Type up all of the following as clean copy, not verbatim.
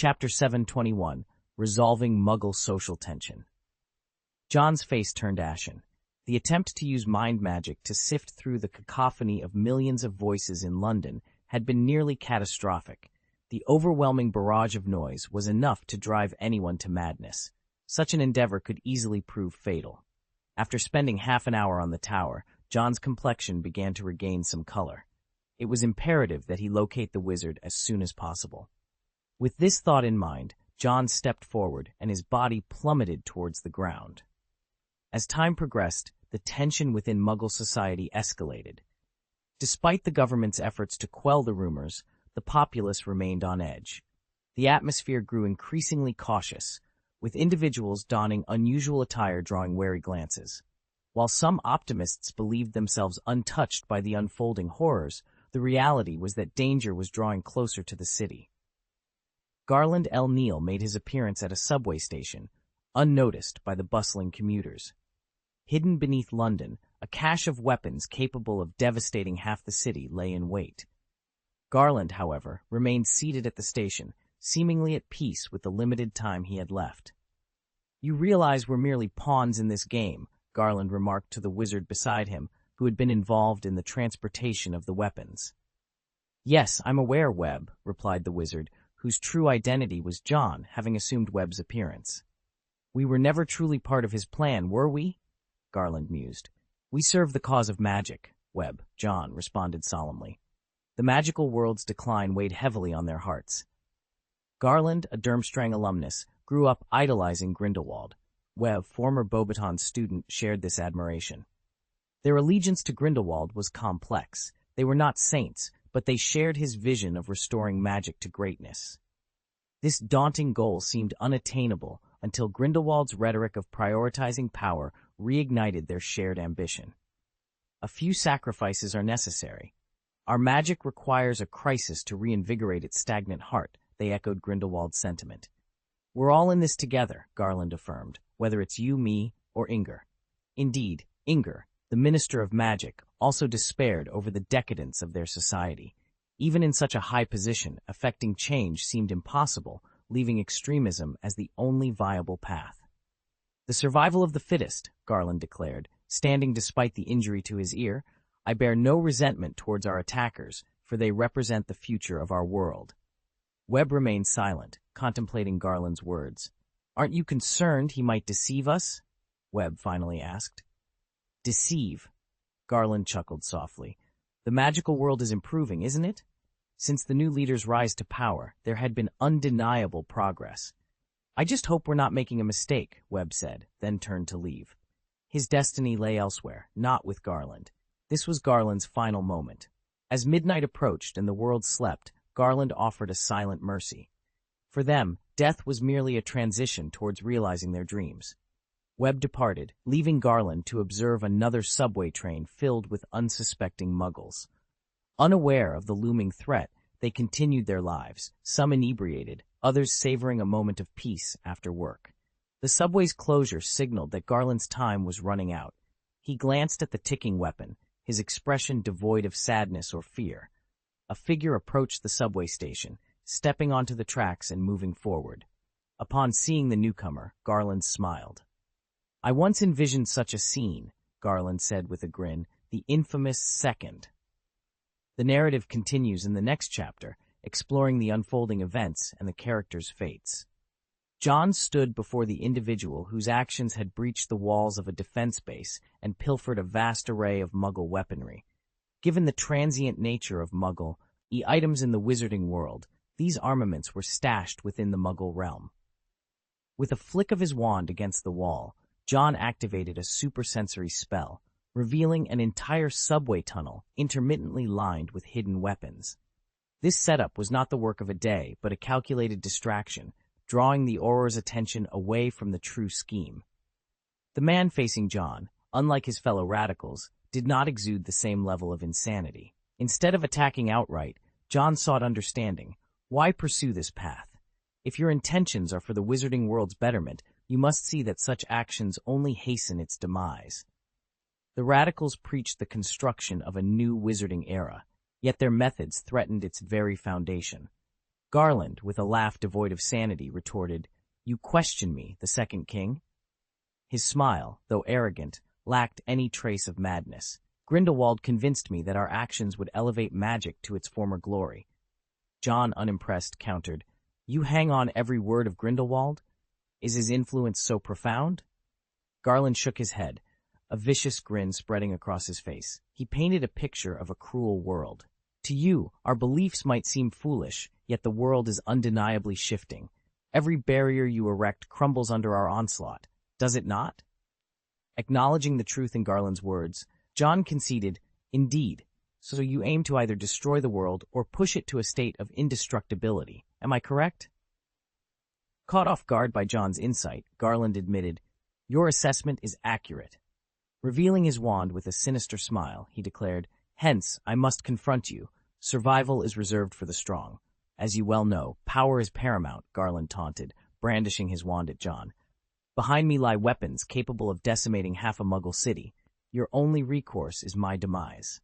Chapter 721, Resolving Muggle Social Tension. John's face turned ashen. The attempt to use mind magic to sift through the cacophony of millions of voices in London had been nearly catastrophic. The overwhelming barrage of noise was enough to drive anyone to madness. Such an endeavor could easily prove fatal. After spending half an hour on the tower, John's complexion began to regain some color. It was imperative that he locate the wizard as soon as possible. With this thought in mind, John stepped forward and his body plummeted towards the ground. As time progressed, the tension within Muggle society escalated. Despite the government's efforts to quell the rumors, the populace remained on edge. The atmosphere grew increasingly cautious, with individuals donning unusual attire drawing wary glances. While some optimists believed themselves untouched by the unfolding horrors, the reality was that danger was drawing closer to the city. Garland L. Neal made his appearance at a subway station, unnoticed by the bustling commuters. Hidden beneath London, a cache of weapons capable of devastating half the city lay in wait. Garland, however, remained seated at the station, seemingly at peace with the limited time he had left. "You realize we're merely pawns in this game," Garland remarked to the wizard beside him, who had been involved in the transportation of the weapons. "Yes, I'm aware, Webb," replied the wizard, whose true identity was John, having assumed Webb's appearance. "We were never truly part of his plan, were we?" Garland mused. "We serve the cause of magic, Webb," John responded solemnly. The magical world's decline weighed heavily on their hearts. Garland, a Durmstrang alumnus, grew up idolizing Grindelwald. Webb, former Beauxbaton student, shared this admiration. Their allegiance to Grindelwald was complex. They were not saints, but they shared his vision of restoring magic to greatness. This daunting goal seemed unattainable until Grindelwald's rhetoric of prioritizing power reignited their shared ambition. "A few sacrifices are necessary. Our magic requires a crisis to reinvigorate its stagnant heart," they echoed Grindelwald's sentiment. "We're all in this together," Garland affirmed, "whether it's you, me, or Inger." Indeed, Inger, the Minister of Magic, also despaired over the decadence of their society. Even in such a high position, effecting change seemed impossible, leaving extremism as the only viable path. "The survival of the fittest," Garland declared, standing despite the injury to his ear. "I bear no resentment towards our attackers, for they represent the future of our world." Webb remained silent, contemplating Garland's words. "Aren't you concerned he might deceive us?" Webb finally asked. "Deceive?" Garland chuckled softly. "The magical world is improving, isn't it? Since the new leader's rise to power, there had been undeniable progress." "I just hope we're not making a mistake," Webb said, then turned to leave. His destiny lay elsewhere, not with Garland. This was Garland's final moment. As midnight approached and the world slept, Garland offered a silent mercy. For them, death was merely a transition towards realizing their dreams. Webb departed, leaving Garland to observe another subway train filled with unsuspecting muggles. Unaware of the looming threat, they continued their lives, some inebriated, others savoring a moment of peace after work. The subway's closure signaled that Garland's time was running out. He glanced at the ticking weapon, his expression devoid of sadness or fear. A figure approached the subway station, stepping onto the tracks and moving forward. Upon seeing the newcomer, Garland smiled. "I once envisioned such a scene," Garland said with a grin, "the infamous second." The narrative continues in the next chapter, exploring the unfolding events and the characters' fates. John stood before the individual whose actions had breached the walls of a defense base and pilfered a vast array of Muggle weaponry. Given the transient nature of Muggle items in the wizarding world, these armaments were stashed within the Muggle realm. With a flick of his wand against the wall, John activated a supersensory spell, revealing an entire subway tunnel intermittently lined with hidden weapons. This setup was not the work of a day, but a calculated distraction, drawing the Auror's attention away from the true scheme. The man facing John, unlike his fellow radicals, did not exude the same level of insanity. Instead of attacking outright, John sought understanding. Why pursue this path? If your intentions are for the wizarding world's betterment, you must see that such actions only hasten its demise. The radicals preached the construction of a new wizarding era, yet their methods threatened its very foundation. Garland, with a laugh devoid of sanity, retorted, "You question me, the second king?" His smile, though arrogant, lacked any trace of madness. "Grindelwald convinced me that our actions would elevate magic to its former glory." John, unimpressed, countered, "You hang on every word of Grindelwald? Is his influence so profound?" Garland shook his head, a vicious grin spreading across his face. He painted a picture of a cruel world. "To you, our beliefs might seem foolish, yet the world is undeniably shifting. Every barrier you erect crumbles under our onslaught, does it not?" Acknowledging the truth in Garland's words, John conceded, "Indeed, so you aim to either destroy the world or push it to a state of indestructibility. Am I correct?" Caught off guard by John's insight, Garland admitted, "Your assessment is accurate." Revealing his wand with a sinister smile, he declared, "Hence, I must confront you. Survival is reserved for the strong. As you well know, power is paramount," Garland taunted, brandishing his wand at John. "Behind me lie weapons capable of decimating half a Muggle city. Your only recourse is my demise."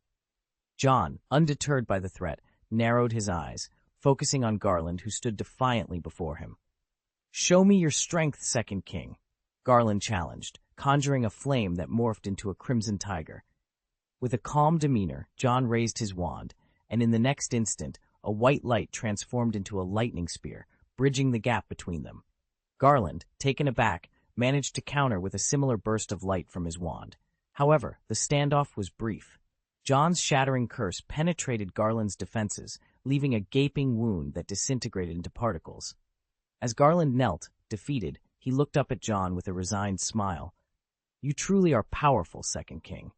John, undeterred by the threat, narrowed his eyes, focusing on Garland, who stood defiantly before him. "Show me your strength, Second King," Garland challenged, conjuring a flame that morphed into a crimson tiger. With a calm demeanor, John raised his wand, and in the next instant, a white light transformed into a lightning spear, bridging the gap between them. Garland, taken aback, managed to counter with a similar burst of light from his wand. However, the standoff was brief. John's shattering curse penetrated Garland's defenses, leaving a gaping wound that disintegrated into particles. As Garland knelt, defeated, he looked up at John with a resigned smile. "You truly are powerful, Second King."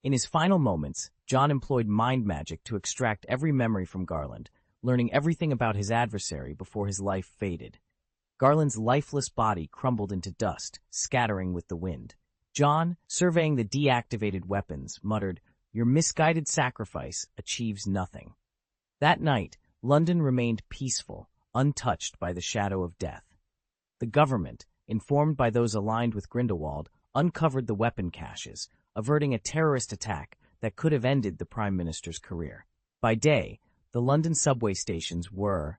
In his final moments, John employed mind magic to extract every memory from Garland, learning everything about his adversary before his life faded. Garland's lifeless body crumbled into dust, scattering with the wind. John, surveying the deactivated weapons, muttered, "Your misguided sacrifice achieves nothing." That night, London remained peaceful, untouched by the shadow of death. The government, informed by those aligned with Grindelwald, uncovered the weapon caches, averting a terrorist attack that could have ended the Prime Minister's career. By day, the London subway stations were...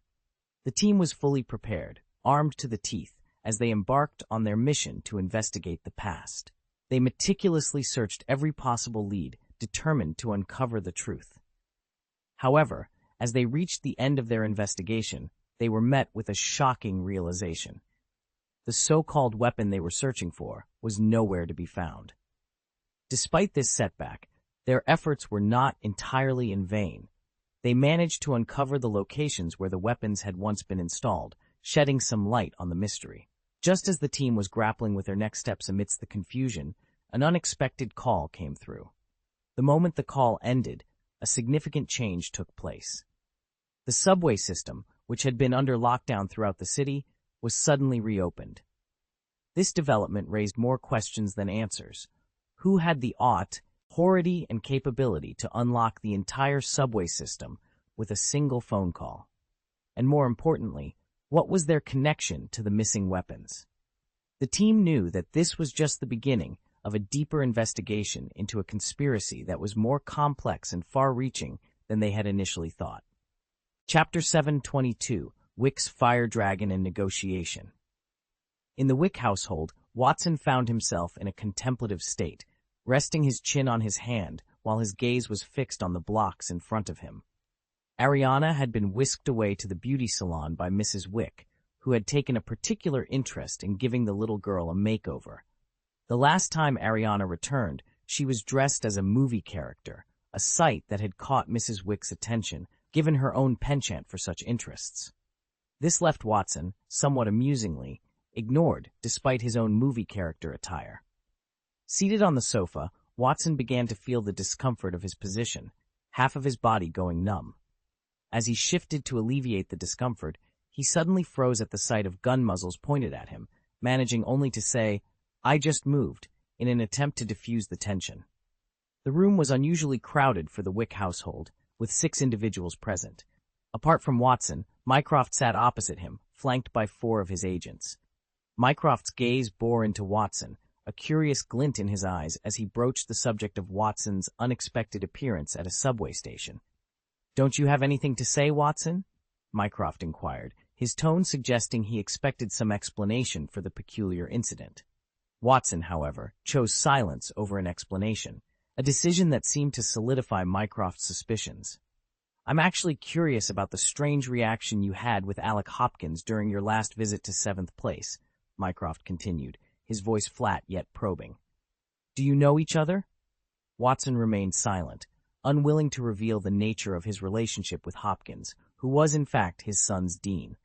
The team was fully prepared, armed to the teeth, as they embarked on their mission to investigate the past. They meticulously searched every possible lead, determined to uncover the truth. However, as they reached the end of their investigation, they were met with a shocking realization. The so-called weapon they were searching for was nowhere to be found. Despite this setback, their efforts were not entirely in vain. They managed to uncover the locations where the weapons had once been installed, shedding some light on the mystery. Just as the team was grappling with their next steps amidst the confusion, an unexpected call came through. The moment the call ended, a significant change took place. The subway system, which had been under lockdown throughout the city, was suddenly reopened. This development raised more questions than answers. Who had the authority and capability to unlock the entire subway system with a single phone call? And more importantly, what was their connection to the missing weapons? The team knew that this was just the beginning of a deeper investigation into a conspiracy that was more complex and far-reaching than they had initially thought. Chapter 722, Wick's Fire Dragon and Negotiation. In the Wick household, Watson found himself in a contemplative state, resting his chin on his hand while his gaze was fixed on the blocks in front of him. Ariana had been whisked away to the beauty salon by Mrs. Wick, who had taken a particular interest in giving the little girl a makeover. The last time Ariana returned, she was dressed as a movie character, a sight that had caught Mrs. Wick's attention, given her own penchant for such interests. This left Watson, somewhat amusingly, ignored despite his own movie character attire. Seated on the sofa, Watson began to feel the discomfort of his position, half of his body going numb. As he shifted to alleviate the discomfort, he suddenly froze at the sight of gun muzzles pointed at him, managing only to say, "I just moved," in an attempt to diffuse the tension. The room was unusually crowded for the Wick household, with 6 individuals present. Apart from Watson, Mycroft sat opposite him, flanked by 4 of his agents. Mycroft's gaze bore into Watson, a curious glint in his eyes as he broached the subject of Watson's unexpected appearance at a subway station. "Don't you have anything to say, Watson?" Mycroft inquired, his tone suggesting he expected some explanation for the peculiar incident. Watson, however, chose silence over an explanation, a decision that seemed to solidify Mycroft's suspicions. "I'm actually curious about the strange reaction you had with Alec Hopkins during your last visit to 7th place," Mycroft continued, his voice flat yet probing. "Do you know each other?" Watson remained silent, unwilling to reveal the nature of his relationship with Hopkins, who was in fact his son's dean.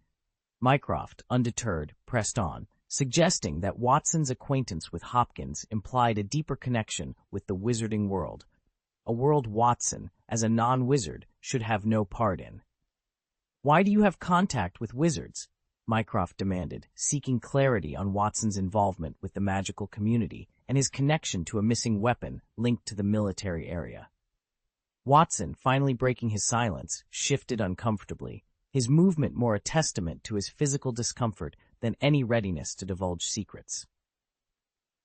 Mycroft, undeterred, pressed on, suggesting that Watson's acquaintance with Hopkins implied a deeper connection with the wizarding world, a world Watson, as a non-wizard, should have no part in. "Why do you have contact with wizards?" Mycroft demanded, seeking clarity on Watson's involvement with the magical community and his connection to a missing weapon linked to the military area. Watson, finally breaking his silence, shifted uncomfortably, his movement more a testament to his physical discomfort than any readiness to divulge secrets.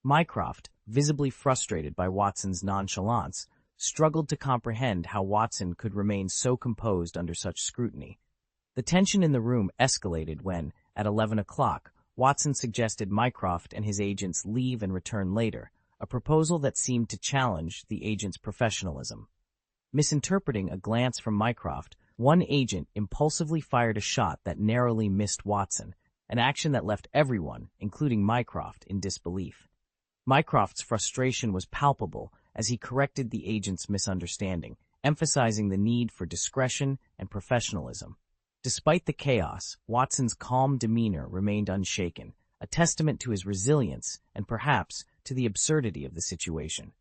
Mycroft, visibly frustrated by Watson's nonchalance, struggled to comprehend how Watson could remain so composed under such scrutiny. The tension in the room escalated when, at 11 o'clock, Watson suggested Mycroft and his agents leave and return later, a proposal that seemed to challenge the agent's professionalism. Misinterpreting a glance from Mycroft, one agent impulsively fired a shot that narrowly missed Watson, an action that left everyone, including Mycroft, in disbelief. Mycroft's frustration was palpable as he corrected the agent's misunderstanding, emphasizing the need for discretion and professionalism. Despite the chaos, Watson's calm demeanor remained unshaken, a testament to his resilience and perhaps to the absurdity of the situation.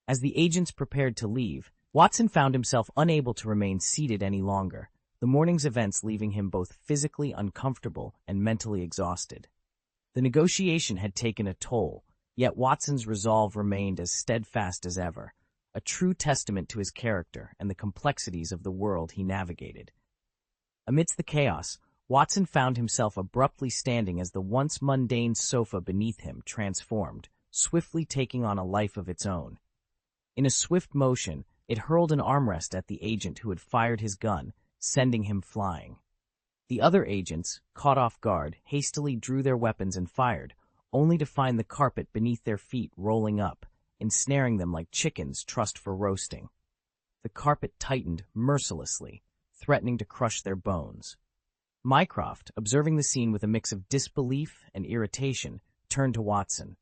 As the agents prepared to leave, Watson found himself unable to remain seated any longer, the morning's events leaving him both physically uncomfortable and mentally exhausted. The negotiation had taken a toll, yet Watson's resolve remained as steadfast as ever, a true testament to his character and the complexities of the world he navigated. Amidst the chaos, Watson found himself abruptly standing as the once mundane sofa beneath him transformed, swiftly taking on a life of its own. In a swift motion, it hurled an armrest at the agent who had fired his gun, sending him flying. The other agents, caught off guard, hastily drew their weapons and fired, only to find the carpet beneath their feet rolling up, ensnaring them like chickens trussed for roasting. The carpet tightened mercilessly, threatening to crush their bones. Mycroft, observing the scene with a mix of disbelief and irritation, turned to Watson.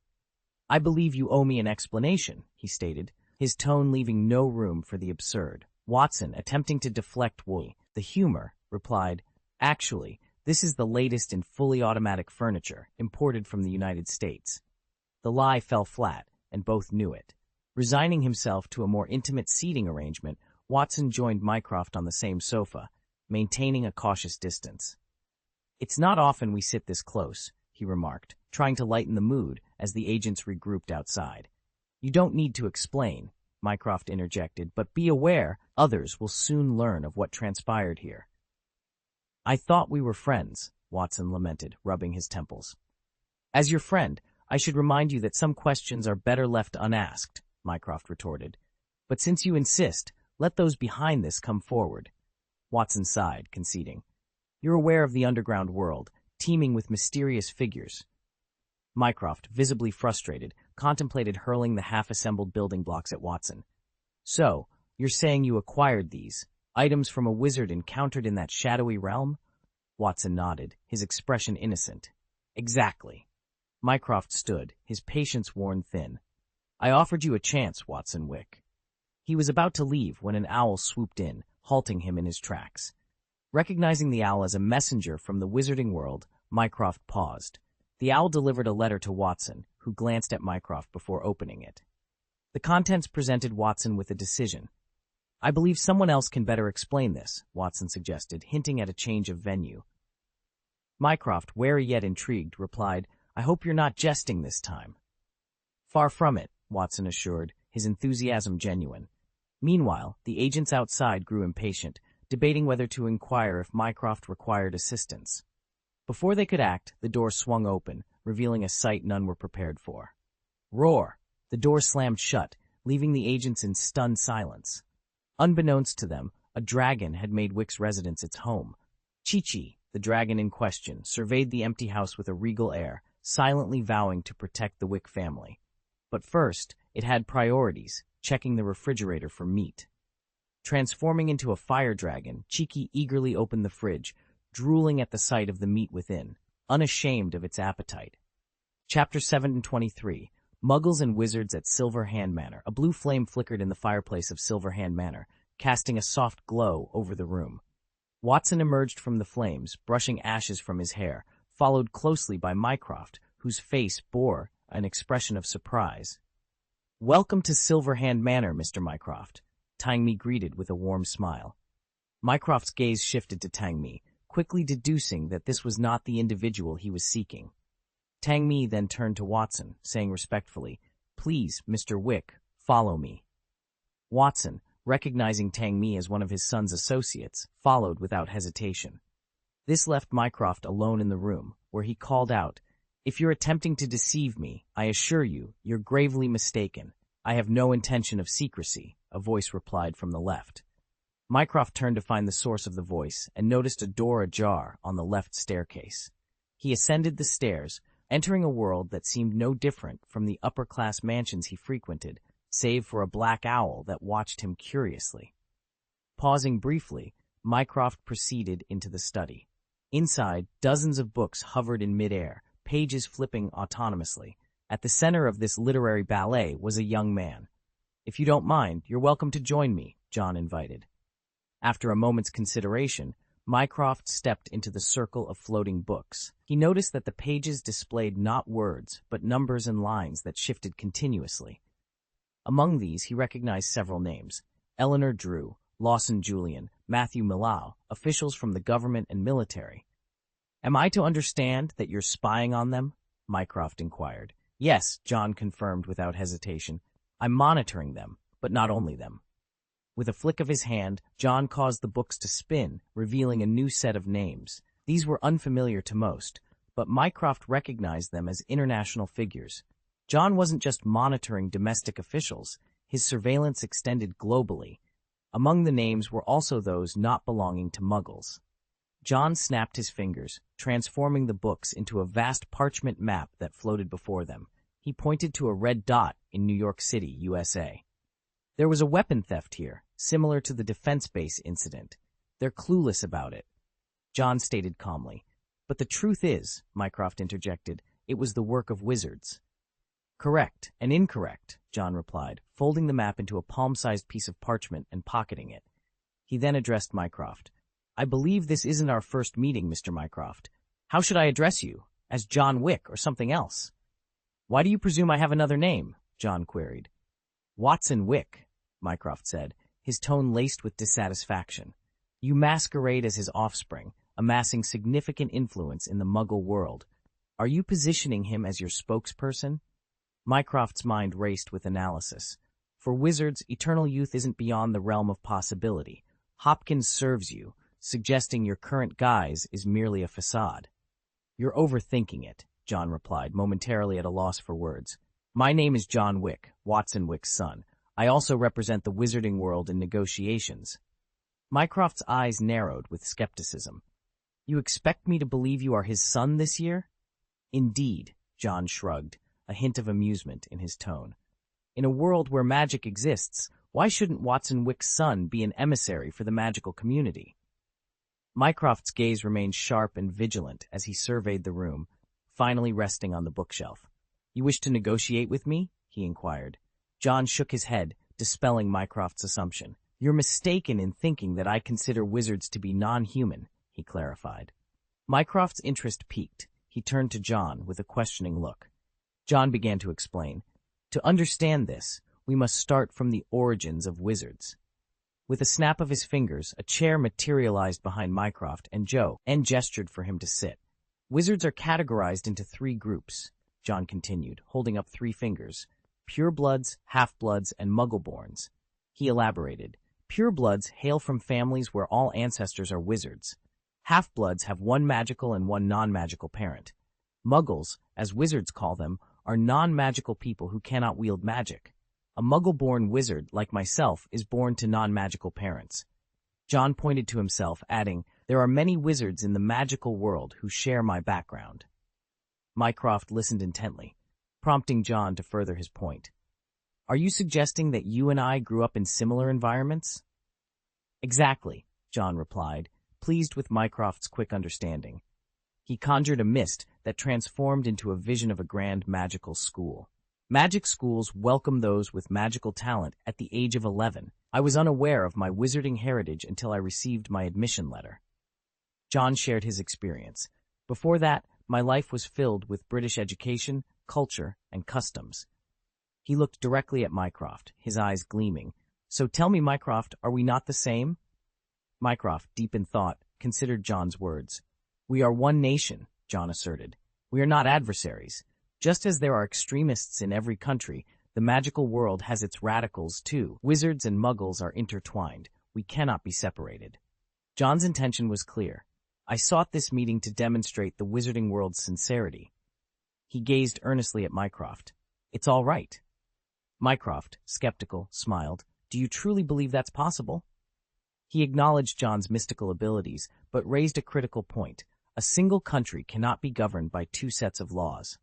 "I believe you owe me an explanation," he stated, his tone leaving no room for the absurd. Watson, attempting to deflect the humor, replied, "Actually, this is the latest in fully automatic furniture, imported from the United States." The lie fell flat, and both knew it. Resigning himself to a more intimate seating arrangement, Watson joined Mycroft on the same sofa, maintaining a cautious distance. "It's not often we sit this close," he remarked, trying to lighten the mood as the agents regrouped outside. "You don't need to explain," Mycroft interjected, "but be aware others will soon learn of what transpired here." "I thought we were friends," Watson lamented, rubbing his temples. "As your friend, I should remind you that some questions are better left unasked," Mycroft retorted. "But since you insist, let those behind this come forward." Watson sighed, conceding. "You're aware of the underground world, teeming with mysterious figures." Mycroft, visibly frustrated, contemplated hurling the half-assembled building blocks at Watson. "So, you're saying you acquired these, items from a wizard encountered in that shadowy realm?" Watson nodded, his expression innocent. "Exactly." Mycroft stood, his patience worn thin. "I offered you a chance, Watson Wick." He was about to leave when an owl swooped in, halting him in his tracks. Recognizing the owl as a messenger from the wizarding world, Mycroft paused. The owl delivered a letter to Watson, who glanced at Mycroft before opening it. The contents presented Watson with a decision. "I believe someone else can better explain this," Watson suggested, hinting at a change of venue. Mycroft, wary yet intrigued, replied, "I hope you're not jesting this time." "Far from it," Watson assured, his enthusiasm genuine. Meanwhile, the agents outside grew impatient, debating whether to inquire if Mycroft required assistance. Before they could act, the door swung open, revealing a sight none were prepared for. Roar! The door slammed shut, leaving the agents in stunned silence. Unbeknownst to them, a dragon had made Wick's residence its home. Chi-Chi, the dragon in question, surveyed the empty house with a regal air, silently vowing to protect the Wick family. But first, it had priorities, checking the refrigerator for meat. Transforming into a fire dragon, Chi-Chi eagerly opened the fridge, drooling at the sight of the meat within, unashamed of its appetite. Chapter 723, Muggles and Wizards at Silverhand Manor. A blue flame flickered in the fireplace of Silverhand Manor, casting a soft glow over the room. Watson emerged from the flames, brushing ashes from his hair, followed closely by Mycroft, whose face bore an expression of surprise. "Welcome to Silverhand Manor, Mr. Mycroft," Tangmi greeted with a warm smile. Mycroft's gaze shifted to Tangmi, quickly deducing that this was not the individual he was seeking. Tangmi then turned to Watson, saying respectfully, "Please, Mr. Wick, follow me." Watson, recognizing Tangmi as one of his son's associates, followed without hesitation. This left Mycroft alone in the room, where he called out, "If you're attempting to deceive me, I assure you, you're gravely mistaken. I have no intention of secrecy," a voice replied from the left. Mycroft turned to find the source of the voice and noticed a door ajar on the left staircase. He ascended the stairs, entering a world that seemed no different from the upper-class mansions he frequented, save for a black owl that watched him curiously. Pausing briefly, Mycroft proceeded into the study. Inside, dozens of books hovered in midair, pages flipping autonomously. At the center of this literary ballet was a young man. "If you don't mind, you're welcome to join me," John invited. After a moment's consideration, Mycroft stepped into the circle of floating books. He noticed that the pages displayed not words, but numbers and lines that shifted continuously. Among these, he recognized several names: Eleanor Drew, Lawson Julian, Matthew Millau, officials from the government and military. "Am I to understand that you're spying on them?" Mycroft inquired. "Yes," John confirmed without hesitation. "I'm monitoring them, but not only them." With a flick of his hand, John caused the books to spin, revealing a new set of names. These were unfamiliar to most, but Mycroft recognized them as international figures. John wasn't just monitoring domestic officials, his surveillance extended globally. Among the names were also those not belonging to Muggles. John snapped his fingers, transforming the books into a vast parchment map that floated before them. He pointed to a red dot in New York City, USA. "There was a weapon theft here, similar to the defense base incident. They're clueless about it," John stated calmly. "But the truth is," Mycroft interjected, "it was the work of wizards." "Correct and incorrect," John replied, folding the map into a palm-sized piece of parchment and pocketing it. He then addressed Mycroft. "I believe this isn't our first meeting, Mr. Mycroft. How should I address you? As John Wick or something else?" "Why do you presume I have another name?" John queried. "Watson Wick," Mycroft said, his tone laced with dissatisfaction. "You masquerade as his offspring, amassing significant influence in the Muggle world. Are you positioning him as your spokesperson?" Mycroft's mind raced with analysis. For wizards, eternal youth isn't beyond the realm of possibility. Hopkins serves you, suggesting your current guise is merely a facade. "You're overthinking it," John replied, momentarily at a loss for words. "My name is John Wick, Watson Wick's son. I also represent the wizarding world in negotiations." Mycroft's eyes narrowed with skepticism. "You expect me to believe you are his son this year?" "Indeed," John shrugged, a hint of amusement in his tone. "In a world where magic exists, why shouldn't Watson Wick's son be an emissary for the magical community?" Mycroft's gaze remained sharp and vigilant as he surveyed the room, finally resting on the bookshelf. "You wish to negotiate with me?" he inquired. John shook his head, dispelling Mycroft's assumption. "You're mistaken in thinking that I consider wizards to be non-human," he clarified. Mycroft's interest piqued. He turned to John with a questioning look. John began to explain. "To understand this, we must start from the origins of wizards." With a snap of his fingers, a chair materialized behind Mycroft and Joe, and gestured for him to sit. "Wizards are categorized into 3 groups," John continued, holding up 3 fingers: purebloods, half-bloods, and muggleborns. He elaborated. Purebloods hail from families where all ancestors are wizards. Half-bloods have one magical and one non-magical parent. Muggles, as wizards call them, are non-magical people who cannot wield magic. A muggle-born wizard, like myself, is born to non-magical parents. John pointed to himself, adding, "There are many wizards in the magical world who share my background." Mycroft listened intently, prompting John to further his point. "Are you suggesting that you and I grew up in similar environments?" "Exactly," John replied, pleased with Mycroft's quick understanding. He conjured a mist that transformed into a vision of a grand magical school. Magic schools welcome those with magical talent at the age of 11. I was unaware of my wizarding heritage until I received my admission letter. John shared his experience. Before that, my life was filled with British education, culture, and customs. He looked directly at Mycroft, his eyes gleaming. "So tell me, Mycroft, are we not the same?" Mycroft, deep in thought, considered John's words. "We are one nation," John asserted. "We are not adversaries. Just as there are extremists in every country, the magical world has its radicals too. Wizards and muggles are intertwined. We cannot be separated." John's intention was clear. "I sought this meeting to demonstrate the wizarding world's sincerity." He gazed earnestly at Mycroft. "It's all right." Mycroft, skeptical, smiled. "Do you truly believe that's possible?" He acknowledged John's mystical abilities, but raised a critical point. A single country cannot be governed by two sets of laws.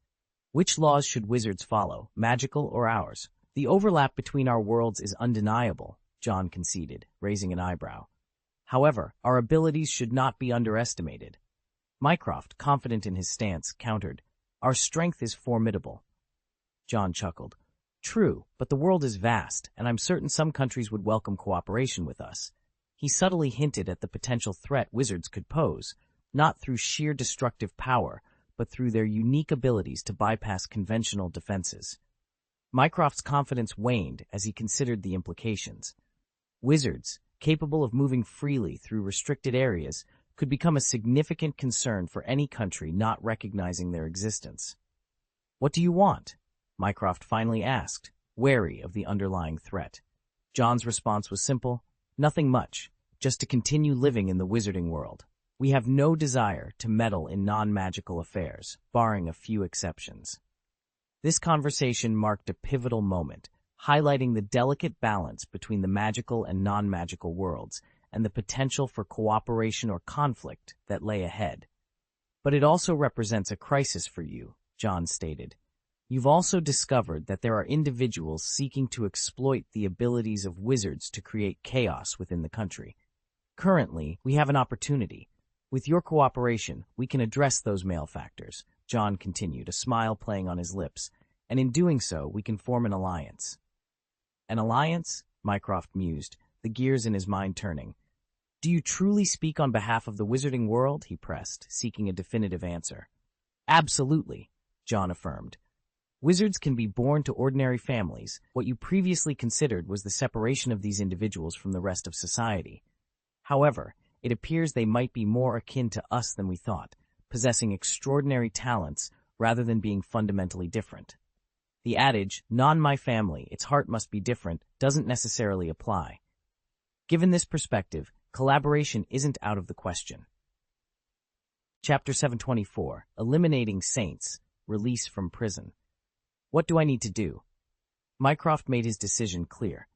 Which laws should wizards follow, magical or ours? The overlap between our worlds is undeniable, John conceded, raising an eyebrow. However, our abilities should not be underestimated. Mycroft, confident in his stance, countered, "Our strength is formidable." John chuckled. "True, but the world is vast, and I'm certain some countries would welcome cooperation with us." He subtly hinted at the potential threat wizards could pose, not through sheer destructive power, but through their unique abilities to bypass conventional defenses. Mycroft's confidence waned as he considered the implications. Wizards, capable of moving freely through restricted areas, could become a significant concern for any country not recognizing their existence. "What do you want?" Mycroft finally asked, wary of the underlying threat. John's response was simple, "Nothing much, just to continue living in the wizarding world. We have no desire to meddle in non-magical affairs, barring a few exceptions." This conversation marked a pivotal moment, highlighting the delicate balance between the magical and non-magical worlds and the potential for cooperation or conflict that lay ahead. "But it also represents a crisis for you," John stated. "You've also discovered that there are individuals seeking to exploit the abilities of wizards to create chaos within the country. Currently, we have an opportunity. With your cooperation, we can address those malefactors," John continued, a smile playing on his lips, "and in doing so, we can form an alliance." "An alliance?" Mycroft mused, the gears in his mind turning. "Do you truly speak on behalf of the wizarding world?" he pressed, seeking a definitive answer. "Absolutely," John affirmed. "Wizards can be born to ordinary families. What you previously considered was the separation of these individuals from the rest of society. However, it appears they might be more akin to us than we thought, possessing extraordinary talents rather than being fundamentally different. The adage, 'Non my family, its heart must be different,' doesn't necessarily apply. Given this perspective, collaboration isn't out of the question." Chapter 724, Eliminating Saints, Release from Prison. "What do I need to do?" Mycroft made his decision clear.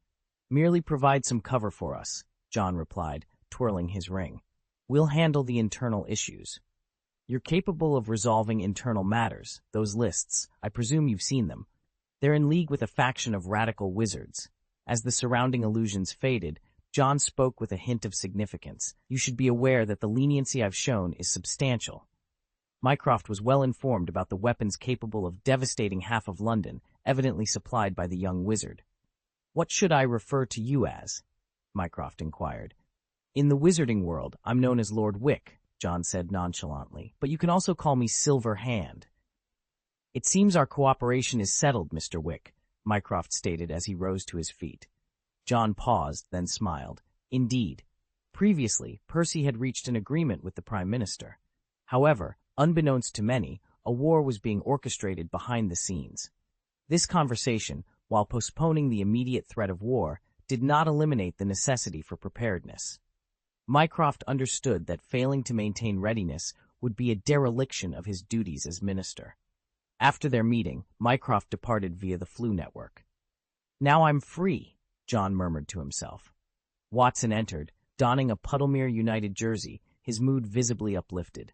"Merely provide some cover for us," John replied, twirling his ring. "We'll handle the internal issues. You're capable of resolving internal matters. Those lists, I presume you've seen them. They're in league with a faction of radical wizards." As the surrounding illusions faded, John spoke with a hint of significance. "You should be aware that the leniency I've shown is substantial." Mycroft was well informed about the weapons capable of devastating half of London, evidently supplied by the young wizard. "What should I refer to you as?" Mycroft inquired. "In the wizarding world, I'm known as Lord Wick," John said nonchalantly, "but you can also call me Silver Hand." "It seems our cooperation is settled, Mr. Wick," Mycroft stated as he rose to his feet. John paused, then smiled. Indeed. Previously, Percy had reached an agreement with the Prime Minister. However, unbeknownst to many, a war was being orchestrated behind the scenes. This conversation, while postponing the immediate threat of war, did not eliminate the necessity for preparedness. Mycroft understood that failing to maintain readiness would be a dereliction of his duties as minister. After their meeting, Mycroft departed via the Flu network. "Now I'm free," John murmured to himself. Watson entered, donning a Puddlemere United jersey, his mood visibly uplifted.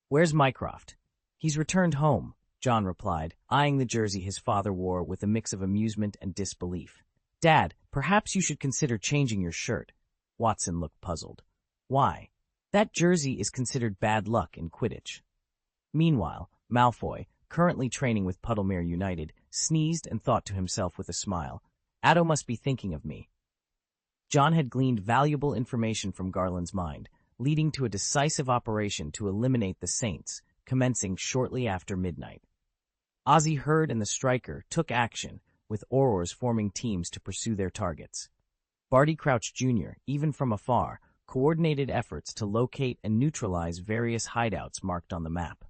"Where's Mycroft?" "He's returned home," John replied, eyeing the jersey his father wore with a mix of amusement and disbelief. "Dad, perhaps you should consider changing your shirt." Watson looked puzzled. "Why?" "That jersey is considered bad luck in Quidditch." Meanwhile, Malfoy, currently training with Puddlemere United, sneezed and thought to himself with a smile, "Addo must be thinking of me." John had gleaned valuable information from Garland's mind, leading to a decisive operation to eliminate the Saints, commencing shortly after midnight. Ozzy Hurd and the Striker took action, with Aurors forming teams to pursue their targets. Barty Crouch Jr., even from afar, coordinated efforts to locate and neutralize various hideouts marked on the map.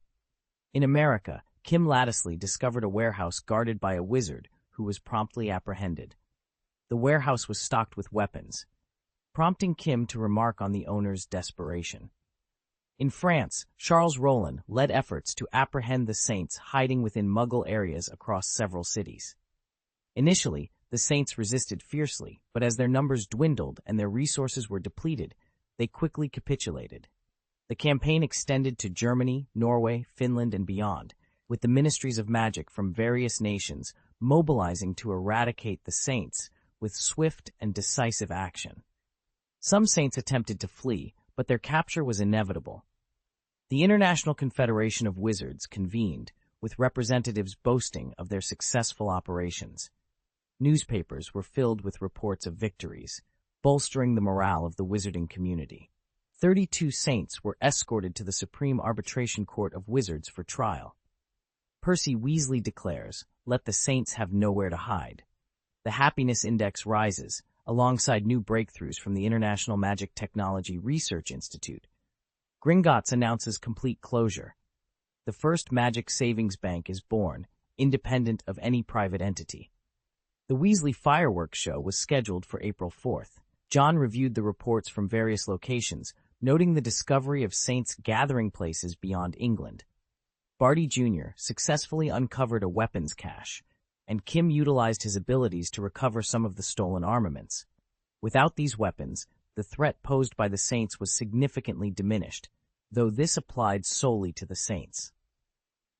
In America, Kim Lattisley discovered a warehouse guarded by a wizard who was promptly apprehended. The warehouse was stocked with weapons, prompting Kim to remark on the owner's desperation. In France, Charles Rollin led efforts to apprehend the Saints hiding within Muggle areas across several cities. Initially, the Saints resisted fiercely, but as their numbers dwindled and their resources were depleted, they quickly capitulated. The campaign extended to Germany, Norway, Finland, and beyond, with the ministries of magic from various nations mobilizing to eradicate the Saints with swift and decisive action. Some Saints attempted to flee, but their capture was inevitable. The International Confederation of Wizards convened, with representatives boasting of their successful operations. Newspapers were filled with reports of victories, bolstering the morale of the wizarding community. 32 Saints were escorted to the Supreme Arbitration Court of Wizards for trial. Percy Weasley declares, "Let the Saints have nowhere to hide." The happiness index rises, alongside new breakthroughs from the International Magic Technology Research Institute. Gringotts announces complete closure. The first magic savings bank is born, independent of any private entity. The Weasley fireworks show was scheduled for April 4th. John reviewed the reports from various locations, noting the discovery of Saints' gathering places beyond England. Barty Jr. successfully uncovered a weapons cache, and Kim utilized his abilities to recover some of the stolen armaments. Without these weapons, the threat posed by the Saints was significantly diminished, though this applied solely to the Saints.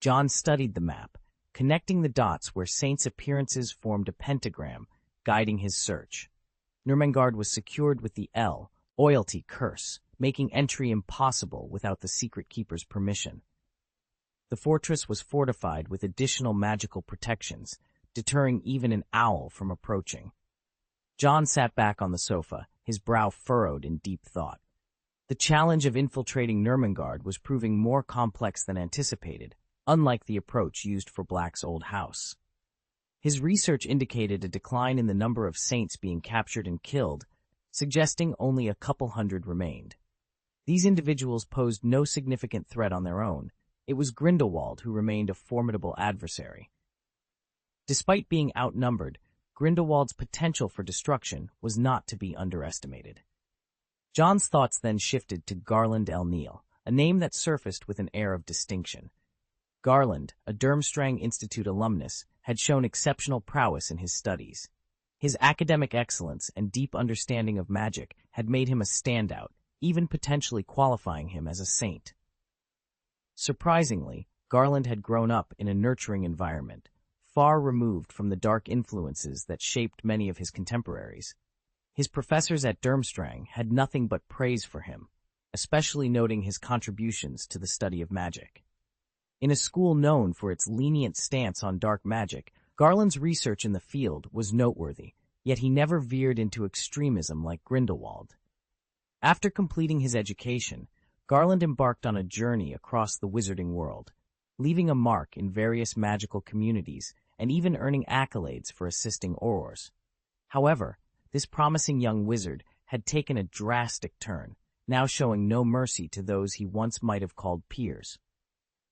John studied the map, connecting the dots where Saints' appearances formed a pentagram, guiding his search. Nurmengard was secured with the loyalty curse, making entry impossible without the Secret Keeper's permission. The fortress was fortified with additional magical protections, deterring even an owl from approaching. John sat back on the sofa, his brow furrowed in deep thought. The challenge of infiltrating Nurmengard was proving more complex than anticipated, unlike the approach used for Black's old house. His research indicated a decline in the number of Saints being captured and killed, suggesting only a couple hundred remained. These individuals posed no significant threat on their own. It was Grindelwald who remained a formidable adversary. Despite being outnumbered, Grindelwald's potential for destruction was not to be underestimated. John's thoughts then shifted to Garland O'Neill, a name that surfaced with an air of distinction. Garland, a Durmstrang Institute alumnus, had shown exceptional prowess in his studies. His academic excellence and deep understanding of magic had made him a standout, even potentially qualifying him as a saint. Surprisingly, Garland had grown up in a nurturing environment, far removed from the dark influences that shaped many of his contemporaries. His professors at Durmstrang had nothing but praise for him, especially noting his contributions to the study of magic. In a school known for its lenient stance on dark magic, Garland's research in the field was noteworthy, yet he never veered into extremism like Grindelwald. After completing his education, Garland embarked on a journey across the wizarding world, leaving a mark in various magical communities and even earning accolades for assisting Aurors. However, this promising young wizard had taken a drastic turn, now showing no mercy to those he once might have called peers.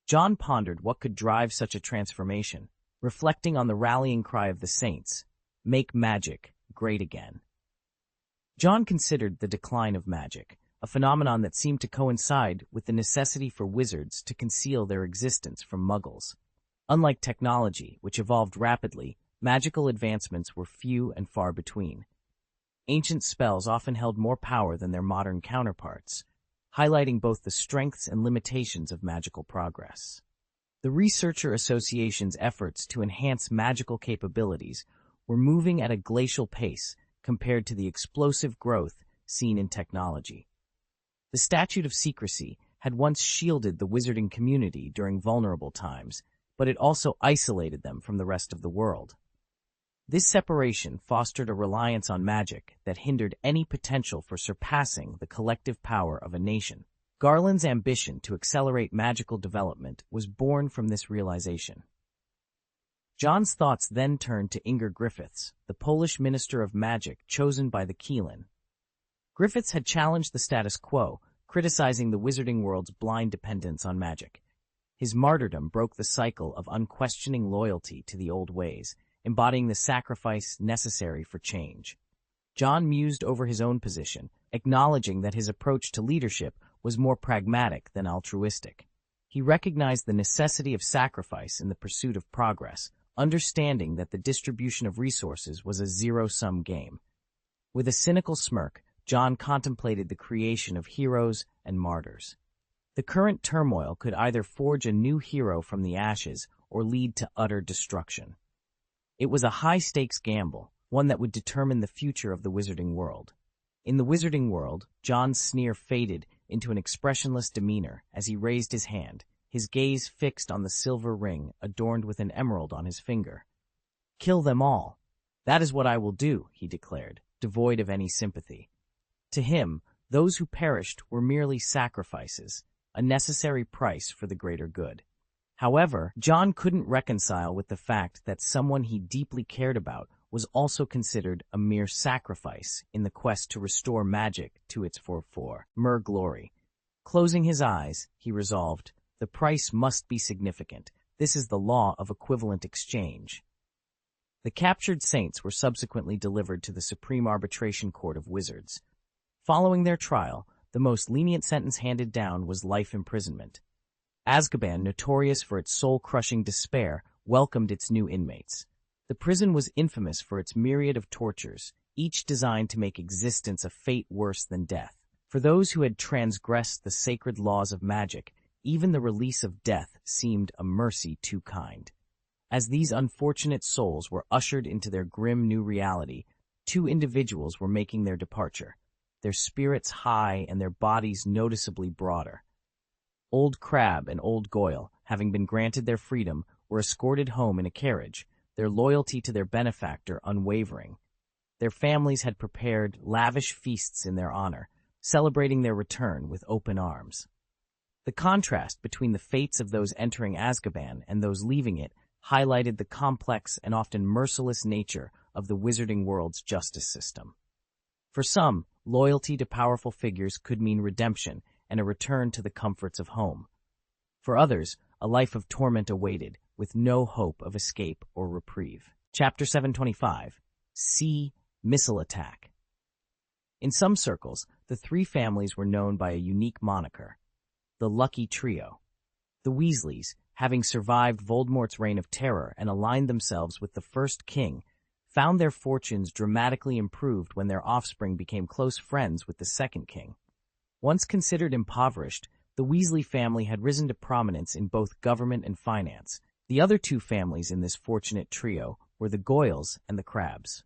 John pondered what could drive such a transformation, reflecting on the rallying cry of the Saints, "Make magic great again." John considered the decline of magic, a phenomenon that seemed to coincide with the necessity for wizards to conceal their existence from Muggles. Unlike technology, which evolved rapidly, magical advancements were few and far between. Ancient spells often held more power than their modern counterparts, highlighting both the strengths and limitations of magical progress. The Researcher Association's efforts to enhance magical capabilities were moving at a glacial pace compared to the explosive growth seen in technology. The Statute of Secrecy had once shielded the wizarding community during vulnerable times, but it also isolated them from the rest of the world. This separation fostered a reliance on magic that hindered any potential for surpassing the collective power of a nation. Garland's ambition to accelerate magical development was born from this realization. John's thoughts then turned to Inger Griffiths, the Polish Minister of Magic chosen by the Kielan. Griffiths had challenged the status quo, criticizing the wizarding world's blind dependence on magic. His martyrdom broke the cycle of unquestioning loyalty to the old ways, embodying the sacrifice necessary for change. John mused over his own position, acknowledging that his approach to leadership was more pragmatic than altruistic. He recognized the necessity of sacrifice in the pursuit of progress, understanding that the distribution of resources was a zero-sum game. With a cynical smirk, John contemplated the creation of heroes and martyrs. The current turmoil could either forge a new hero from the ashes or lead to utter destruction. It was a high-stakes gamble, one that would determine the future of the wizarding world. In the wizarding world, John's sneer faded into an expressionless demeanor as he raised his hand, his gaze fixed on the silver ring adorned with an emerald on his finger. "Kill them all. That is what I will do," he declared, devoid of any sympathy. To him, those who perished were merely sacrifices, a necessary price for the greater good. However, John couldn't reconcile with the fact that someone he deeply cared about was also considered a mere sacrifice in the quest to restore magic to its former glory. Closing his eyes, he resolved, "The price must be significant. This is the law of equivalent exchange." The captured saints were subsequently delivered to the Supreme Arbitration Court of Wizards. Following their trial, the most lenient sentence handed down was life imprisonment. Azkaban, notorious for its soul-crushing despair, welcomed its new inmates. The prison was infamous for its myriad of tortures, each designed to make existence a fate worse than death. For those who had transgressed the sacred laws of magic, even the release of death seemed a mercy too kind. As these unfortunate souls were ushered into their grim new reality, two individuals were making their departure, their spirits high and their bodies noticeably broader. Old Crab and Old Goyle, having been granted their freedom, were escorted home in a carriage, their loyalty to their benefactor unwavering. Their families had prepared lavish feasts in their honor, celebrating their return with open arms. The contrast between the fates of those entering Azkaban and those leaving it highlighted the complex and often merciless nature of the wizarding world's justice system. For some, loyalty to powerful figures could mean redemption and a return to the comforts of home. For others, a life of torment awaited, with no hope of escape or reprieve. Chapter 725. Sea Missile Attack. In some circles, the three families were known by a unique moniker, the Lucky Trio. The Weasleys, having survived Voldemort's reign of terror and aligned themselves with the first king, found their fortunes dramatically improved when their offspring became close friends with the second king. Once considered impoverished, the Weasley family had risen to prominence in both government and finance. The other two families in this fortunate trio were the Goyles and the Crabs.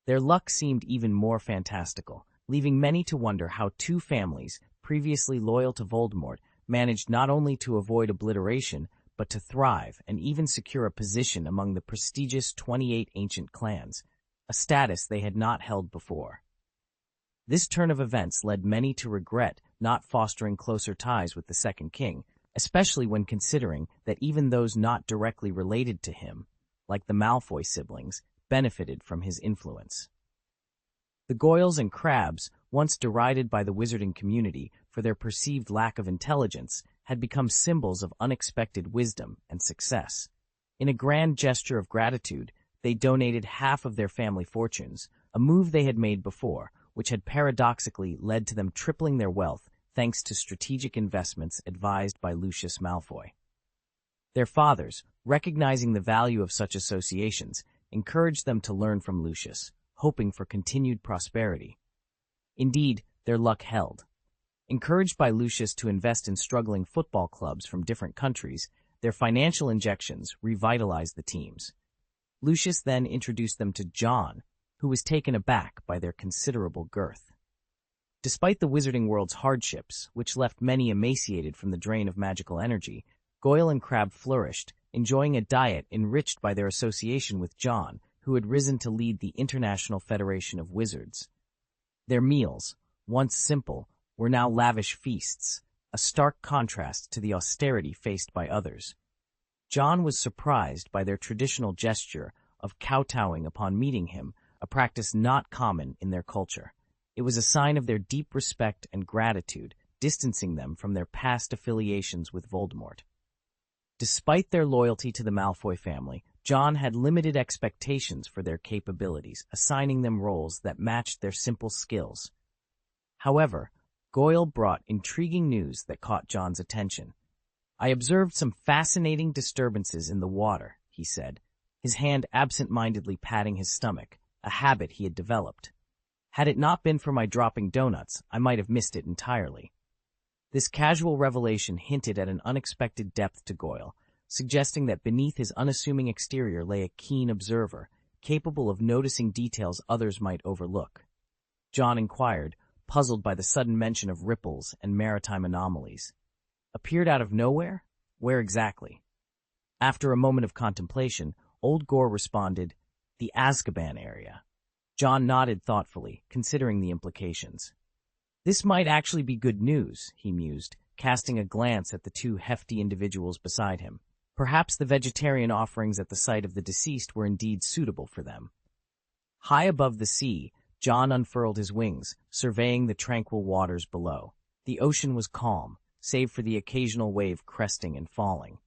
Their luck seemed even more fantastical, leaving many to wonder how two families, previously loyal to Voldemort, managed not only to avoid obliteration, but to thrive and even secure a position among the prestigious 28 ancient clans, a status they had not held before. This turn of events led many to regret not fostering closer ties with the second king, especially when considering that even those not directly related to him, like the Malfoy siblings, benefited from his influence. The Goyles and Crabs, once derided by the wizarding community for their perceived lack of intelligence, had become symbols of unexpected wisdom and success. In a grand gesture of gratitude, they donated half of their family fortunes, a move they had made before, which had paradoxically led to them tripling their wealth thanks to strategic investments advised by Lucius Malfoy. Their fathers, recognizing the value of such associations, encouraged them to learn from Lucius, hoping for continued prosperity. Indeed, their luck held. Encouraged by Lucius to invest in struggling football clubs from different countries, their financial injections revitalized the teams. Lucius then introduced them to John, who was taken aback by their considerable girth. Despite the wizarding world's hardships, which left many emaciated from the drain of magical energy, Goyle and Crabbe flourished, enjoying a diet enriched by their association with John, who had risen to lead the International Federation of Wizards. Their meals, once simple, were now lavish feasts, a stark contrast to the austerity faced by others. John was surprised by their traditional gesture of kowtowing upon meeting him, a practice not common in their culture. It was a sign of their deep respect and gratitude, distancing them from their past affiliations with Voldemort. Despite their loyalty to the Malfoy family, John had limited expectations for their capabilities, assigning them roles that matched their simple skills. However, Goyle brought intriguing news that caught John's attention. "I observed some fascinating disturbances in the water," he said, his hand absent-mindedly patting his stomach, a habit he had developed. "Had it not been for my dropping donuts, I might have missed it entirely." This casual revelation hinted at an unexpected depth to Goyle, suggesting that beneath his unassuming exterior lay a keen observer, capable of noticing details others might overlook. John inquired, puzzled by the sudden mention of ripples and maritime anomalies. "Appeared out of nowhere? Where exactly?" After a moment of contemplation, Old Gore responded, "The Azkaban area." John nodded thoughtfully, considering the implications. "This might actually be good news," he mused, casting a glance at the two hefty individuals beside him. Perhaps the vegetarian offerings at the site of the deceased were indeed suitable for them. High above the sea, John unfurled his wings, surveying the tranquil waters below. The ocean was calm, save for the occasional wave cresting and falling.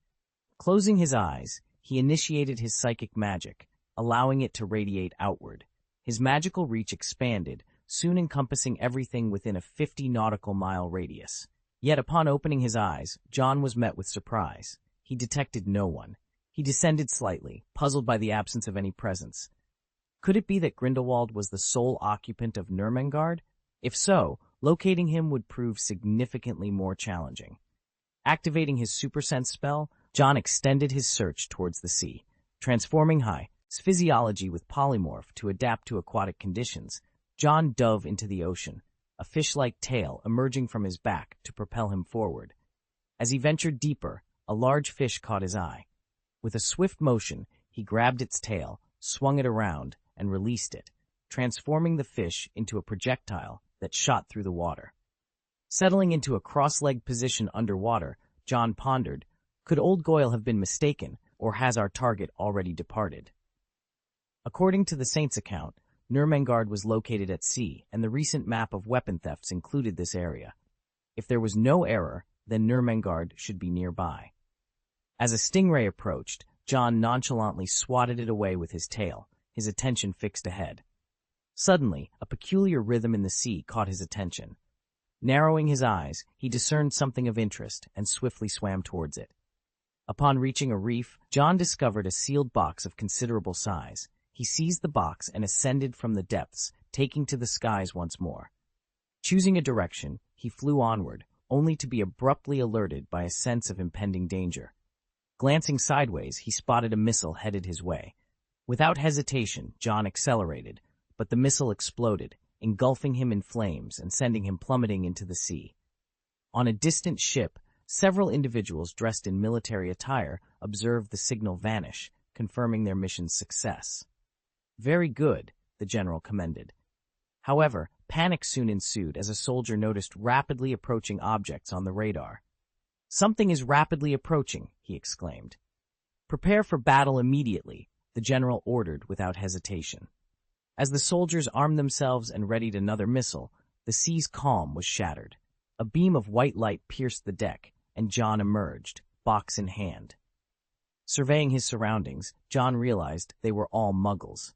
Closing his eyes, he initiated his psychic magic, allowing it to radiate outward. His magical reach expanded, soon encompassing everything within a 50 nautical mile radius. Yet upon opening his eyes, John was met with surprise. He detected no one. He descended slightly, puzzled by the absence of any presence. Could it be that Grindelwald was the sole occupant of Nurmengard? If so, locating him would prove significantly more challenging. Activating his supersense spell, John extended his search towards the sea, transforming his physiology with polymorph to adapt to aquatic conditions. John dove into the ocean, a fish-like tail emerging from his back to propel him forward. As he ventured deeper, a large fish caught his eye. With a swift motion, he grabbed its tail, swung it around, and released it, transforming the fish into a projectile that shot through the water. Settling into a cross-legged position underwater, John pondered, could Old Goyle have been mistaken, or has our target already departed? According to the Saint's account, Nurmengard was located at sea, and the recent map of weapon thefts included this area. If there was no error, then Nurmengard should be nearby. As a stingray approached, John nonchalantly swatted it away with his tail, his attention fixed ahead. Suddenly, a peculiar rhythm in the sea caught his attention. Narrowing his eyes, he discerned something of interest and swiftly swam towards it. Upon reaching a reef, John discovered a sealed box of considerable size. He seized the box and ascended from the depths, taking to the skies once more. Choosing a direction, he flew onward, only to be abruptly alerted by a sense of impending danger. Glancing sideways, he spotted a missile headed his way. Without hesitation, John accelerated, but the missile exploded, engulfing him in flames and sending him plummeting into the sea. On a distant ship, several individuals dressed in military attire observed the signal vanish, confirming their mission's success. "Very good," the general commended. However, panic soon ensued as a soldier noticed rapidly approaching objects on the radar. "Something is rapidly approaching," he exclaimed. "Prepare for battle immediately," the general ordered without hesitation. As the soldiers armed themselves and readied another missile, the sea's calm was shattered. A beam of white light pierced the deck, and John emerged, box in hand. Surveying his surroundings, John realized they were all muggles.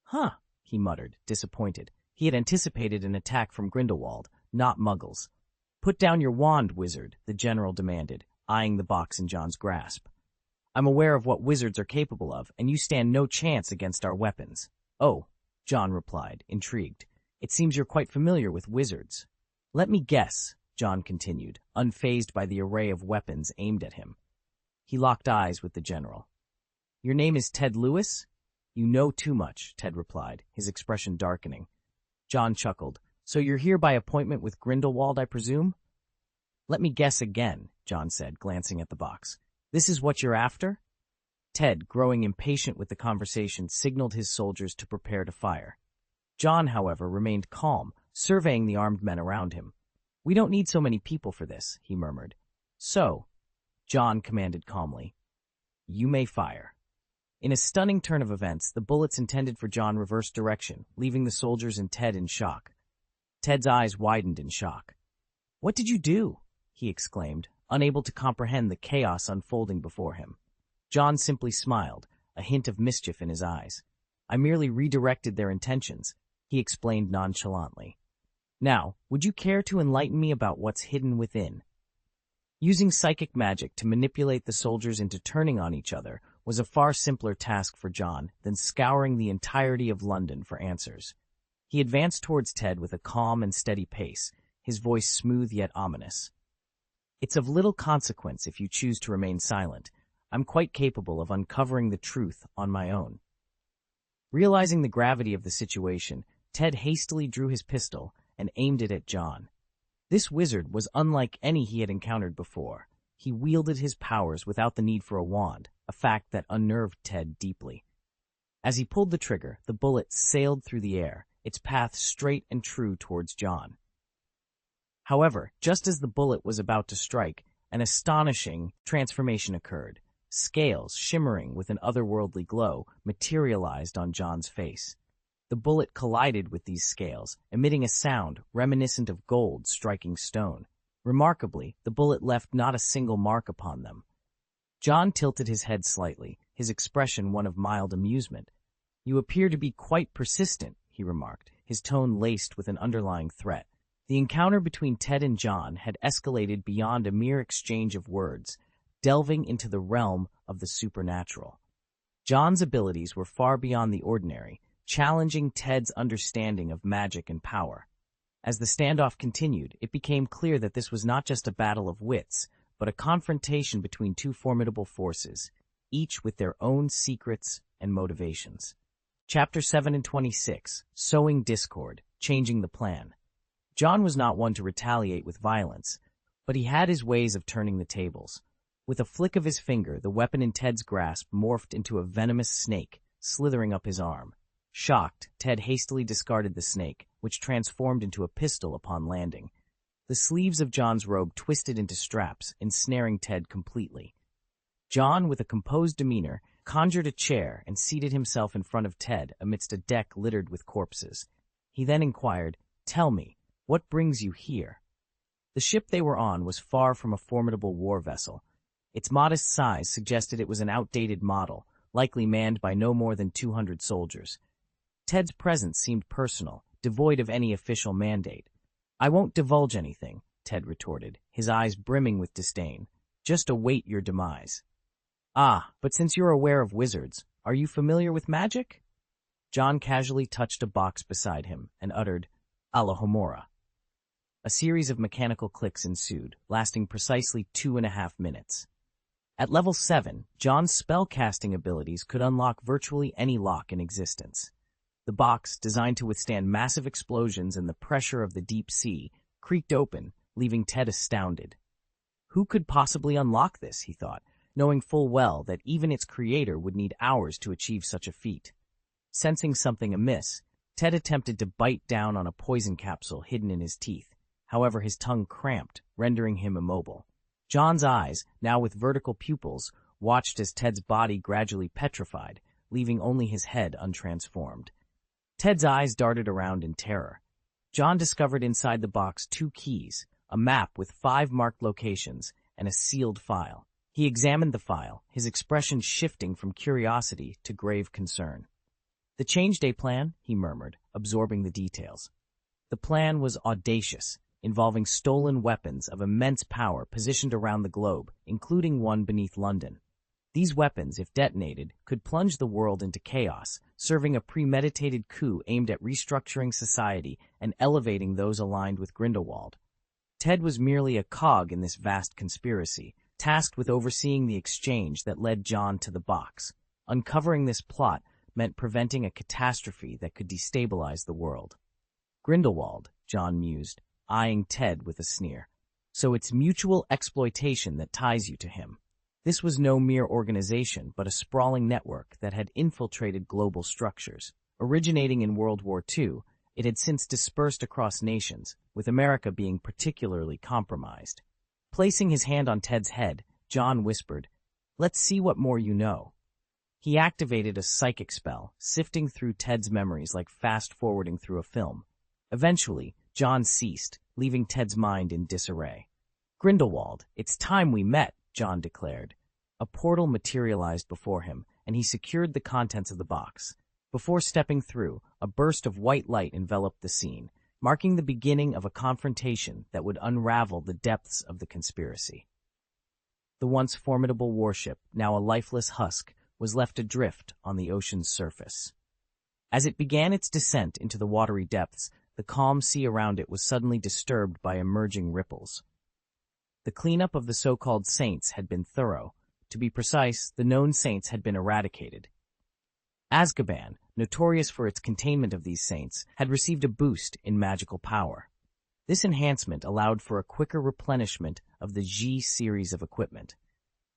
"Huh," he muttered, disappointed. He had anticipated an attack from Grindelwald, not muggles. "Put down your wand, wizard," the general demanded, eyeing the box in John's grasp. "I'm aware of what wizards are capable of, and you stand no chance against our weapons." "Oh," John replied, intrigued. It seems you're quite familiar with wizards. Let me guess, John continued, unfazed by the array of weapons aimed at him. He locked eyes with the general. Your name is Ted Lewis? You know too much, Ted replied, his expression darkening. John chuckled. So you're here by appointment with Grindelwald, I presume? Let me guess again, John said, glancing at the box. This is what you're after? Ted, growing impatient with the conversation, signaled his soldiers to prepare to fire. John, however, remained calm, surveying the armed men around him. We don't need so many people for this, he murmured. So, John commanded calmly, you may fire. In a stunning turn of events, the bullets intended for John reversed direction, leaving the soldiers and Ted in shock. Ted's eyes widened in shock. What did you do? He exclaimed, unable to comprehend the chaos unfolding before him. John simply smiled, a hint of mischief in his eyes. I merely redirected their intentions, he explained nonchalantly. Now, would you care to enlighten me about what's hidden within? Using psychic magic to manipulate the soldiers into turning on each other was a far simpler task for John than scouring the entirety of London for answers. He advanced towards Ted with a calm and steady pace, his voice smooth yet ominous. It's of little consequence if you choose to remain silent. I'm quite capable of uncovering the truth on my own. Realizing the gravity of the situation, Ted hastily drew his pistol and aimed it at John. This wizard was unlike any he had encountered before. He wielded his powers without the need for a wand, a fact that unnerved Ted deeply. As he pulled the trigger, the bullet sailed through the air, its path straight and true towards John. However, just as the bullet was about to strike, an astonishing transformation occurred. Scales, shimmering with an otherworldly glow, materialized on John's face. The bullet collided with these scales, emitting a sound reminiscent of gold striking stone. Remarkably, the bullet left not a single mark upon them. John tilted his head slightly, his expression one of mild amusement. You appear to be quite persistent, he remarked, his tone laced with an underlying threat. The encounter between Ted and John had escalated beyond a mere exchange of words, delving into the realm of the supernatural. John's abilities were far beyond the ordinary, challenging Ted's understanding of magic and power. As the standoff continued, it became clear that this was not just a battle of wits, but a confrontation between two formidable forces, each with their own secrets and motivations. Chapter 7 and 26, Sowing Discord, Changing the Plan. John was not one to retaliate with violence, but he had his ways of turning the tables. With a flick of his finger, the weapon in Ted's grasp morphed into a venomous snake, slithering up his arm. Shocked, Ted hastily discarded the snake, which transformed into a pistol upon landing. The sleeves of John's robe twisted into straps, ensnaring Ted completely. John, with a composed demeanor, conjured a chair and seated himself in front of Ted amidst a deck littered with corpses. He then inquired, Tell me, what brings you here? The ship they were on was far from a formidable war vessel. Its modest size suggested it was an outdated model, likely manned by no more than 200 soldiers. Ted's presence seemed personal, devoid of any official mandate. I won't divulge anything, Ted retorted, his eyes brimming with disdain. Just await your demise. Ah, but since you're aware of wizards, are you familiar with magic? John casually touched a box beside him and uttered, Alohomora. A series of mechanical clicks ensued, lasting precisely 2.5 minutes. At level 7, John's spell-casting abilities could unlock virtually any lock in existence. The box, designed to withstand massive explosions and the pressure of the deep sea, creaked open, leaving Ted astounded. Who could possibly unlock this, he thought, knowing full well that even its creator would need hours to achieve such a feat. Sensing something amiss, Ted attempted to bite down on a poison capsule hidden in his teeth. However, his tongue cramped, rendering him immobile. John's eyes, now with vertical pupils, watched as Ted's body gradually petrified, leaving only his head untransformed. Ted's eyes darted around in terror. John discovered inside the box 2 keys, a map with 5 marked locations, and a sealed file. He examined the file, his expression shifting from curiosity to grave concern. The change-day plan, he murmured, absorbing the details. The plan was audacious, involving stolen weapons of immense power positioned around the globe, including one beneath London. These weapons, if detonated, could plunge the world into chaos, serving a premeditated coup aimed at restructuring society and elevating those aligned with Grindelwald. Ted was merely a cog in this vast conspiracy, tasked with overseeing the exchange that led John to the box. Uncovering this plot meant preventing a catastrophe that could destabilize the world. Grindelwald, John mused, eyeing Ted with a sneer. So it's mutual exploitation that ties you to him. This was no mere organization, but a sprawling network that had infiltrated global structures. Originating in World War II, it had since dispersed across nations, with America being particularly compromised. Placing his hand on Ted's head, John whispered, "Let's see what more you know." He activated a psychic spell, sifting through Ted's memories like fast-forwarding through a film. Eventually, John ceased, leaving Ted's mind in disarray. "Grindelwald, it's time we met," John declared. A portal materialized before him, and he secured the contents of the box. Before stepping through, a burst of white light enveloped the scene, marking the beginning of a confrontation that would unravel the depths of the conspiracy. The once formidable warship, now a lifeless husk, was left adrift on the ocean's surface. As it began its descent into the watery depths, the calm sea around it was suddenly disturbed by emerging ripples. The cleanup of the so-called saints had been thorough. To be precise, the known saints had been eradicated. Azkaban, notorious for its containment of these saints, had received a boost in magical power. This enhancement allowed for a quicker replenishment of the G series of equipment.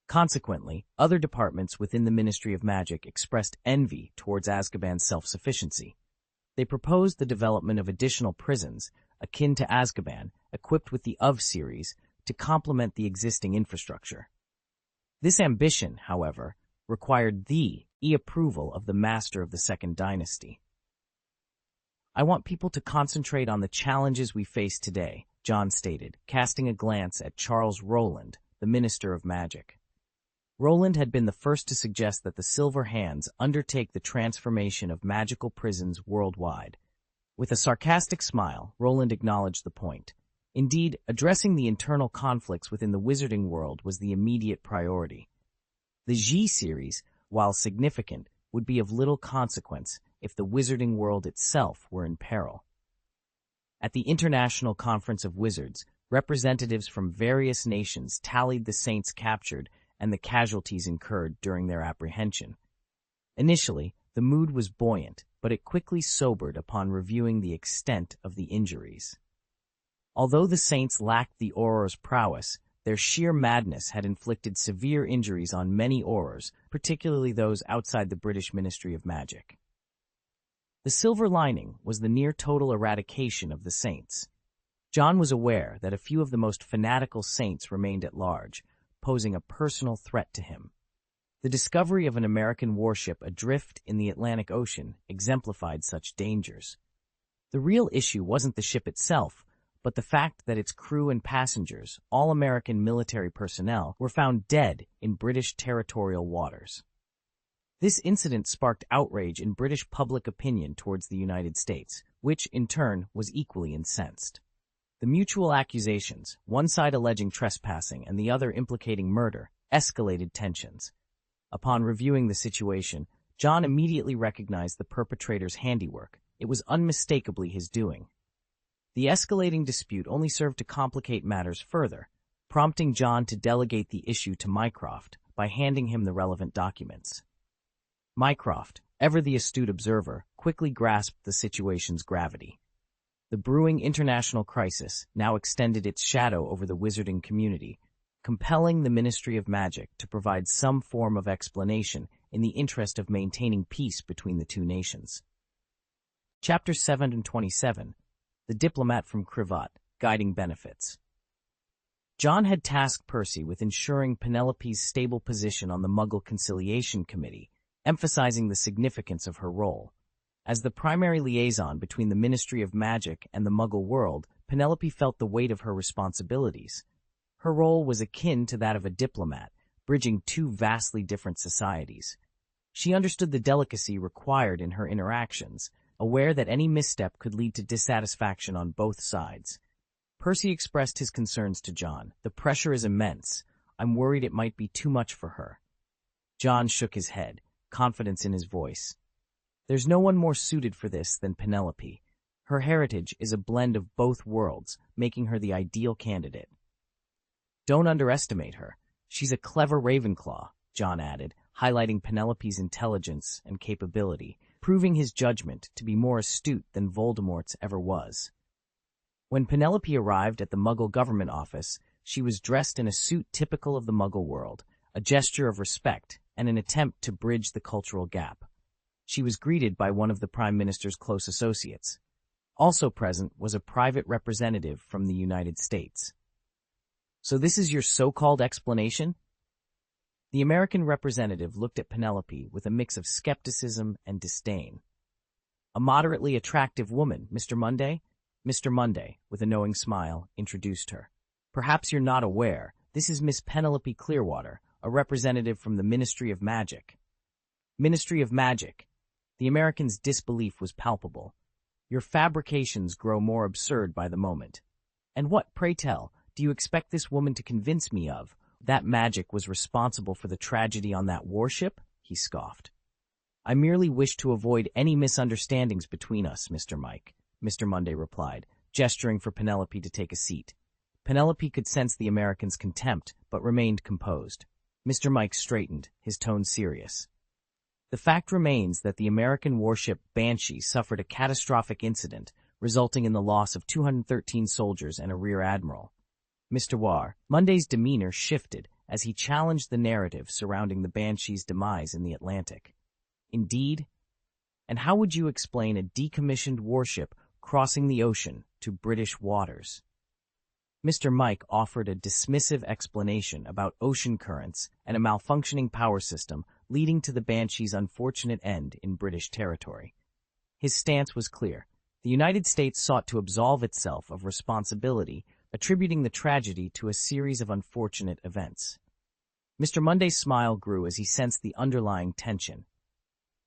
Consequently, other departments within the Ministry of Magic expressed envy towards Azkaban's self-sufficiency. They proposed the development of additional prisons, akin to Azkaban, equipped with the OV series, to complement the existing infrastructure. This ambition, however, required the approval of the Master of the Second Dynasty. "I want people to concentrate on the challenges we face today," John stated, casting a glance at Charles Rowland, the Minister of Magic. Rowland had been the first to suggest that the Silver Hands undertake the transformation of magical prisons worldwide. With a sarcastic smile, Rowland acknowledged the point. Indeed, addressing the internal conflicts within the wizarding world was the immediate priority. The G series, while significant, would be of little consequence if the wizarding world itself were in peril. At the International Conference of Wizards, representatives from various nations tallied the saints captured and the casualties incurred during their apprehension. Initially, the mood was buoyant, but it quickly sobered upon reviewing the extent of the injuries. Although the saints lacked the Auror's prowess, their sheer madness had inflicted severe injuries on many Aurors, particularly those outside the British Ministry of Magic. The silver lining was the near-total eradication of the saints. John was aware that a few of the most fanatical saints remained at large, posing a personal threat to him. The discovery of an American warship adrift in the Atlantic Ocean exemplified such dangers. The real issue wasn't the ship itself, but the fact that its crew and passengers, all American military personnel, were found dead in British territorial waters. This incident sparked outrage in British public opinion towards the United States, which, in turn, was equally incensed. The mutual accusations, one side alleging trespassing and the other implicating murder, escalated tensions. Upon reviewing the situation, John immediately recognized the perpetrator's handiwork. It was unmistakably his doing. The escalating dispute only served to complicate matters further, prompting John to delegate the issue to Mycroft by handing him the relevant documents. Mycroft, ever the astute observer, quickly grasped the situation's gravity. The brewing international crisis now extended its shadow over the wizarding community, compelling the Ministry of Magic to provide some form of explanation in the interest of maintaining peace between the two nations. Chapter 727, The Diplomat from Cravat, Guiding Benefits. John had tasked Percy with ensuring Penelope's stable position on the Muggle Conciliation Committee, emphasizing the significance of her role. As the primary liaison between the Ministry of Magic and the Muggle world, Penelope felt the weight of her responsibilities. Her role was akin to that of a diplomat, bridging two vastly different societies. She understood the delicacy required in her interactions, aware that any misstep could lead to dissatisfaction on both sides. Percy expressed his concerns to John. "The pressure is immense. I'm worried it might be too much for her." John shook his head, confidence in his voice. There's no one more suited for this than Penelope. Her heritage is a blend of both worlds, making her the ideal candidate. Don't underestimate her. She's a clever Ravenclaw, John added, highlighting Penelope's intelligence and capability, proving his judgment to be more astute than Voldemort's ever was. When Penelope arrived at the Muggle government office, she was dressed in a suit typical of the Muggle world, a gesture of respect and an attempt to bridge the cultural gap. She was greeted by one of the Prime Minister's close associates. Also present was a private representative from the United States. So this is your so-called explanation? The American representative looked at Penelope with a mix of skepticism and disdain. A moderately attractive woman, Mr. Monday? Mr. Monday, with a knowing smile, introduced her. Perhaps you're not aware, this is Miss Penelope Clearwater, a representative from the Ministry of Magic. Ministry of Magic. The American's disbelief was palpable. Your fabrications grow more absurd by the moment. And what, pray tell, do you expect this woman to convince me of? That magic was responsible for the tragedy on that warship? He scoffed. I merely wish to avoid any misunderstandings between us, Mr. Mike, Mr. Monday replied, gesturing for Penelope to take a seat. Penelope could sense the American's contempt, but remained composed. Mr. Mike straightened, his tone serious. The fact remains that the American warship Banshee suffered a catastrophic incident, resulting in the loss of 213 soldiers and a rear admiral. Mr. War, Monday's demeanor shifted as he challenged the narrative surrounding the Banshee's demise in the Atlantic. Indeed? And how would you explain a decommissioned warship crossing the ocean to British waters? Mr. Mike offered a dismissive explanation about ocean currents and a malfunctioning power system leading to the Banshee's unfortunate end in British territory. His stance was clear. The United States sought to absolve itself of responsibility, attributing the tragedy to a series of unfortunate events. Mr. Monday's smile grew as he sensed the underlying tension.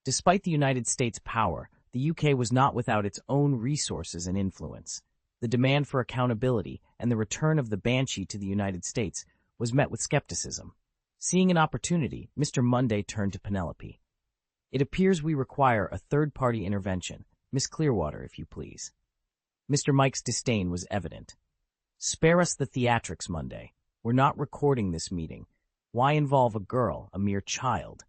Despite the United States' power, the UK was not without its own resources and influence. The demand for accountability and the return of the Banshee to the United States was met with skepticism. Seeing an opportunity, Mr. Monday turned to Penelope. It appears we require a third-party intervention. Miss Clearwater, if you please. Mr. Mike's disdain was evident. Spare us the theatrics, Monday. We're not recording this meeting. Why involve a girl, a mere child?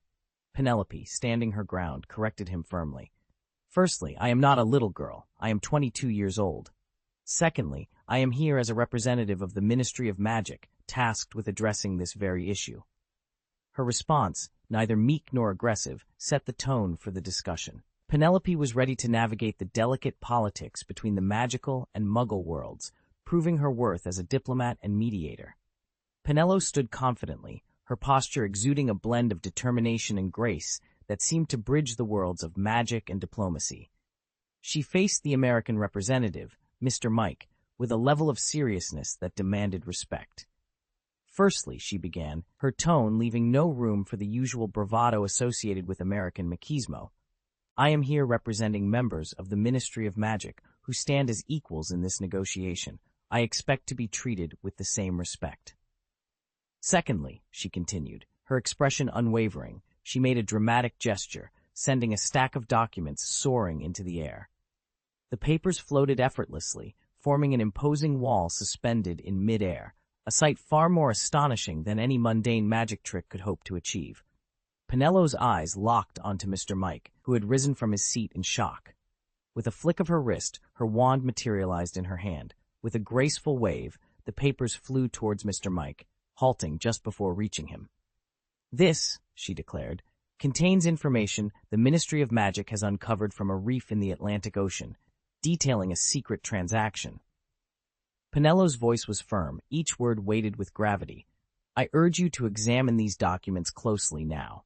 Penelope, standing her ground, corrected him firmly. Firstly, I am not a little girl. I am 22 years old. Secondly, I am here as a representative of the Ministry of Magic, tasked with addressing this very issue. Her response, neither meek nor aggressive, set the tone for the discussion. Penelope was ready to navigate the delicate politics between the magical and Muggle worlds, proving her worth as a diplomat and mediator. Penelope stood confidently, her posture exuding a blend of determination and grace that seemed to bridge the worlds of magic and diplomacy. She faced the American representative, Mr. Mike, with a level of seriousness that demanded respect. Firstly, she began, her tone leaving no room for the usual bravado associated with American machismo. I am here representing members of the Ministry of Magic who stand as equals in this negotiation. I expect to be treated with the same respect. Secondly, she continued, her expression unwavering, she made a dramatic gesture, sending a stack of documents soaring into the air. The papers floated effortlessly, forming an imposing wall suspended in mid-air, a sight far more astonishing than any mundane magic trick could hope to achieve. Penelope's eyes locked onto Mr. Mike, who had risen from his seat in shock. With a flick of her wrist, her wand materialized in her hand. With a graceful wave, the papers flew towards Mr. Mike, halting just before reaching him. This, she declared, contains information the Ministry of Magic has uncovered from a reef in the Atlantic Ocean, detailing a secret transaction. Penelope's voice was firm, each word weighted with gravity. I urge you to examine these documents closely now.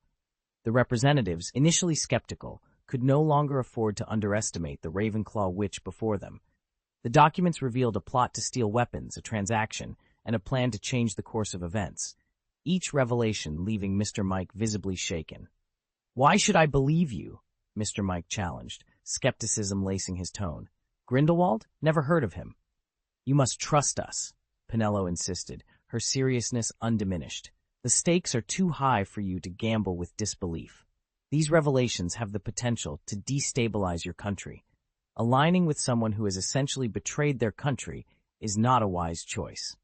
The representatives, initially skeptical, could no longer afford to underestimate the Ravenclaw witch before them. The documents revealed a plot to steal weapons, a transaction, and a plan to change the course of events, each revelation leaving Mr. Mike visibly shaken. Why should I believe you? Mr. Mike challenged, skepticism lacing his tone. Grindelwald? Never heard of him. You must trust us, Penelope insisted, her seriousness undiminished. The stakes are too high for you to gamble with disbelief. These revelations have the potential to destabilize your country. Aligning with someone who has essentially betrayed their country is not a wise choice.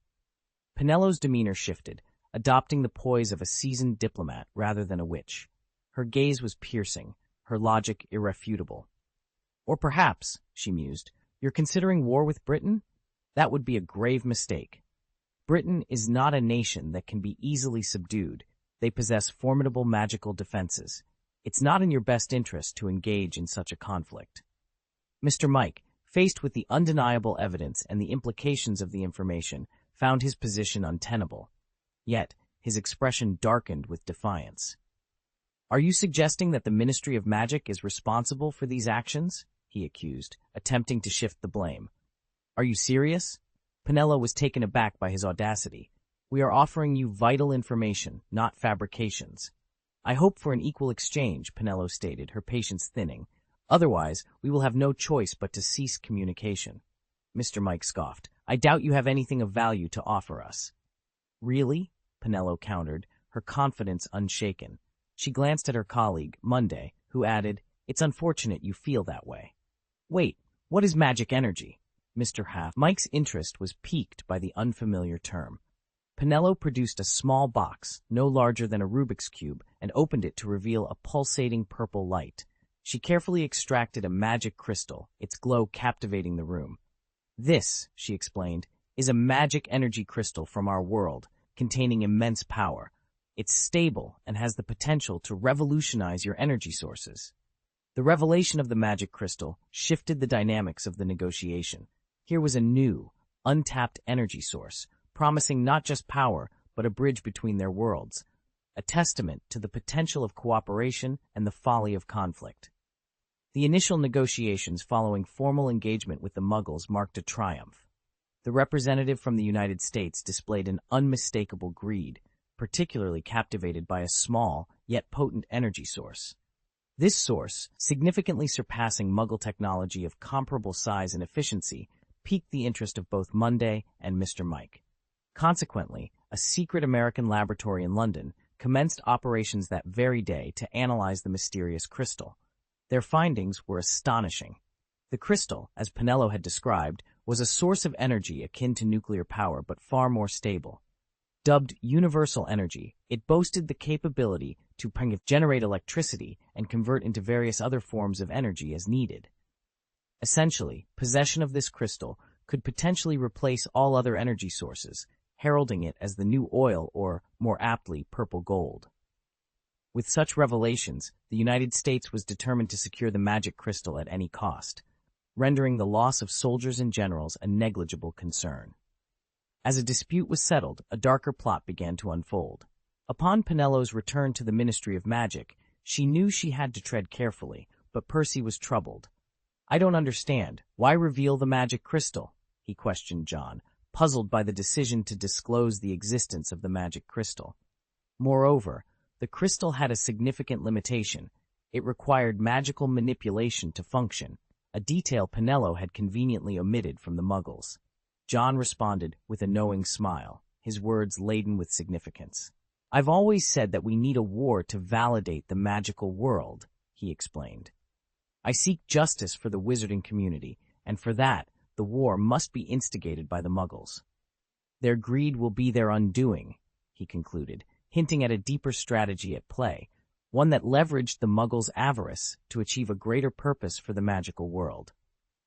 Penello's demeanor shifted, adopting the poise of a seasoned diplomat rather than a witch. Her gaze was piercing, her logic irrefutable. Or perhaps, she mused, you're considering war with Britain? That would be a grave mistake. Britain is not a nation that can be easily subdued. They possess formidable magical defenses. It's not in your best interest to engage in such a conflict. Mr. Mike, faced with the undeniable evidence and the implications of the information, found his position untenable. Yet, his expression darkened with defiance. Are you suggesting that the Ministry of Magic is responsible for these actions? He accused, attempting to shift the blame. Are you serious? Penello was taken aback by his audacity. We are offering you vital information, not fabrications. I hope for an equal exchange, Penello stated, her patience thinning. Otherwise, we will have no choice but to cease communication. Mr. Mike scoffed. I doubt you have anything of value to offer us. Really? Penello countered, her confidence unshaken. She glanced at her colleague, Monday, who added, It's unfortunate you feel that way. Wait, what is magic energy? Mr. Half. Mike's interest was piqued by the unfamiliar term. Penello produced a small box, no larger than a Rubik's Cube, and opened it to reveal a pulsating purple light. She carefully extracted a magic crystal, its glow captivating the room. This, she explained, is a magic energy crystal from our world, containing immense power. It's stable and has the potential to revolutionize your energy sources. The revelation of the magic crystal shifted the dynamics of the negotiation. Here was a new, untapped energy source, promising not just power, but a bridge between their worlds, a testament to the potential of cooperation and the folly of conflict. The initial negotiations following formal engagement with the Muggles marked a triumph. The representative from the United States displayed an unmistakable greed, particularly captivated by a small, yet potent energy source. This source, significantly surpassing Muggle technology of comparable size and efficiency, piqued the interest of both Monday and Mr. Mike. Consequently, a secret American laboratory in London commenced operations that very day to analyze the mysterious crystal. Their findings were astonishing. The crystal, as Penello had described, was a source of energy akin to nuclear power but far more stable. Dubbed universal energy, it boasted the capability to generate electricity and convert into various other forms of energy as needed. Essentially, possession of this crystal could potentially replace all other energy sources, heralding it as the new oil or, more aptly, purple gold. With such revelations, the United States was determined to secure the magic crystal at any cost, rendering the loss of soldiers and generals a negligible concern. As a dispute was settled, a darker plot began to unfold. Upon Penello's return to the Ministry of Magic, she knew she had to tread carefully, but Percy was troubled. I don't understand. Why reveal the magic crystal? He questioned John, puzzled by the decision to disclose the existence of the magic crystal. Moreover, the crystal had a significant limitation. It required magical manipulation to function, a detail Penello had conveniently omitted from the Muggles. John responded with a knowing smile, his words laden with significance. I've always said that we need a war to validate the magical world, he explained. I seek justice for the wizarding community, and for that, the war must be instigated by the Muggles. Their greed will be their undoing, he concluded, hinting at a deeper strategy at play, one that leveraged the Muggles' avarice to achieve a greater purpose for the magical world.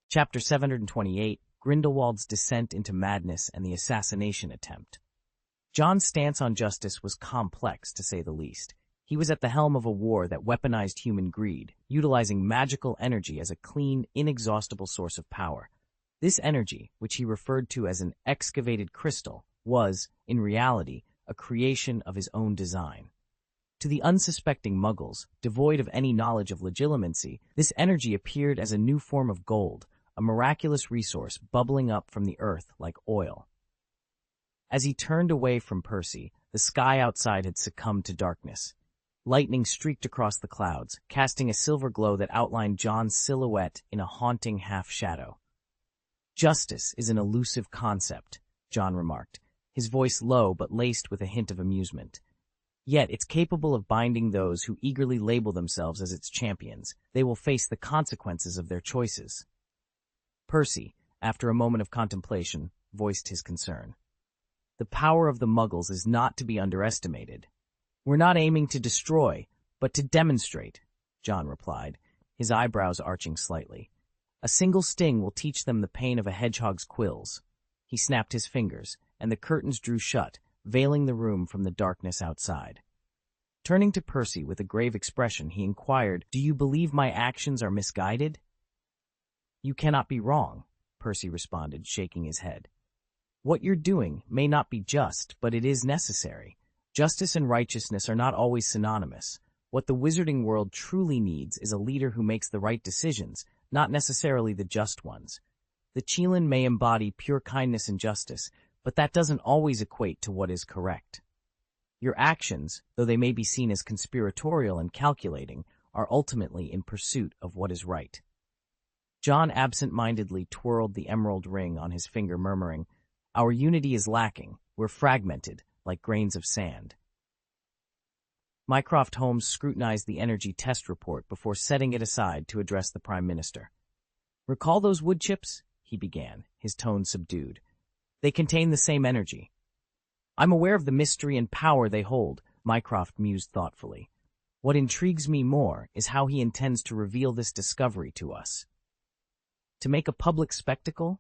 Chapter 728, Grindelwald's Descent into Madness and the Assassination Attempt. John's stance on justice was complex, to say the least. He was at the helm of a war that weaponized human greed, utilizing magical energy as a clean, inexhaustible source of power. This energy, which he referred to as an excavated crystal, was, in reality, a creation of his own design. To the unsuspecting Muggles, devoid of any knowledge of legitimacy, this energy appeared as a new form of gold, a miraculous resource bubbling up from the earth like oil. As he turned away from Percy, the sky outside had succumbed to darkness. Lightning streaked across the clouds, casting a silver glow that outlined John's silhouette in a haunting half-shadow. Justice is an elusive concept, John remarked, his voice low but laced with a hint of amusement. Yet it's capable of binding those who eagerly label themselves as its champions. They will face the consequences of their choices. Percy, after a moment of contemplation, voiced his concern. The power of the Muggles is not to be underestimated. We're not aiming to destroy, but to demonstrate, John replied, his eyebrows arching slightly. A single sting will teach them the pain of a hedgehog's quills. He snapped his fingers, and the curtains drew shut, veiling the room from the darkness outside. Turning to Percy with a grave expression, he inquired, "Do you believe my actions are misguided?" "You cannot be wrong," Percy responded, shaking his head. "What you're doing may not be just, but it is necessary. Justice and righteousness are not always synonymous. What the wizarding world truly needs is a leader who makes the right decisions, not necessarily the just ones. The Qilin may embody pure kindness and justice, but that doesn't always equate to what is correct. Your actions, though they may be seen as conspiratorial and calculating, are ultimately in pursuit of what is right." John absent-mindedly twirled the emerald ring on his finger, murmuring, "Our unity is lacking. We're fragmented, like grains of sand." Mycroft Holmes scrutinized the energy test report before setting it aside to address the Prime Minister. "Recall those wood chips?" he began, his tone subdued. "They contain the same energy." "I'm aware of the mystery and power they hold," Mycroft mused thoughtfully. "What intrigues me more is how he intends to reveal this discovery to us." "To make a public spectacle?"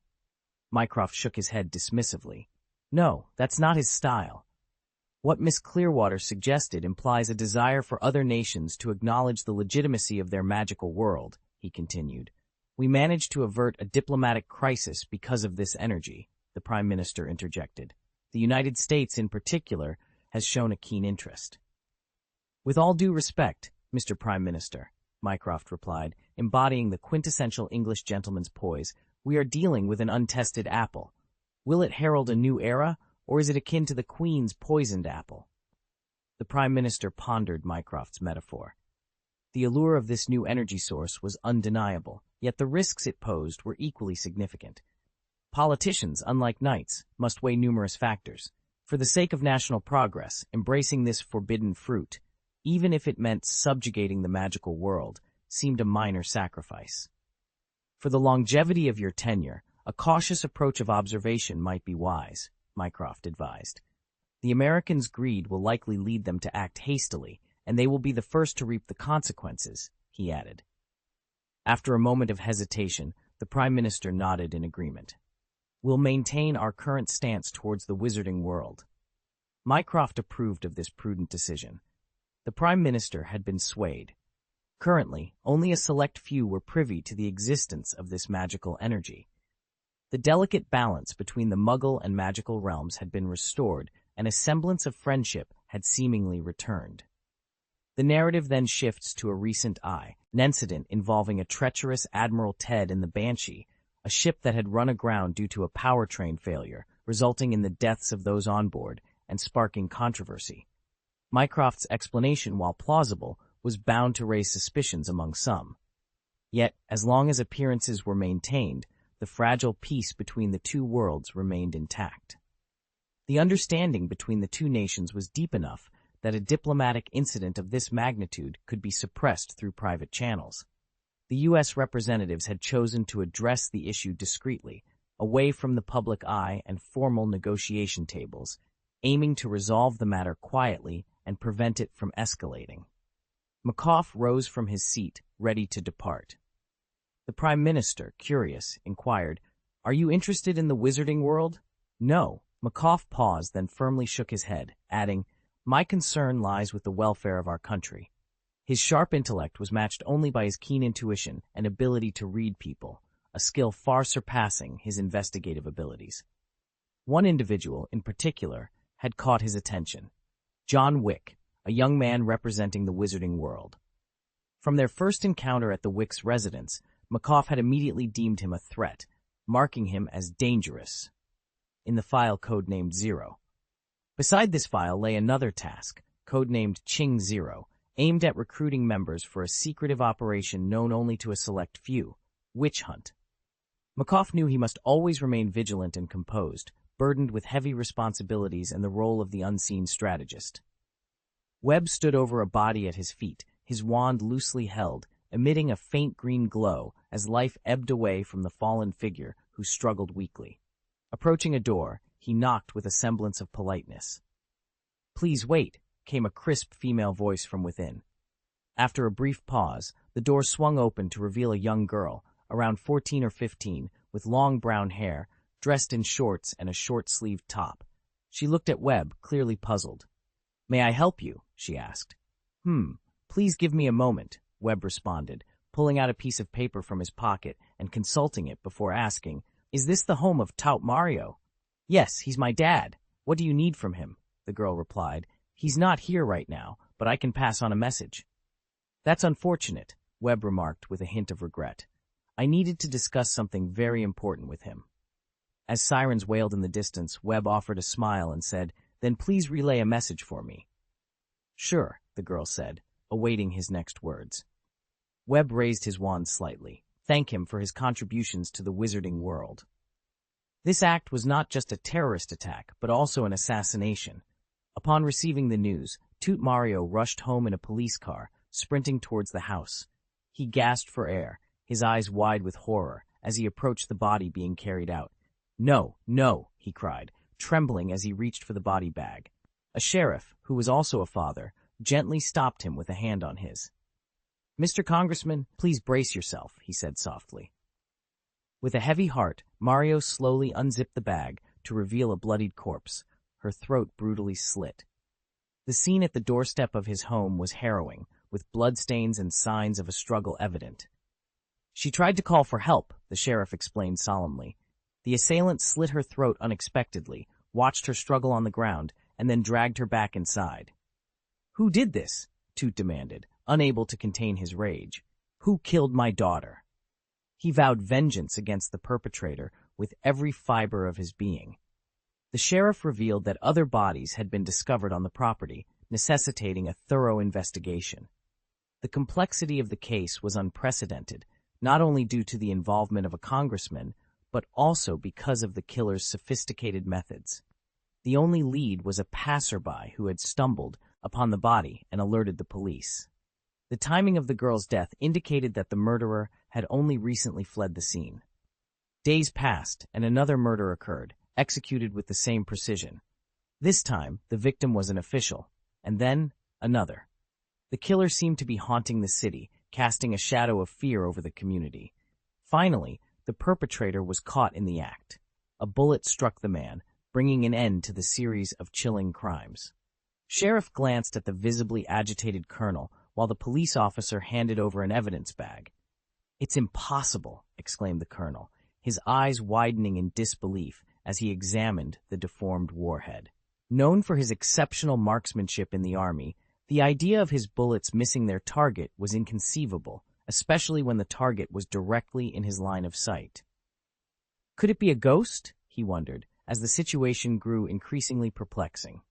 Mycroft shook his head dismissively. "No, that's not his style. What Miss Clearwater suggested implies a desire for other nations to acknowledge the legitimacy of their magical world," he continued. "We managed to avert a diplomatic crisis because of this energy," the Prime Minister interjected. "The United States, in particular, has shown a keen interest." "With all due respect, Mr. Prime Minister," Mycroft replied, embodying the quintessential English gentleman's poise, "we are dealing with an untested apple. Will it herald a new era, or is it akin to the Queen's poisoned apple?" The Prime Minister pondered Mycroft's metaphor. The allure of this new energy source was undeniable, yet the risks it posed were equally significant. Politicians, unlike knights, must weigh numerous factors. For the sake of national progress, embracing this forbidden fruit, even if it meant subjugating the magical world, seemed a minor sacrifice. "For the longevity of your tenure, a cautious approach of observation might be wise," Mycroft advised. "The Americans' greed will likely lead them to act hastily, and they will be the first to reap the consequences," he added. After a moment of hesitation, the Prime Minister nodded in agreement. "We'll maintain our current stance towards the wizarding world." Mycroft approved of this prudent decision. The Prime Minister had been swayed. Currently, only a select few were privy to the existence of this magical energy. The delicate balance between the Muggle and magical realms had been restored, and a semblance of friendship had seemingly returned. The narrative then shifts to a recent an incident involving a treacherous Admiral Ted and the Banshee, a ship that had run aground due to a powertrain failure, resulting in the deaths of those on board and sparking controversy. Mycroft's explanation, while plausible, was bound to raise suspicions among some. Yet, as long as appearances were maintained, the fragile peace between the two worlds remained intact. The understanding between the two nations was deep enough that a diplomatic incident of this magnitude could be suppressed through private channels. The U.S. representatives had chosen to address the issue discreetly, away from the public eye and formal negotiation tables, aiming to resolve the matter quietly and prevent it from escalating. McCoff rose from his seat, ready to depart. The Prime Minister, curious, inquired, "Are you interested in the wizarding world?" "No." McCoff paused, then firmly shook his head, adding, "My concern lies with the welfare of our country." His sharp intellect was matched only by his keen intuition and ability to read people, a skill far surpassing his investigative abilities. One individual, in particular, had caught his attention: John Wick, a young man representing the wizarding world. From their first encounter at the Wick's residence, McCoff had immediately deemed him a threat, marking him as dangerous in the file codenamed Zero. Beside this file lay another task, codenamed Ching Zero, aimed at recruiting members for a secretive operation known only to a select few, Witch Hunt. McCoff knew he must always remain vigilant and composed, burdened with heavy responsibilities and the role of the unseen strategist. Webb stood over a body at his feet, his wand loosely held, emitting a faint green glow as life ebbed away from the fallen figure who struggled weakly. Approaching a door, he knocked with a semblance of politeness. "Please wait," came a crisp female voice from within. After a brief pause, the door swung open to reveal a young girl, around 14 or 15, with long brown hair, dressed in shorts and a short-sleeved top. She looked at Webb, clearly puzzled. "May I help you?" she asked. Please give me a moment," Webb responded, pulling out a piece of paper from his pocket and consulting it before asking, "Is this the home of Tout Mario?" "Yes, he's my dad. What do you need from him?" the girl replied. "He's not here right now, but I can pass on a message." "That's unfortunate," Webb remarked with a hint of regret. "I needed to discuss something very important with him." As sirens wailed in the distance, Webb offered a smile and said, "Then please relay a message for me." "Sure," the girl said, awaiting his next words. Webb raised his wand slightly, thank him for his contributions to the wizarding world. This act was not just a terrorist attack, but also an assassination. Upon receiving the news, Tout Mario rushed home in a police car, sprinting towards the house. He gasped for air, his eyes wide with horror, as he approached the body being carried out. "No, no," he cried, trembling as he reached for the body bag. A sheriff, who was also a father, gently stopped him with a hand on his. "Mr. Congressman, please brace yourself," he said softly. With a heavy heart, Mario slowly unzipped the bag to reveal a bloodied corpse, her throat brutally slit. The scene at the doorstep of his home was harrowing, with bloodstains and signs of a struggle evident. "She tried to call for help," the sheriff explained solemnly. "The assailant slit her throat unexpectedly, watched her struggle on the ground, and then dragged her back inside." "Who did this?" Toot demanded, unable to contain his rage. "Who killed my daughter?" He vowed vengeance against the perpetrator with every fiber of his being. The sheriff revealed that other bodies had been discovered on the property, necessitating a thorough investigation. The complexity of the case was unprecedented, not only due to the involvement of a congressman, but also because of the killer's sophisticated methods. The only lead was a passerby who had stumbled upon the body and alerted the police. The timing of the girl's death indicated that the murderer had only recently fled the scene. Days passed, and another murder occurred, executed with the same precision. This time, the victim was an official, and then another. The killer seemed to be haunting the city, casting a shadow of fear over the community. Finally, the perpetrator was caught in the act. A bullet struck the man, bringing an end to the series of chilling crimes. Sheriff glanced at the visibly agitated colonel while the police officer handed over an evidence bag. "It's impossible," exclaimed the colonel, his eyes widening in disbelief as he examined the deformed warhead. Known for his exceptional marksmanship in the army, the idea of his bullets missing their target was inconceivable, especially when the target was directly in his line of sight. Could it be a ghost? He wondered, as the situation grew increasingly perplexing.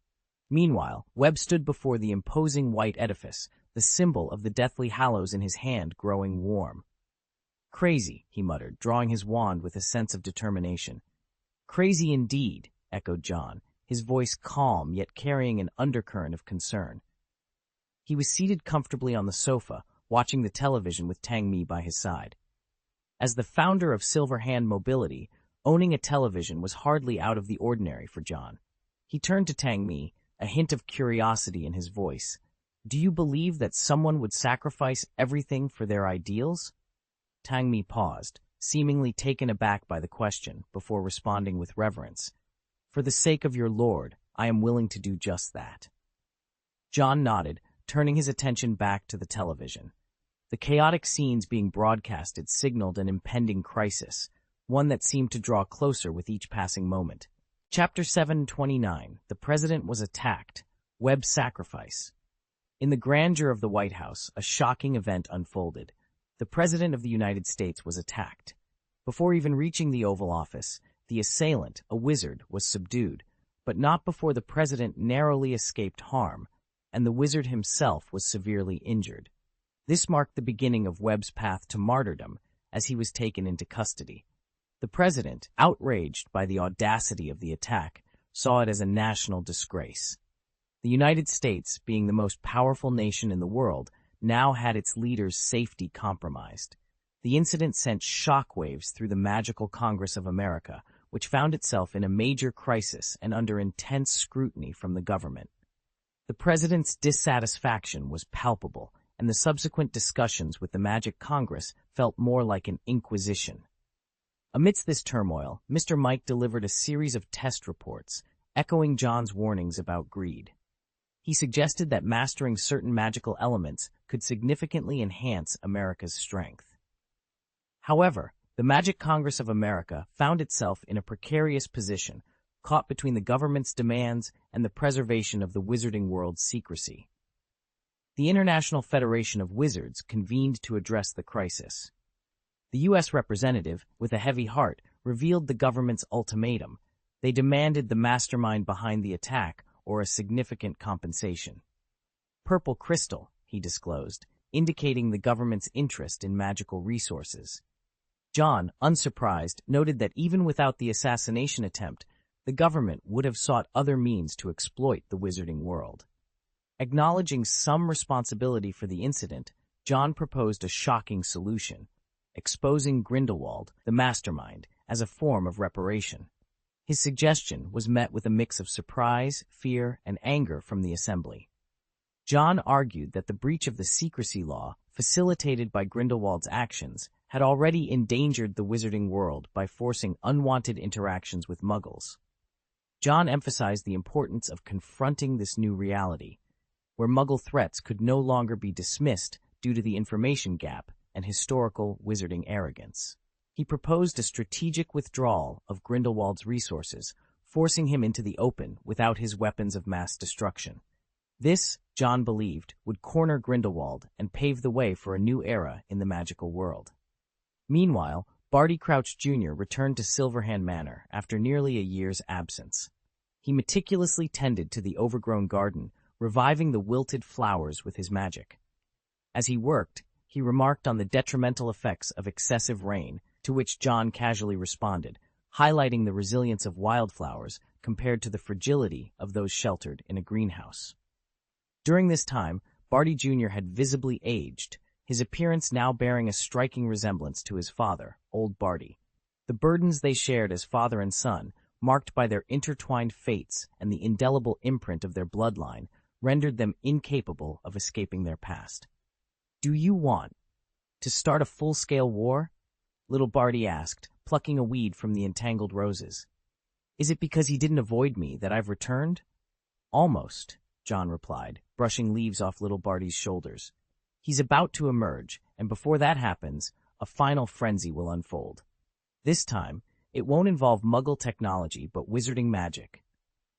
Meanwhile, Webb stood before the imposing white edifice, the symbol of the Deathly Hallows in his hand growing warm. "Crazy," he muttered, drawing his wand with a sense of determination. "Crazy indeed," echoed John, his voice calm yet carrying an undercurrent of concern. He was seated comfortably on the sofa, watching the television with Tang Mi by his side. As the founder of Silver Hand Mobility, owning a television was hardly out of the ordinary for John. He turned to Tang Mi, a hint of curiosity in his voice. "Do you believe that someone would sacrifice everything for their ideals?" Tang Mi paused, seemingly taken aback by the question, before responding with reverence. "For the sake of your lord, I am willing to do just that." John nodded, turning his attention back to the television. The chaotic scenes being broadcasted signaled an impending crisis, one that seemed to draw closer with each passing moment. Chapter 729, The President Was Attacked, Webb's Sacrifice. In the grandeur of the White House, a shocking event unfolded. The President of the United States was attacked. Before even reaching the Oval Office, the assailant, a wizard, was subdued, but not before the President narrowly escaped harm, and the wizard himself was severely injured. This marked the beginning of Webb's path to martyrdom, as he was taken into custody. The President, outraged by the audacity of the attack, saw it as a national disgrace. The United States, being the most powerful nation in the world, now had its leaders' safety compromised. The incident sent shockwaves through the magical Congress of America, which found itself in a major crisis and under intense scrutiny from the government. The president's dissatisfaction was palpable, and the subsequent discussions with the Magic Congress felt more like an inquisition. Amidst this turmoil, Mr. Mike delivered a series of test reports, echoing John's warnings about greed. He suggested that mastering certain magical elements could significantly enhance America's strength. However, the Magic Congress of America found itself in a precarious position, caught between the government's demands and the preservation of the wizarding world's secrecy. The International Federation of Wizards convened to address the crisis. The U.S. representative, with a heavy heart, revealed the government's ultimatum. They demanded the mastermind behind the attack or a significant compensation. Purple crystal, he disclosed, indicating the government's interest in magical resources. John, unsurprised, noted that even without the assassination attempt, the government would have sought other means to exploit the wizarding world. Acknowledging some responsibility for the incident, John proposed a shocking solution, exposing Grindelwald, the mastermind, as a form of reparation. His suggestion was met with a mix of surprise, fear, and anger from the assembly. John argued that the breach of the secrecy law, facilitated by Grindelwald's actions, had already endangered the wizarding world by forcing unwanted interactions with Muggles. John emphasized the importance of confronting this new reality, where Muggle threats could no longer be dismissed due to the information gap and historical wizarding arrogance. He proposed a strategic withdrawal of Grindelwald's resources, forcing him into the open without his weapons of mass destruction. This, John believed, would corner Grindelwald and pave the way for a new era in the magical world. Meanwhile, Barty Crouch Jr. returned to Silverhand Manor after nearly a year's absence. He meticulously tended to the overgrown garden, reviving the wilted flowers with his magic. As he worked, he remarked on the detrimental effects of excessive rain, to which John casually responded, highlighting the resilience of wildflowers compared to the fragility of those sheltered in a greenhouse. During this time, Barty Jr. had visibly aged, his appearance now bearing a striking resemblance to his father, Old Barty. The burdens they shared as father and son, marked by their intertwined fates and the indelible imprint of their bloodline, rendered them incapable of escaping their past. "Do you want to start a full-scale war?" Little Barty asked, plucking a weed from the entangled roses. "Is it because he didn't avoid me that I've returned?" "Almost," John replied, brushing leaves off Little Barty's shoulders. "He's about to emerge, and before that happens, a final frenzy will unfold. This time, it won't involve Muggle technology but wizarding magic.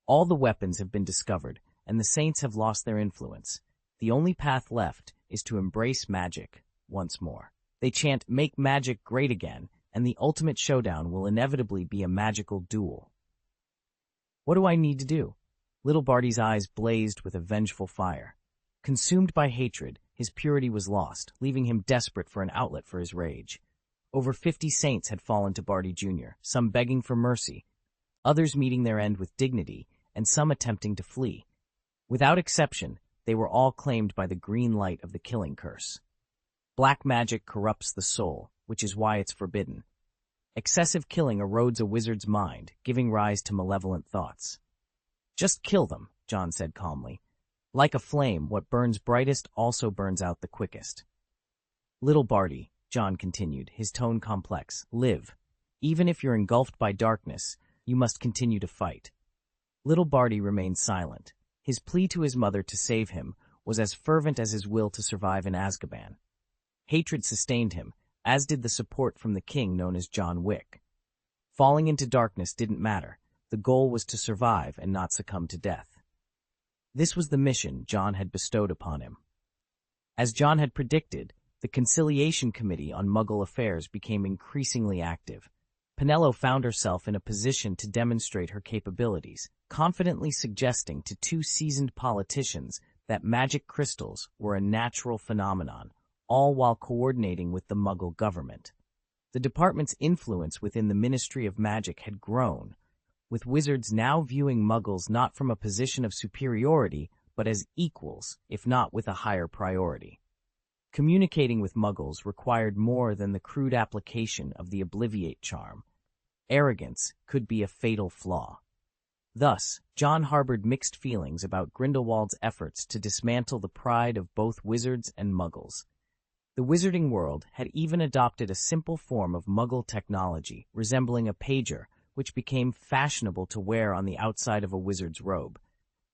All the weapons have been discovered, and the Saints have lost their influence. The only path left is to embrace magic once more. They chant, 'Make magic great again,' and the ultimate showdown will inevitably be a magical duel." "What do I need to do?" Little Barty's eyes blazed with a vengeful fire. Consumed by hatred, his purity was lost, leaving him desperate for an outlet for his rage. Over 50 Saints had fallen to Barty Jr., some begging for mercy, others meeting their end with dignity, and some attempting to flee. Without exception, they were all claimed by the green light of the killing curse. Black magic corrupts the soul, which is why it's forbidden. Excessive killing erodes a wizard's mind, giving rise to malevolent thoughts. "Just kill them," John said calmly. "Like a flame, what burns brightest also burns out the quickest." "Little Barty," John continued, his tone complex, "live. Even if you're engulfed by darkness, you must continue to fight." Little Barty remained silent. His plea to his mother to save him was as fervent as his will to survive in Azkaban. Hatred sustained him, as did the support from the king known as John Wick. Falling into darkness didn't matter. The goal was to survive and not succumb to death. This was the mission John had bestowed upon him. As John had predicted, the Conciliation Committee on Muggle Affairs became increasingly active. Penello found herself in a position to demonstrate her capabilities, confidently suggesting to two seasoned politicians that magic crystals were a natural phenomenon, all while coordinating with the Muggle government. The department's influence within the Ministry of Magic had grown, with wizards now viewing muggles not from a position of superiority, but as equals, if not with a higher priority. Communicating with muggles required more than the crude application of the obliviate charm. Arrogance could be a fatal flaw. Thus, John harbored mixed feelings about Grindelwald's efforts to dismantle the pride of both wizards and muggles. The wizarding world had even adopted a simple form of muggle technology resembling a pager, which became fashionable to wear on the outside of a wizard's robe.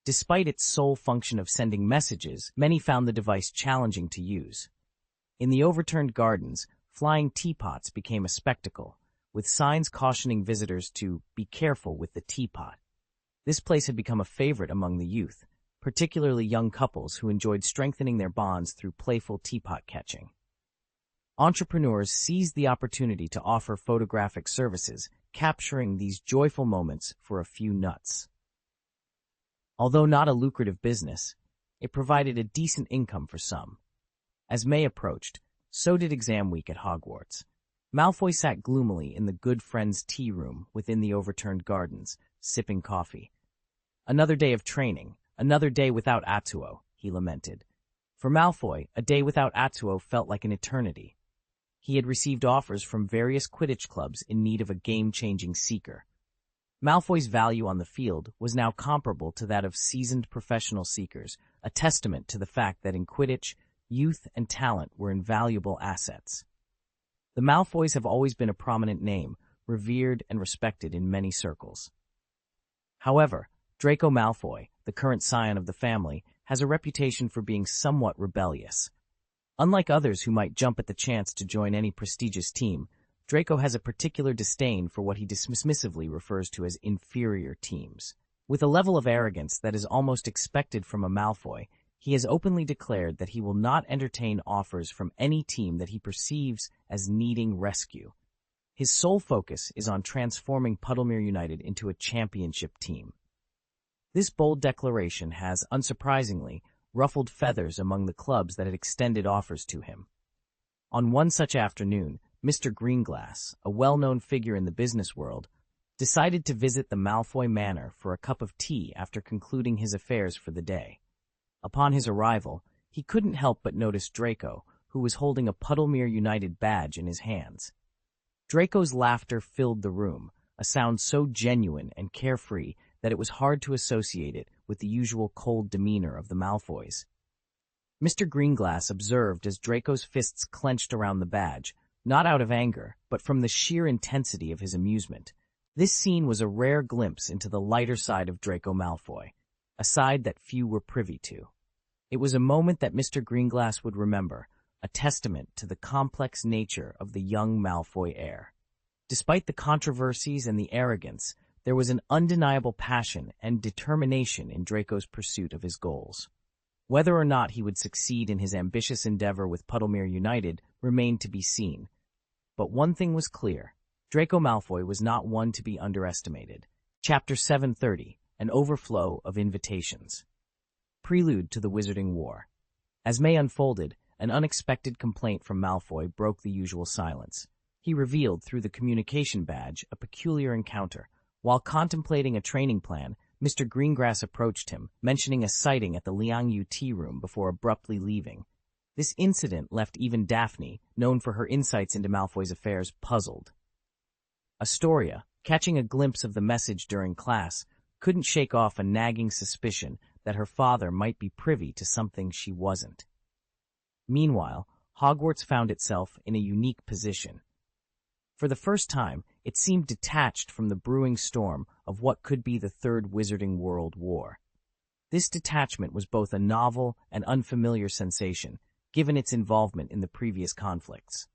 Despite its sole function of sending messages, many found the device challenging to use. In the overturned gardens, flying teapots became a spectacle, with signs cautioning visitors to be careful with the teapot. This place had become a favorite among the youth, particularly young couples who enjoyed strengthening their bonds through playful teapot catching. Entrepreneurs seized the opportunity to offer photographic services, capturing these joyful moments for a few nuts. Although not a lucrative business, it provided a decent income for some. As May approached, so did exam week at Hogwarts. Malfoy sat gloomily in the good friend's tea room within the overturned gardens, sipping coffee. Another day of training, another day without Atsuo, he lamented. For Malfoy, a day without Atsuo felt like an eternity. He had received offers from various Quidditch clubs in need of a game-changing seeker. Malfoy's value on the field was now comparable to that of seasoned professional seekers, a testament to the fact that in Quidditch, youth and talent were invaluable assets. The Malfoys have always been a prominent name, revered and respected in many circles. However, Draco Malfoy, the current scion of the family, has a reputation for being somewhat rebellious. Unlike others who might jump at the chance to join any prestigious team, Draco has a particular disdain for what he dismissively refers to as inferior teams. With a level of arrogance that is almost expected from a Malfoy, he has openly declared that he will not entertain offers from any team that he perceives as needing rescue. His sole focus is on transforming Puddlemere United into a championship team. This bold declaration has, unsurprisingly, ruffled feathers among the clubs that had extended offers to him. On one such afternoon, Mr. Greenglass, a well-known figure in the business world, decided to visit the Malfoy Manor for a cup of tea after concluding his affairs for the day. Upon his arrival, he couldn't help but notice Draco, who was holding a Puddlemere United badge in his hands. Draco's laughter filled the room, a sound so genuine and carefree that it was hard to associate it with the usual cold demeanor of the Malfoys. Mr. Greenglass observed as Draco's fists clenched around the badge, not out of anger, but from the sheer intensity of his amusement. This scene was a rare glimpse into the lighter side of Draco Malfoy, a side that few were privy to. It was a moment that Mr. Greenglass would remember, a testament to the complex nature of the young Malfoy heir. Despite the controversies and the arrogance, there was an undeniable passion and determination in Draco's pursuit of his goals. Whether or not he would succeed in his ambitious endeavor with Puddlemere United remained to be seen. But one thing was clear. Draco Malfoy was not one to be underestimated. Chapter 730, An Overflow of Invitations. Prelude to the Wizarding War. As May unfolded, an unexpected complaint from Malfoy broke the usual silence. He revealed through the communication badge a peculiar encounter. While contemplating a training plan, Mr. Greengrass approached him, mentioning a sighting at the Liangyu tea room before abruptly leaving. This incident left even Daphne, known for her insights into Malfoy's affairs, puzzled. Astoria, catching a glimpse of the message during class, couldn't shake off a nagging suspicion that her father might be privy to something she wasn't. Meanwhile, Hogwarts found itself in a unique position. For the first time, it seemed detached from the brewing storm of what could be the Third Wizarding World War. This detachment was both a novel and unfamiliar sensation, given its involvement in the previous conflicts.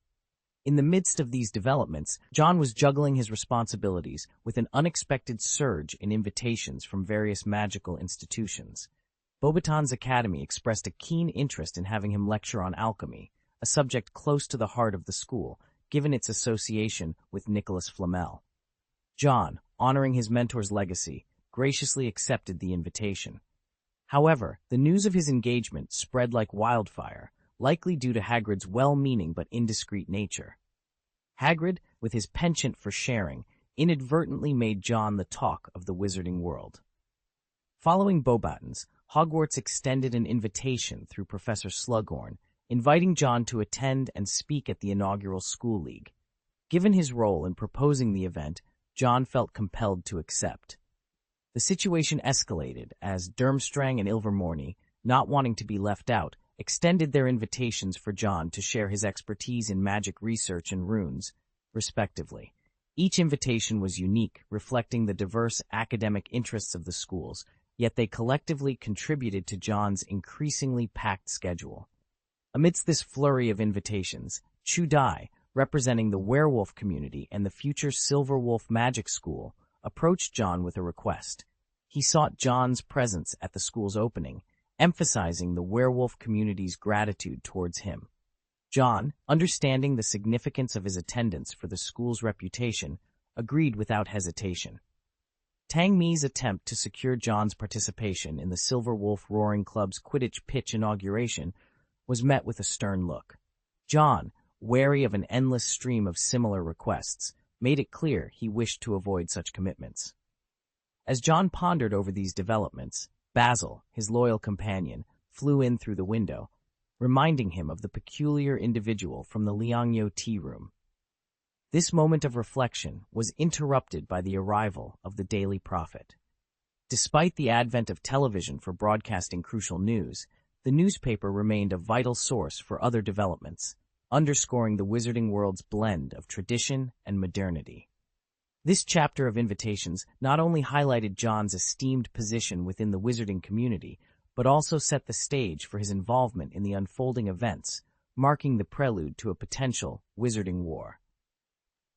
In the midst of these developments, John was juggling his responsibilities with an unexpected surge in invitations from various magical institutions. Beauxbatons Academy expressed a keen interest in having him lecture on alchemy, a subject close to the heart of the school, given its association with Nicholas Flamel. John, honoring his mentor's legacy, graciously accepted the invitation. However, the news of his engagement spread like wildfire, likely due to Hagrid's well-meaning but indiscreet nature. Hagrid, with his penchant for sharing, inadvertently made John the talk of the wizarding world. Following Beauxbatons, Hogwarts extended an invitation through Professor Slughorn, inviting John to attend and speak at the inaugural school league. Given his role in proposing the event, John felt compelled to accept. The situation escalated as Durmstrang and Ilvermorny, not wanting to be left out, extended their invitations for John to share his expertise in magic research and runes, respectively. Each invitation was unique, reflecting the diverse academic interests of the schools, yet they collectively contributed to John's increasingly packed schedule. Amidst this flurry of invitations, Chu Dai, representing the werewolf community and the future Silver Wolf Magic School, approached John with a request. He sought John's presence at the school's opening, emphasizing the werewolf community's gratitude towards him. John, understanding the significance of his attendance for the school's reputation, agreed without hesitation. Tang Mi's attempt to secure John's participation in the Silver Wolf Roaring Club's Quidditch pitch inauguration was met with a stern look. John, wary of an endless stream of similar requests, made it clear he wished to avoid such commitments. As John pondered over these developments, Basil, his loyal companion, flew in through the window, reminding him of the peculiar individual from the Liangyo tea room. This moment of reflection was interrupted by the arrival of the Daily Prophet. Despite the advent of television for broadcasting crucial news, the newspaper remained a vital source for other developments, underscoring the wizarding world's blend of tradition and modernity. This chapter of invitations not only highlighted John's esteemed position within the wizarding community, but also set the stage for his involvement in the unfolding events, marking the prelude to a potential wizarding war.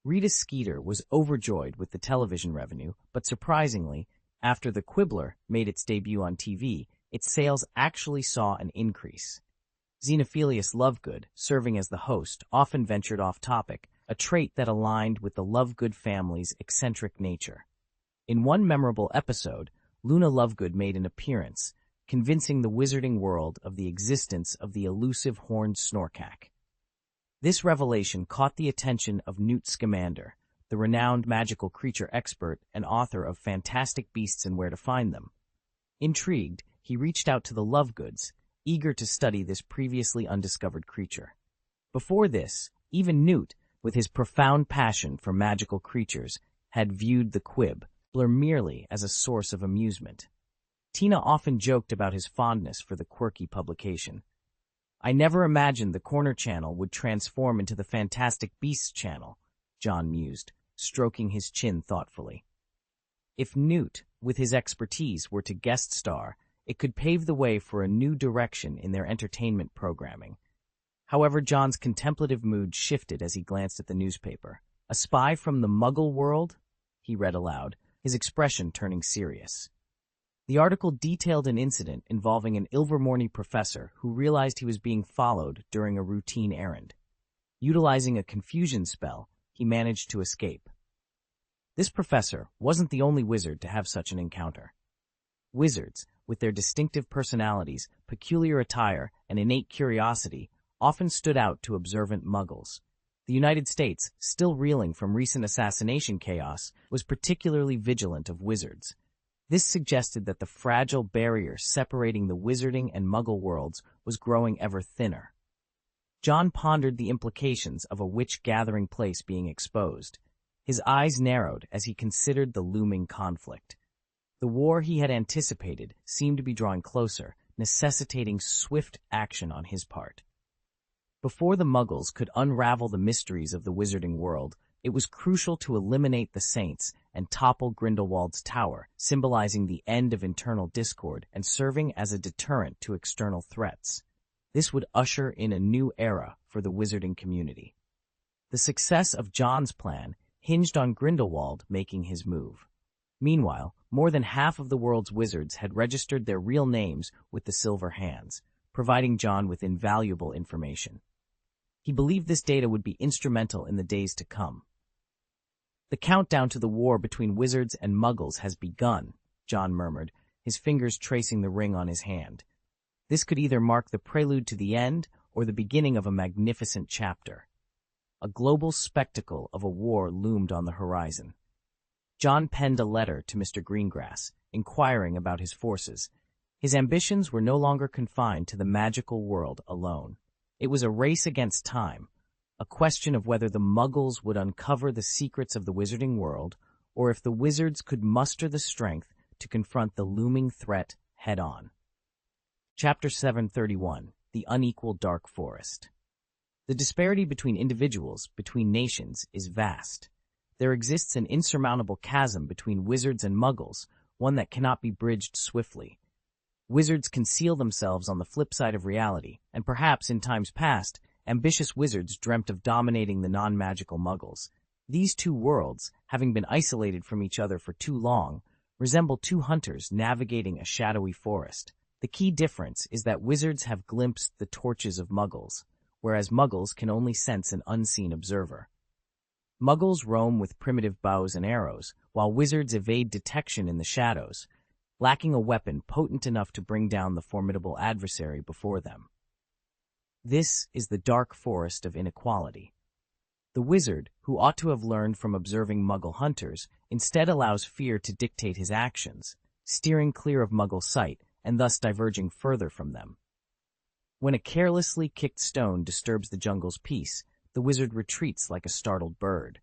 Rita Skeeter was overjoyed with the television revenue, but surprisingly, after The Quibbler made its debut on TV, its sales actually saw an increase. Xenophilius Lovegood, serving as the host, often ventured off topic, a trait that aligned with the Lovegood family's eccentric nature. In one memorable episode, Luna Lovegood made an appearance, convincing the wizarding world of the existence of the elusive horned Snorkack. This revelation caught the attention of Newt Scamander, the renowned magical creature expert and author of Fantastic Beasts and Where to Find Them. Intrigued, he reached out to the Lovegoods, eager to study this previously undiscovered creature. Before this, even Newt, with his profound passion for magical creatures, had viewed the Quibbler merely as a source of amusement. Tina often joked about his fondness for the quirky publication. "I never imagined the Corner Channel would transform into the Fantastic Beasts channel," John mused, stroking his chin thoughtfully. If Newt, with his expertise, were to guest star, it could pave the way for a new direction in their entertainment programming. However, John's contemplative mood shifted as he glanced at the newspaper. "A spy from the Muggle world?" he read aloud, his expression turning serious. The article detailed an incident involving an Ilvermorny professor who realized he was being followed during a routine errand. Utilizing a confusion spell, he managed to escape. This professor wasn't the only wizard to have such an encounter. Wizards, with their distinctive personalities, peculiar attire, and innate curiosity, often stood out to observant Muggles. The United States, still reeling from recent assassination chaos, was particularly vigilant of wizards. This suggested that the fragile barrier separating the wizarding and Muggle worlds was growing ever thinner. John pondered the implications of a witch gathering place being exposed. His eyes narrowed as he considered the looming conflict. The war he had anticipated seemed to be drawing closer, necessitating swift action on his part. Before the Muggles could unravel the mysteries of the wizarding world, it was crucial to eliminate the Saints and topple Grindelwald's tower, symbolizing the end of internal discord and serving as a deterrent to external threats. This would usher in a new era for the wizarding community. The success of John's plan hinged on Grindelwald making his move. Meanwhile, more than half of the world's wizards had registered their real names with the Silver Hands, providing John with invaluable information. He believed this data would be instrumental in the days to come. "The countdown to the war between wizards and Muggles has begun," John murmured, his fingers tracing the ring on his hand. This could either mark the prelude to the end or the beginning of a magnificent chapter. A global spectacle of a war loomed on the horizon. John penned a letter to Mr. Greengrass, inquiring about his forces. His ambitions were no longer confined to the magical world alone. It was a race against time, a question of whether the Muggles would uncover the secrets of the wizarding world, or if the wizards could muster the strength to confront the looming threat head-on. Chapter 731, The Unequal Dark Forest. The disparity between individuals, between nations, is vast. There exists an insurmountable chasm between wizards and Muggles, one that cannot be bridged swiftly. Wizards conceal themselves on the flip side of reality, and perhaps in times past, ambitious wizards dreamt of dominating the non-magical Muggles. These two worlds, having been isolated from each other for too long, resemble two hunters navigating a shadowy forest. The key difference is that wizards have glimpsed the torches of Muggles, whereas Muggles can only sense an unseen observer. Muggles roam with primitive bows and arrows, while wizards evade detection in the shadows, lacking a weapon potent enough to bring down the formidable adversary before them. This is the dark forest of inequality. The wizard, who ought to have learned from observing Muggle hunters, instead allows fear to dictate his actions, steering clear of Muggle sight and thus diverging further from them. When a carelessly kicked stone disturbs the jungle's peace, the wizard retreats like a startled bird.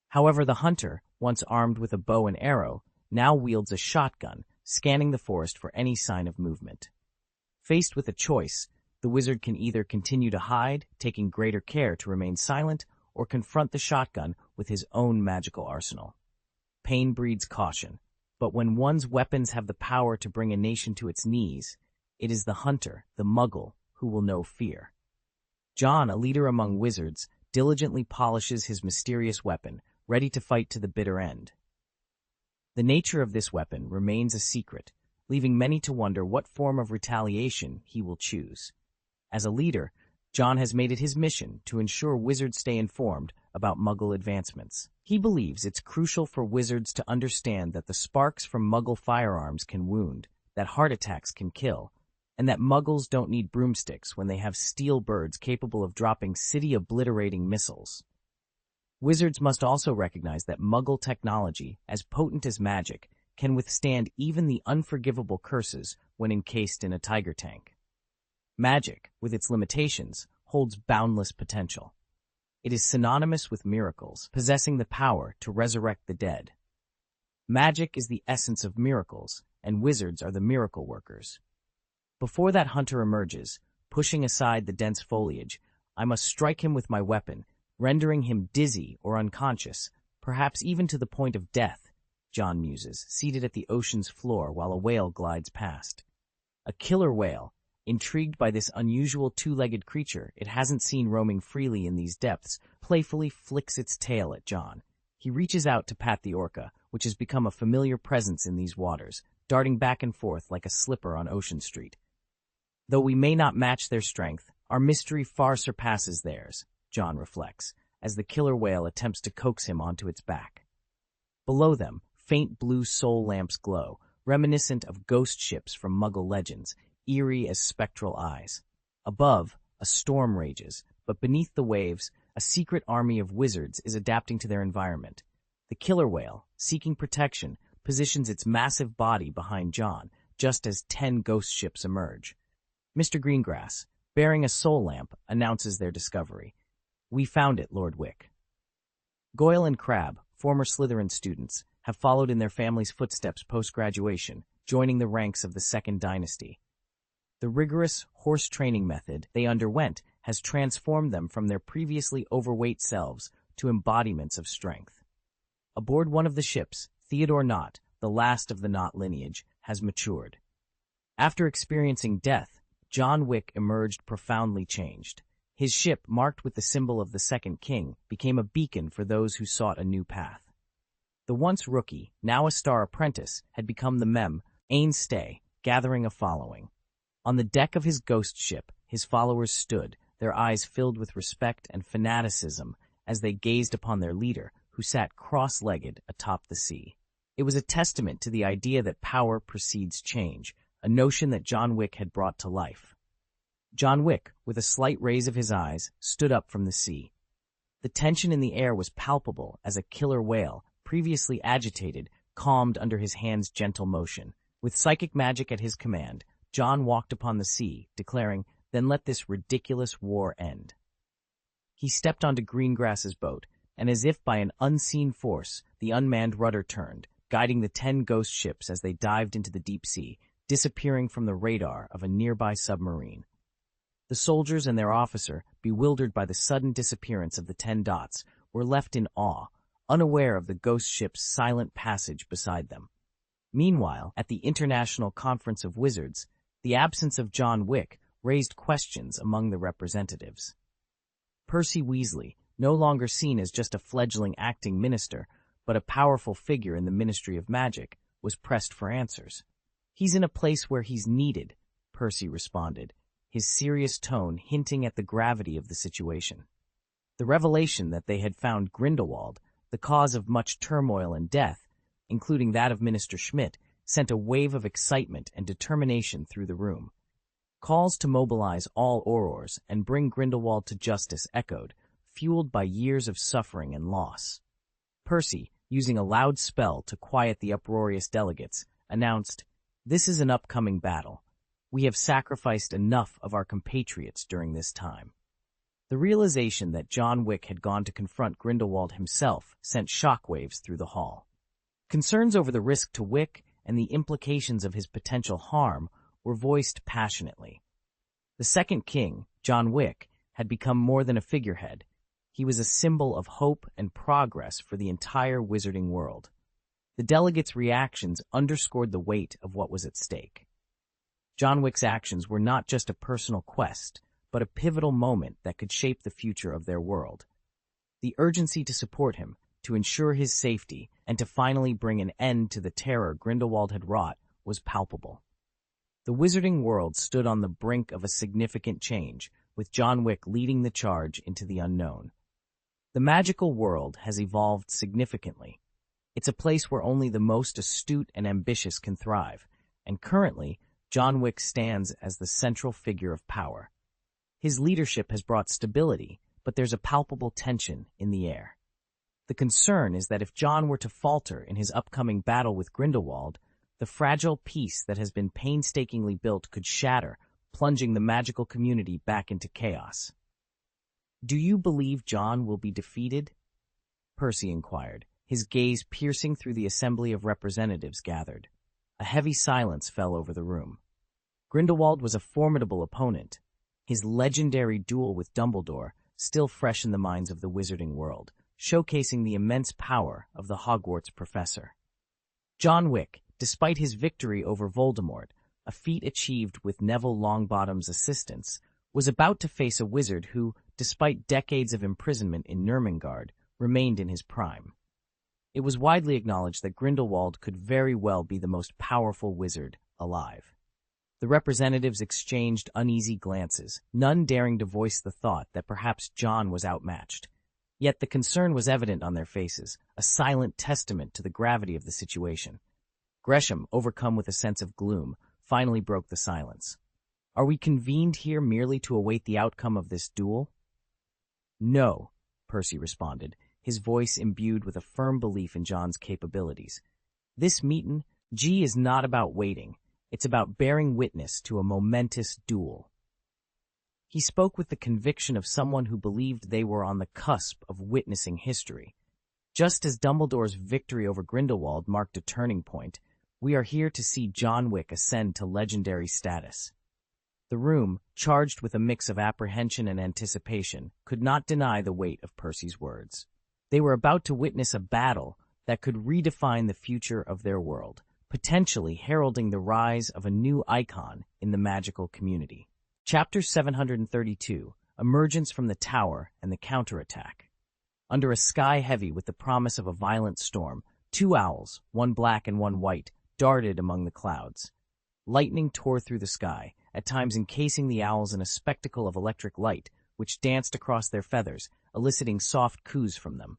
However, the hunter, once armed with a bow and arrow, now wields a shotgun, scanning the forest for any sign of movement. Faced with a choice, the wizard can either continue to hide, taking greater care to remain silent, or confront the shotgun with his own magical arsenal. Pain breeds caution, but when one's weapons have the power to bring a nation to its knees, it is the hunter, the Muggle, who will know fear. John, a leader among wizards, diligently polishes his mysterious weapon, ready to fight to the bitter end. The nature of this weapon remains a secret, leaving many to wonder what form of retaliation he will choose. As a leader, John has made it his mission to ensure wizards stay informed about Muggle advancements. He believes it's crucial for wizards to understand that the sparks from Muggle firearms can wound, that heart attacks can kill, and that Muggles don't need broomsticks when they have steel birds capable of dropping city-obliterating missiles. Wizards must also recognize that Muggle technology, as potent as magic, can withstand even the unforgivable curses when encased in a tiger tank. Magic, with its limitations, holds boundless potential. It is synonymous with miracles, possessing the power to resurrect the dead. Magic is the essence of miracles, and wizards are the miracle workers. Before that hunter emerges, pushing aside the dense foliage, I must strike him with my weapon, rendering him dizzy or unconscious, perhaps even to the point of death, John muses, seated at the ocean's floor while a whale glides past. A killer whale, intrigued by this unusual two-legged creature it hasn't seen roaming freely in these depths, playfully flicks its tail at John. He reaches out to pat the orca, which has become a familiar presence in these waters, darting back and forth like a slipper on Ocean Street. Though we may not match their strength, our mystery far surpasses theirs, John reflects, as the killer whale attempts to coax him onto its back. Below them, faint blue soul lamps glow, reminiscent of ghost ships from Muggle legends, eerie as spectral eyes. Above, a storm rages, but beneath the waves, a secret army of wizards is adapting to their environment. The killer whale, seeking protection, positions its massive body behind John, just as 10 ghost ships emerge. Mr. Greengrass, bearing a soul lamp, announces their discovery. "We found it, Lord Wick." Goyle and Crabbe, former Slytherin students, have followed in their family's footsteps post-graduation, joining the ranks of the Second Dynasty. The rigorous horse training method they underwent has transformed them from their previously overweight selves to embodiments of strength. Aboard one of the ships, Theodore Knott, the last of the Knott lineage, has matured. After experiencing death, John Wick emerged profoundly changed. His ship, marked with the symbol of the Second King, became a beacon for those who sought a new path. The once rookie, now a star apprentice, had become the mem, Ain Stay, gathering a following. On the deck of his ghost ship, his followers stood, their eyes filled with respect and fanaticism as they gazed upon their leader, who sat cross-legged atop the sea. It was a testament to the idea that power precedes change, a notion that John Wick had brought to life. John Wick, with a slight raise of his eyes, stood up from the sea. The tension in the air was palpable as a killer whale, previously agitated, calmed under his hand's gentle motion. With psychic magic at his command, John walked upon the sea, declaring, "Then let this ridiculous war end." He stepped onto Greengrass's boat, and as if by an unseen force, the unmanned rudder turned, guiding the 10 ghost ships as they dived into the deep sea, disappearing from the radar of a nearby submarine. The soldiers and their officer, bewildered by the sudden disappearance of the 10 dots, were left in awe, unaware of the ghost ship's silent passage beside them. Meanwhile, at the International Conference of Wizards, the absence of John Wick raised questions among the representatives. Percy Weasley, no longer seen as just a fledgling acting minister, but a powerful figure in the Ministry of Magic, was pressed for answers. "He's in a place where he's needed," Percy responded, his serious tone hinting at the gravity of the situation. The revelation that they had found Grindelwald, the cause of much turmoil and death, including that of Minister Schmidt, sent a wave of excitement and determination through the room. Calls to mobilize all Aurors and bring Grindelwald to justice echoed, fueled by years of suffering and loss. Percy, using a loud spell to quiet the uproarious delegates, announced, "This is an upcoming battle. We have sacrificed enough of our compatriots during this time." The realization that John Wick had gone to confront Grindelwald himself sent shockwaves through the hall. Concerns over the risk to Wick and the implications of his potential harm were voiced passionately. The second king, John Wick, had become more than a figurehead. He was a symbol of hope and progress for the entire wizarding world. The delegates' reactions underscored the weight of what was at stake. John Wick's actions were not just a personal quest, but a pivotal moment that could shape the future of their world. The urgency to support him, to ensure his safety, and to finally bring an end to the terror Grindelwald had wrought was palpable. The wizarding world stood on the brink of a significant change, with John Wick leading the charge into the unknown. The magical world has evolved significantly. It's a place where only the most astute and ambitious can thrive, and currently, John Wick stands as the central figure of power. His leadership has brought stability, but there's a palpable tension in the air. The concern is that if John were to falter in his upcoming battle with Grindelwald, the fragile peace that has been painstakingly built could shatter, plunging the magical community back into chaos. "Do you believe John will be defeated?" Percy inquired, his gaze piercing through the assembly of representatives gathered. A heavy silence fell over the room. Grindelwald was a formidable opponent, his legendary duel with Dumbledore still fresh in the minds of the wizarding world, showcasing the immense power of the Hogwarts professor. John Wick, despite his victory over Voldemort, a feat achieved with Neville Longbottom's assistance, was about to face a wizard who, despite decades of imprisonment in Nurmengard, remained in his prime. It was widely acknowledged that Grindelwald could very well be the most powerful wizard alive. The representatives exchanged uneasy glances, none daring to voice the thought that perhaps John was outmatched. Yet the concern was evident on their faces, a silent testament to the gravity of the situation. Gresham, overcome with a sense of gloom, finally broke the silence. "Are we convened here merely to await the outcome of this duel?" "No," Percy responded, his voice imbued with a firm belief in John's capabilities. "This meeting, is not about waiting. It's about bearing witness to a momentous duel." He spoke with the conviction of someone who believed they were on the cusp of witnessing history. Just as Dumbledore's victory over Grindelwald marked a turning point, we are here to see John Wick ascend to legendary status. The room, charged with a mix of apprehension and anticipation, could not deny the weight of Percy's words. They were about to witness a battle that could redefine the future of their world, potentially heralding the rise of a new icon in the magical community. Chapter 732, Emergence from the Tower and the Counterattack. Under a sky heavy with the promise of a violent storm, 2 owls, one black and one white, darted among the clouds. Lightning tore through the sky, at times encasing the owls in a spectacle of electric light, which danced across their feathers, eliciting soft coos from them.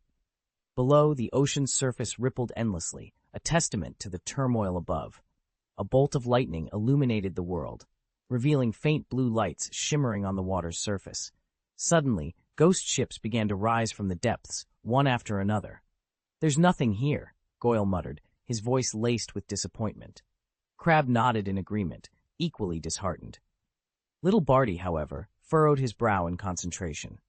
Below, the ocean's surface rippled endlessly, a testament to the turmoil above. A bolt of lightning illuminated the world, revealing faint blue lights shimmering on the water's surface. Suddenly, ghost ships began to rise from the depths, one after another. "There's nothing here," Goyle muttered, his voice laced with disappointment. Crabbe nodded in agreement, equally disheartened. Little Barty, however, furrowed his brow in concentration.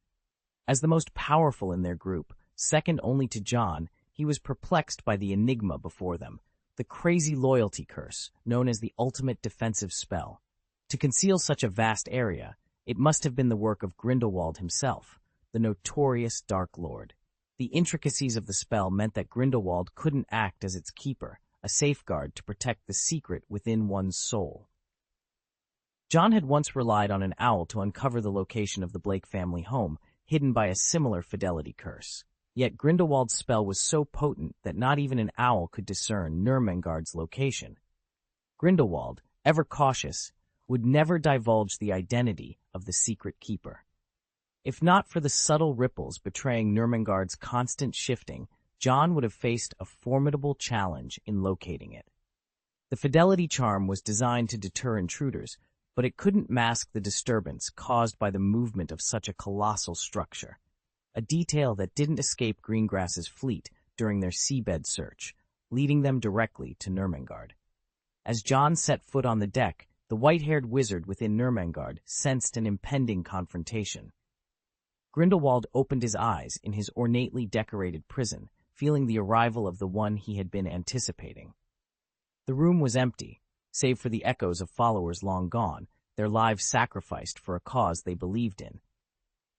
As the most powerful in their group, second only to John, he was perplexed by the enigma before them, the crazy loyalty curse, known as the ultimate defensive spell. To conceal such a vast area, it must have been the work of Grindelwald himself, the notorious Dark Lord. The intricacies of the spell meant that Grindelwald couldn't act as its keeper, a safeguard to protect the secret within one's soul. John had once relied on an owl to uncover the location of the Blake family home, hidden by a similar fidelity curse. Yet Grindelwald's spell was so potent that not even an owl could discern Nurmengard's location. Grindelwald, ever cautious, would never divulge the identity of the secret keeper. If not for the subtle ripples betraying Nurmengard's constant shifting, John would have faced a formidable challenge in locating it. The fidelity charm was designed to deter intruders, but it couldn't mask the disturbance caused by the movement of such a colossal structure, a detail that didn't escape Greengrass's fleet during their seabed search, leading them directly to Nurmengard. As John set foot on the deck, the white-haired wizard within Nurmengard sensed an impending confrontation. Grindelwald opened his eyes in his ornately decorated prison, feeling the arrival of the one he had been anticipating. The room was empty, save for the echoes of followers long gone, their lives sacrificed for a cause they believed in.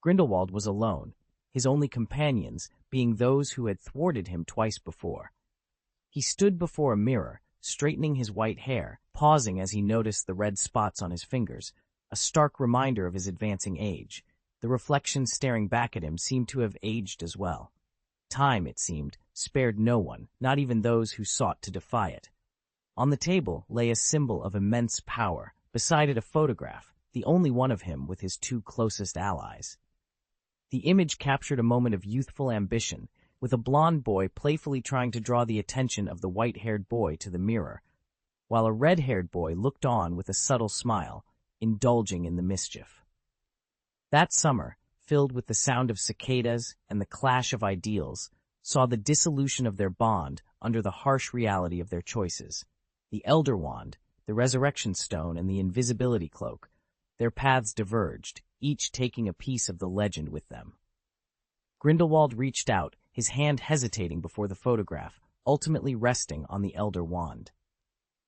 Grindelwald was alone, his only companions being those who had thwarted him twice before. He stood before a mirror, straightening his white hair, pausing as he noticed the red spots on his fingers, a stark reminder of his advancing age. The reflection staring back at him seemed to have aged as well. Time, it seemed, spared no one, not even those who sought to defy it. On the table lay a symbol of immense power, beside it a photograph, the only one of him with his two closest allies. The image captured a moment of youthful ambition, with a blond boy playfully trying to draw the attention of the white-haired boy to the mirror, while a red-haired boy looked on with a subtle smile, indulging in the mischief. That summer, filled with the sound of cicadas and the clash of ideals, saw the dissolution of their bond under the harsh reality of their choices. The Elder Wand, the Resurrection Stone, and the Invisibility Cloak, their paths diverged, each taking a piece of the legend with them. Grindelwald reached out, his hand hesitating before the photograph, ultimately resting on the Elder Wand.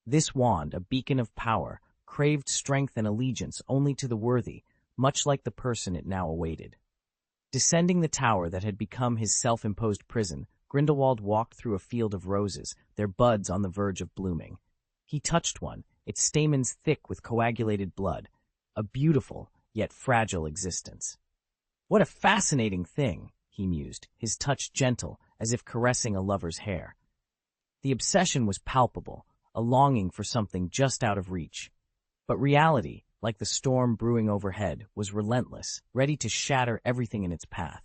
This wand, a beacon of power, craved strength and allegiance only to the worthy, much like the person it now awaited. Descending the tower that had become his self-imposed prison, Grindelwald walked through a field of roses, their buds on the verge of blooming. He touched one, its stamens thick with coagulated blood, a beautiful, yet fragile existence. "What a fascinating thing," he mused, his touch gentle, as if caressing a lover's hair. The obsession was palpable, a longing for something just out of reach. But reality, like the storm brewing overhead, was relentless, ready to shatter everything in its path.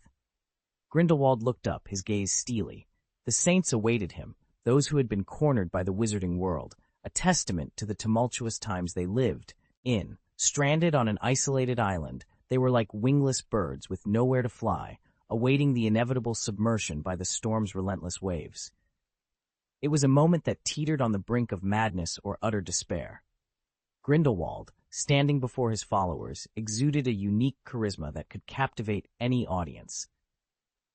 Grindelwald looked up, his gaze steely. The saints awaited him, those who had been cornered by the wizarding world, a testament to the tumultuous times they lived in. Stranded on an isolated island, they were like wingless birds with nowhere to fly, awaiting the inevitable submersion by the storm's relentless waves. It was a moment that teetered on the brink of madness or utter despair. Grindelwald, standing before his followers, exuded a unique charisma that could captivate any audience.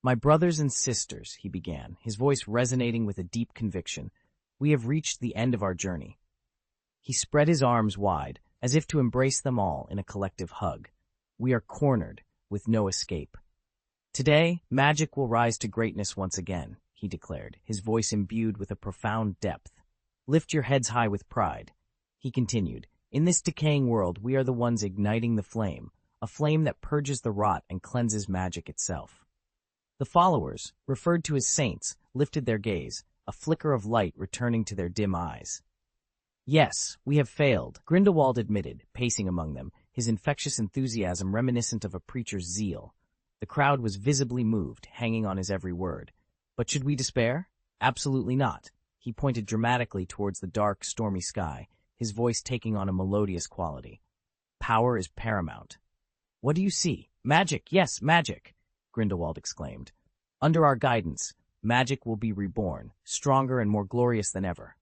"My brothers and sisters," he began, his voice resonating with a deep conviction, "we have reached the end of our journey." He spread his arms wide, as if to embrace them all in a collective hug. "We are cornered, with no escape. Today, magic will rise to greatness once again," he declared, his voice imbued with a profound depth. "Lift your heads high with pride." He continued, "In this decaying world, we are the ones igniting the flame, a flame that purges the rot and cleanses magic itself." The followers, referred to as saints, lifted their gaze, a flicker of light returning to their dim eyes. "Yes, we have failed," Grindelwald admitted, pacing among them, his infectious enthusiasm reminiscent of a preacher's zeal. The crowd was visibly moved, hanging on his every word. "But should we despair? Absolutely not." He pointed dramatically towards the dark, stormy sky, his voice taking on a melodious quality. "Power is paramount." "What do you see?" "Magic, yes, magic!" Grindelwald exclaimed. "Under our guidance, magic will be reborn, stronger and more glorious than ever.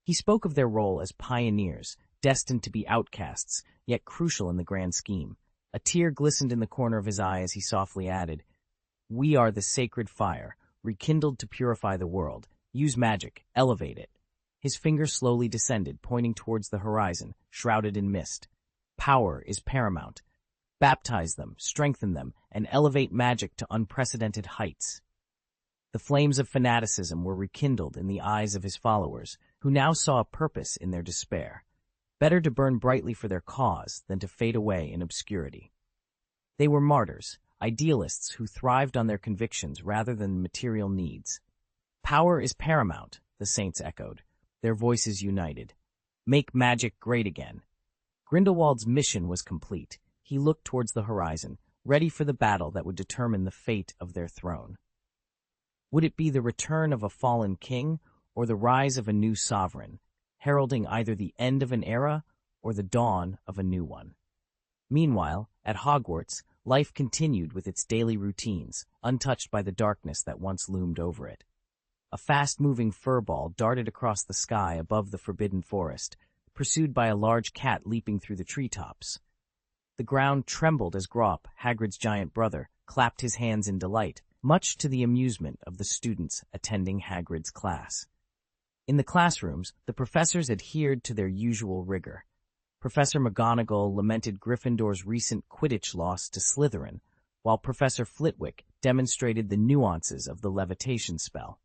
He spoke of their role as pioneers, destined to be outcasts, yet crucial in the grand scheme. A tear glistened in the corner of his eye as he softly added, "We are the sacred fire, rekindled to purify the world. Use magic, elevate it." His finger slowly descended, pointing towards the horizon, shrouded in mist. "Power is paramount. Baptize them, strengthen them, and elevate magic to unprecedented heights." The flames of fanaticism were rekindled in the eyes of his followers, who now saw a purpose in their despair. Better to burn brightly for their cause than to fade away in obscurity. They were martyrs, idealists who thrived on their convictions rather than material needs. "Power is paramount," the saints echoed, their voices united. "Make magic great again." Grindelwald's mission was complete. He looked towards the horizon, ready for the battle that would determine the fate of their throne. Would it be the return of a fallen king or the rise of a new sovereign, heralding either the end of an era or the dawn of a new one? Meanwhile, at Hogwarts, life continued with its daily routines, untouched by the darkness that once loomed over it. A fast-moving furball darted across the sky above the forbidden forest, pursued by a large cat leaping through the treetops. The ground trembled as Grop, Hagrid's giant brother, clapped his hands in delight, much to the amusement of the students attending Hagrid's class. In the classrooms, the professors adhered to their usual rigor. Professor McGonagall lamented Gryffindor's recent Quidditch loss to Slytherin, while Professor Flitwick demonstrated the nuances of the levitation spell.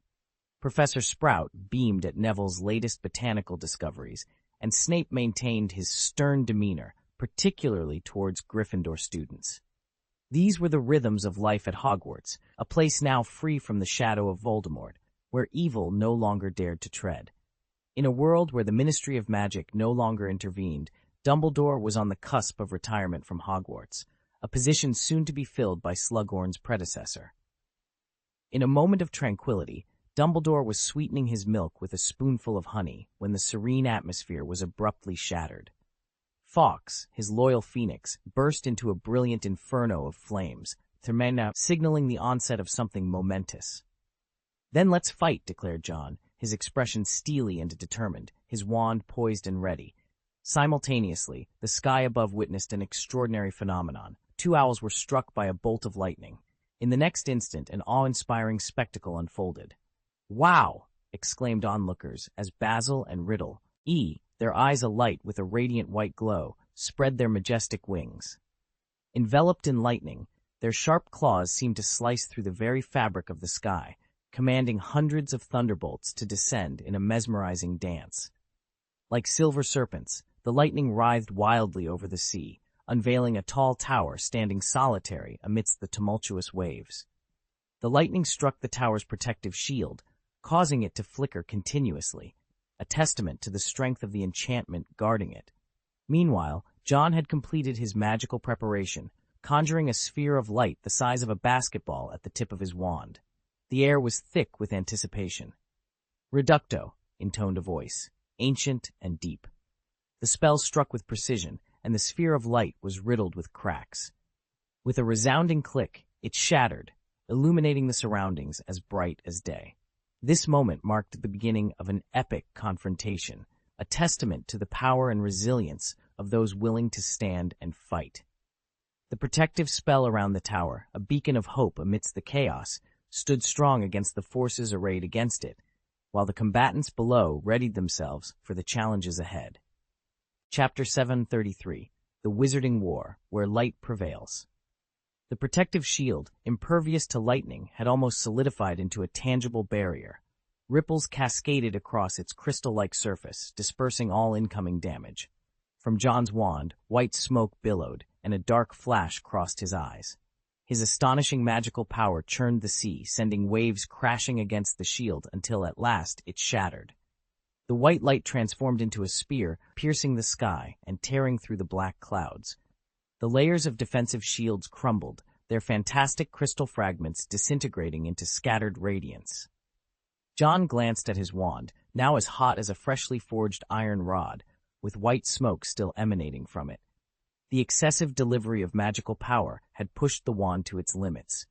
Professor Sprout beamed at Neville's latest botanical discoveries, and Snape maintained his stern demeanor, particularly towards Gryffindor students. These were the rhythms of life at Hogwarts, a place now free from the shadow of Voldemort, where evil no longer dared to tread. In a world where the Ministry of Magic no longer intervened, Dumbledore was on the cusp of retirement from Hogwarts, a position soon to be filled by Slughorn's predecessor. In a moment of tranquility, Dumbledore was sweetening his milk with a spoonful of honey when the serene atmosphere was abruptly shattered. Fawkes, his loyal phoenix, burst into a brilliant inferno of flames, signaling the onset of something momentous. "Then let's fight," declared John, his expression steely and determined, his wand poised and ready. Simultaneously, the sky above witnessed an extraordinary phenomenon. 2 owls were struck by a bolt of lightning. In the next instant, an awe-inspiring spectacle unfolded. "Wow!" exclaimed onlookers as Basil and Riddle, their eyes alight with a radiant white glow, spread their majestic wings. Enveloped in lightning, their sharp claws seemed to slice through the very fabric of the sky, commanding hundreds of thunderbolts to descend in a mesmerizing dance. Like silver serpents, the lightning writhed wildly over the sea, unveiling a tall tower standing solitary amidst the tumultuous waves. The lightning struck the tower's protective shield, causing it to flicker continuously, a testament to the strength of the enchantment guarding it. Meanwhile, John had completed his magical preparation, conjuring a sphere of light the size of a basketball at the tip of his wand. The air was thick with anticipation. "Reducto," intoned a voice, ancient and deep. The spell struck with precision, and the sphere of light was riddled with cracks. With a resounding click, it shattered, illuminating the surroundings as bright as day. This moment marked the beginning of an epic confrontation, a testament to the power and resilience of those willing to stand and fight. The protective spell around the tower, a beacon of hope amidst the chaos, stood strong against the forces arrayed against it, while the combatants below readied themselves for the challenges ahead. Chapter 733, The Wizarding War, Where Light Prevails. The protective shield, impervious to lightning, had almost solidified into a tangible barrier. Ripples cascaded across its crystal-like surface, dispersing all incoming damage. From John's wand, white smoke billowed, and a dark flash crossed his eyes. His astonishing magical power churned the sea, sending waves crashing against the shield until at last it shattered. The white light transformed into a spear, piercing the sky and tearing through the black clouds. The layers of defensive shields crumbled, their fantastic crystal fragments disintegrating into scattered radiance. John glanced at his wand, now as hot as a freshly forged iron rod, with white smoke still emanating from it. The excessive delivery of magical power had pushed the wand to its limits.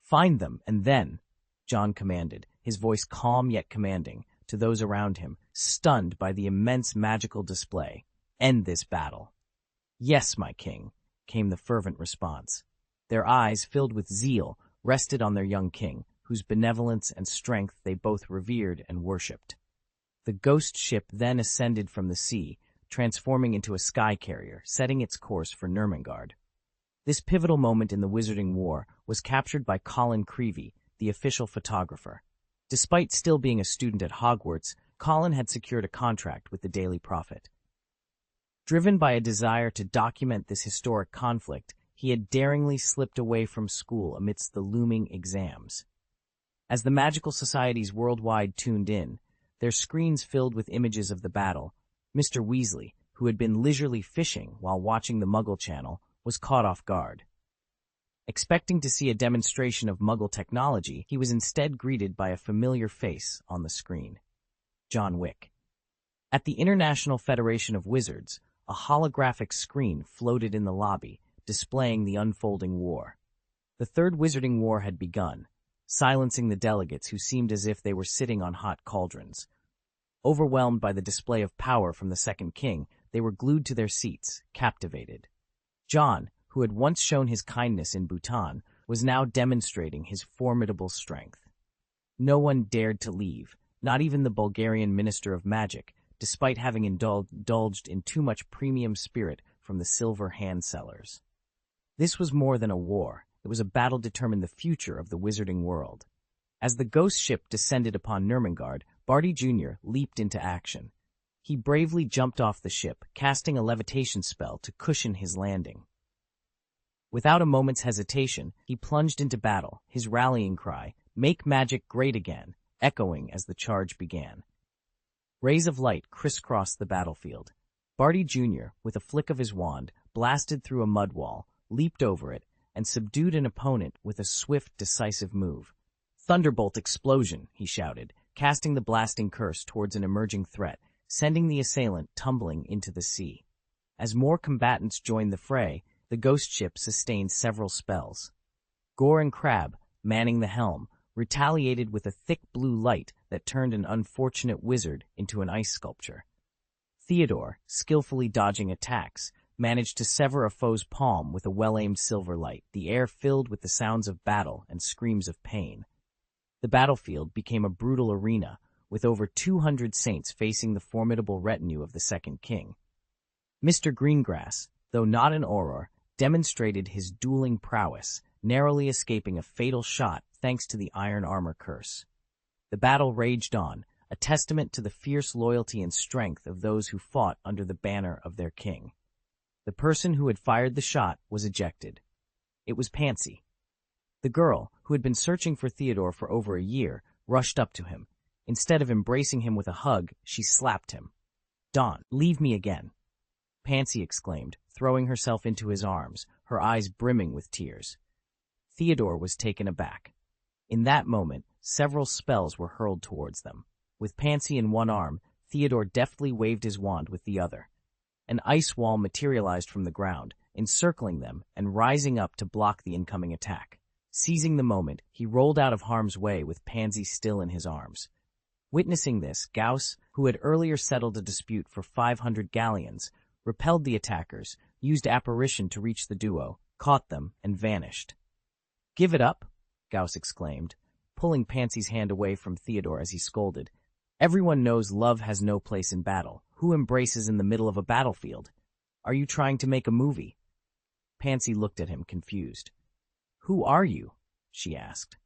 Find them, and then... John commanded, his voice calm yet commanding, to those around him, stunned by the immense magical display. "End this battle." "Yes, my king," came the fervent response. Their eyes, filled with zeal, rested on their young king, whose benevolence and strength they both revered and worshipped. The ghost ship then ascended from the sea, transforming into a sky carrier, setting its course for Nurmengard. This pivotal moment in the Wizarding War was captured by Colin Creevey, the official photographer. Despite still being a student at Hogwarts, Colin had secured a contract with the Daily Prophet. Driven by a desire to document this historic conflict, he had daringly slipped away from school amidst the looming exams. As the magical societies worldwide tuned in, their screens filled with images of the battle, Mr. Weasley, who had been leisurely fishing while watching the Muggle channel, was caught off guard. Expecting to see a demonstration of Muggle technology, he was instead greeted by a familiar face on the screen. John Wick. At the International Federation of Wizards, a holographic screen floated in the lobby, displaying the unfolding war. The Third Wizarding War had begun, silencing the delegates who seemed as if they were sitting on hot cauldrons. Overwhelmed by the display of power from the Second King, they were glued to their seats, captivated. John, who had once shown his kindness in Bhutan, was now demonstrating his formidable strength. No one dared to leave, not even the Bulgarian Minister of Magic, despite having indulged in too much premium spirit from the silver hand sellers. This was more than a war. It was a battle to determine the future of the wizarding world. As the ghost ship descended upon Nurmengard, Barty Jr. leaped into action. He bravely jumped off the ship, casting a levitation spell to cushion his landing. Without a moment's hesitation, he plunged into battle, his rallying cry, "Make magic great again," echoing as the charge began. Rays of light crisscrossed the battlefield. Barty Jr., with a flick of his wand, blasted through a mud wall, leaped over it, and subdued an opponent with a swift, decisive move. "Thunderbolt explosion," he shouted, casting the blasting curse towards an emerging threat, sending the assailant tumbling into the sea. As more combatants joined the fray, the ghost ship sustained several spells. Gore and Crabbe, manning the helm, retaliated with a thick blue light that turned an unfortunate wizard into an ice sculpture. Theodore, skillfully dodging attacks, managed to sever a foe's palm with a well-aimed silver light, the air filled with the sounds of battle and screams of pain. The battlefield became a brutal arena, with over 200 saints facing the formidable retinue of the Second King. Mr. Greengrass, though not an Auror, demonstrated his dueling prowess, narrowly escaping a fatal shot thanks to the iron armor curse. The battle raged on, a testament to the fierce loyalty and strength of those who fought under the banner of their king. The person who had fired the shot was ejected. It was Pansy. The girl, who had been searching for Theodore for over a year, rushed up to him. Instead of embracing him with a hug, she slapped him. "Don, leave me again," Pansy exclaimed, throwing herself into his arms, her eyes brimming with tears. Theodore was taken aback. In that moment, several spells were hurled towards them. With Pansy in one arm, Theodore deftly waved his wand with the other. An ice wall materialized from the ground, encircling them and rising up to block the incoming attack. Seizing the moment, he rolled out of harm's way with Pansy still in his arms. Witnessing this, Gauss, who had earlier settled a dispute for 500 galleons, repelled the attackers, used apparition to reach the duo, caught them, and vanished. "Give it up," Gauss exclaimed, pulling Pansy's hand away from Theodore as he scolded. "Everyone knows love has no place in battle. Who embraces in the middle of a battlefield? Are you trying to make a movie?" Pansy looked at him, confused. "Who are you?" she asked.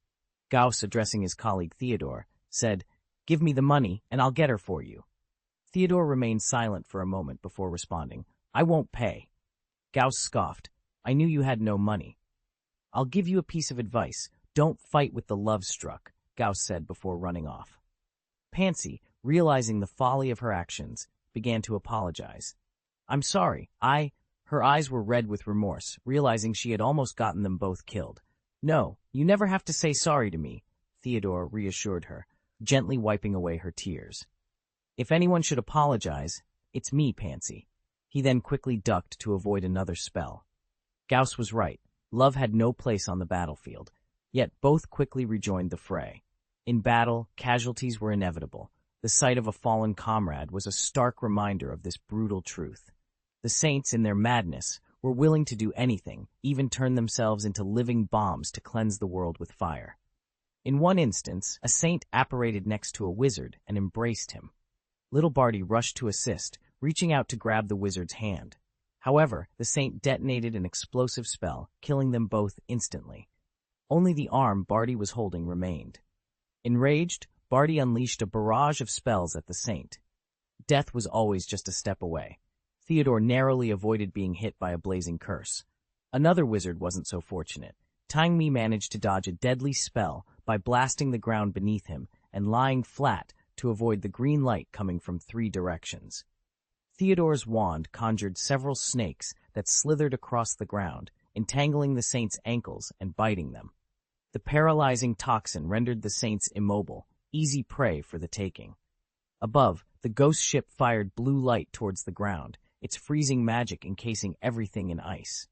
Gauss, addressing his colleague Theodore, said, "Give me the money, and I'll get her for you." Theodore remained silent for a moment before responding, "I won't pay." Gauss scoffed, "I knew you had no money." "I'll give you a piece of advice. Don't fight with the love-struck," Gauss said before running off. Pansy, realizing the folly of her actions, began to apologize. "I'm sorry, Her eyes were red with remorse, realizing she had almost gotten them both killed. "No, you never have to say sorry to me," Theodore reassured her, gently wiping away her tears. "If anyone should apologize, it's me, Pansy." He then quickly ducked to avoid another spell. Gauss was right. Love had no place on the battlefield, yet both quickly rejoined the fray. In battle, casualties were inevitable. The sight of a fallen comrade was a stark reminder of this brutal truth. The saints, in their madness, were willing to do anything, even turn themselves into living bombs to cleanse the world with fire. In one instance, a saint apparated next to a wizard and embraced him. Little Barty rushed to assist, reaching out to grab the wizard's hand. However, the saint detonated an explosive spell, killing them both instantly. Only the arm Barty was holding remained. Enraged, Barty unleashed a barrage of spells at the saint. Death was always just a step away. Theodore narrowly avoided being hit by a blazing curse. Another wizard wasn't so fortunate. Tang Mi managed to dodge a deadly spell by blasting the ground beneath him and lying flat to avoid the green light coming from 3 directions. Theodore's wand conjured several snakes that slithered across the ground, entangling the saint's ankles and biting them. The paralyzing toxin rendered the saints immobile, easy prey for the taking. Above, the ghost ship fired blue light towards the ground, its freezing magic encasing everything in ice.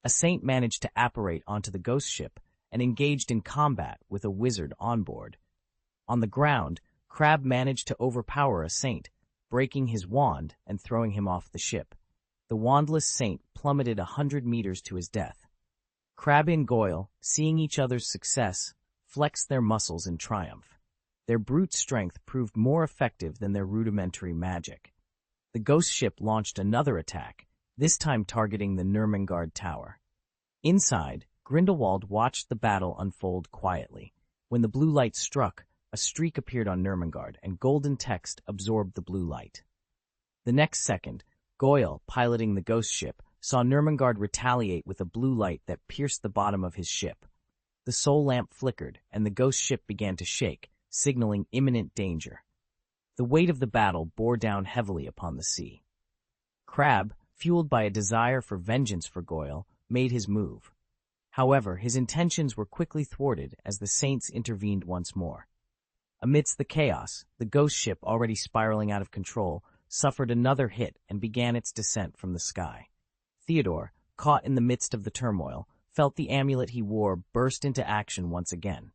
A saint managed to apparate onto the ghost ship and engaged in combat with a wizard on board. On the ground, Crab managed to overpower a saint, breaking his wand and throwing him off the ship. The wandless saint plummeted 100 meters to his death. Crab and Goyle, seeing each other's success, flexed their muscles in triumph. Their brute strength proved more effective than their rudimentary magic. The ghost ship launched another attack, this time targeting the Nurmengard Tower. Inside, Grindelwald watched the battle unfold quietly. When the blue light struck, a streak appeared on Nurmengard, and golden text absorbed the blue light. The next second, Goyle, piloting the ghost ship, saw Nurmengard retaliate with a blue light that pierced the bottom of his ship. The soul lamp flickered, and the ghost ship began to shake, signaling imminent danger. The weight of the battle bore down heavily upon the sea. Crab, fueled by a desire for vengeance for Goyle, made his move. However, his intentions were quickly thwarted as the saints intervened once more. Amidst the chaos, the ghost ship, already spiraling out of control, suffered another hit and began its descent from the sky. Theodore, caught in the midst of the turmoil, felt the amulet he wore burst into action once again.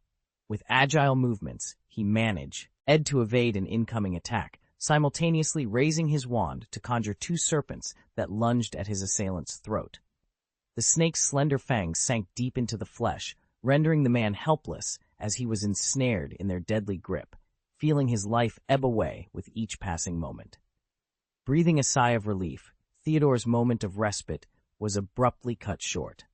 With agile movements, he managed to evade an incoming attack, simultaneously raising his wand to conjure 2 serpents that lunged at his assailant's throat. The snake's slender fangs sank deep into the flesh, rendering the man helpless as he was ensnared in their deadly grip, feeling his life ebb away with each passing moment. Breathing a sigh of relief, Theodore's moment of respite was abruptly cut short.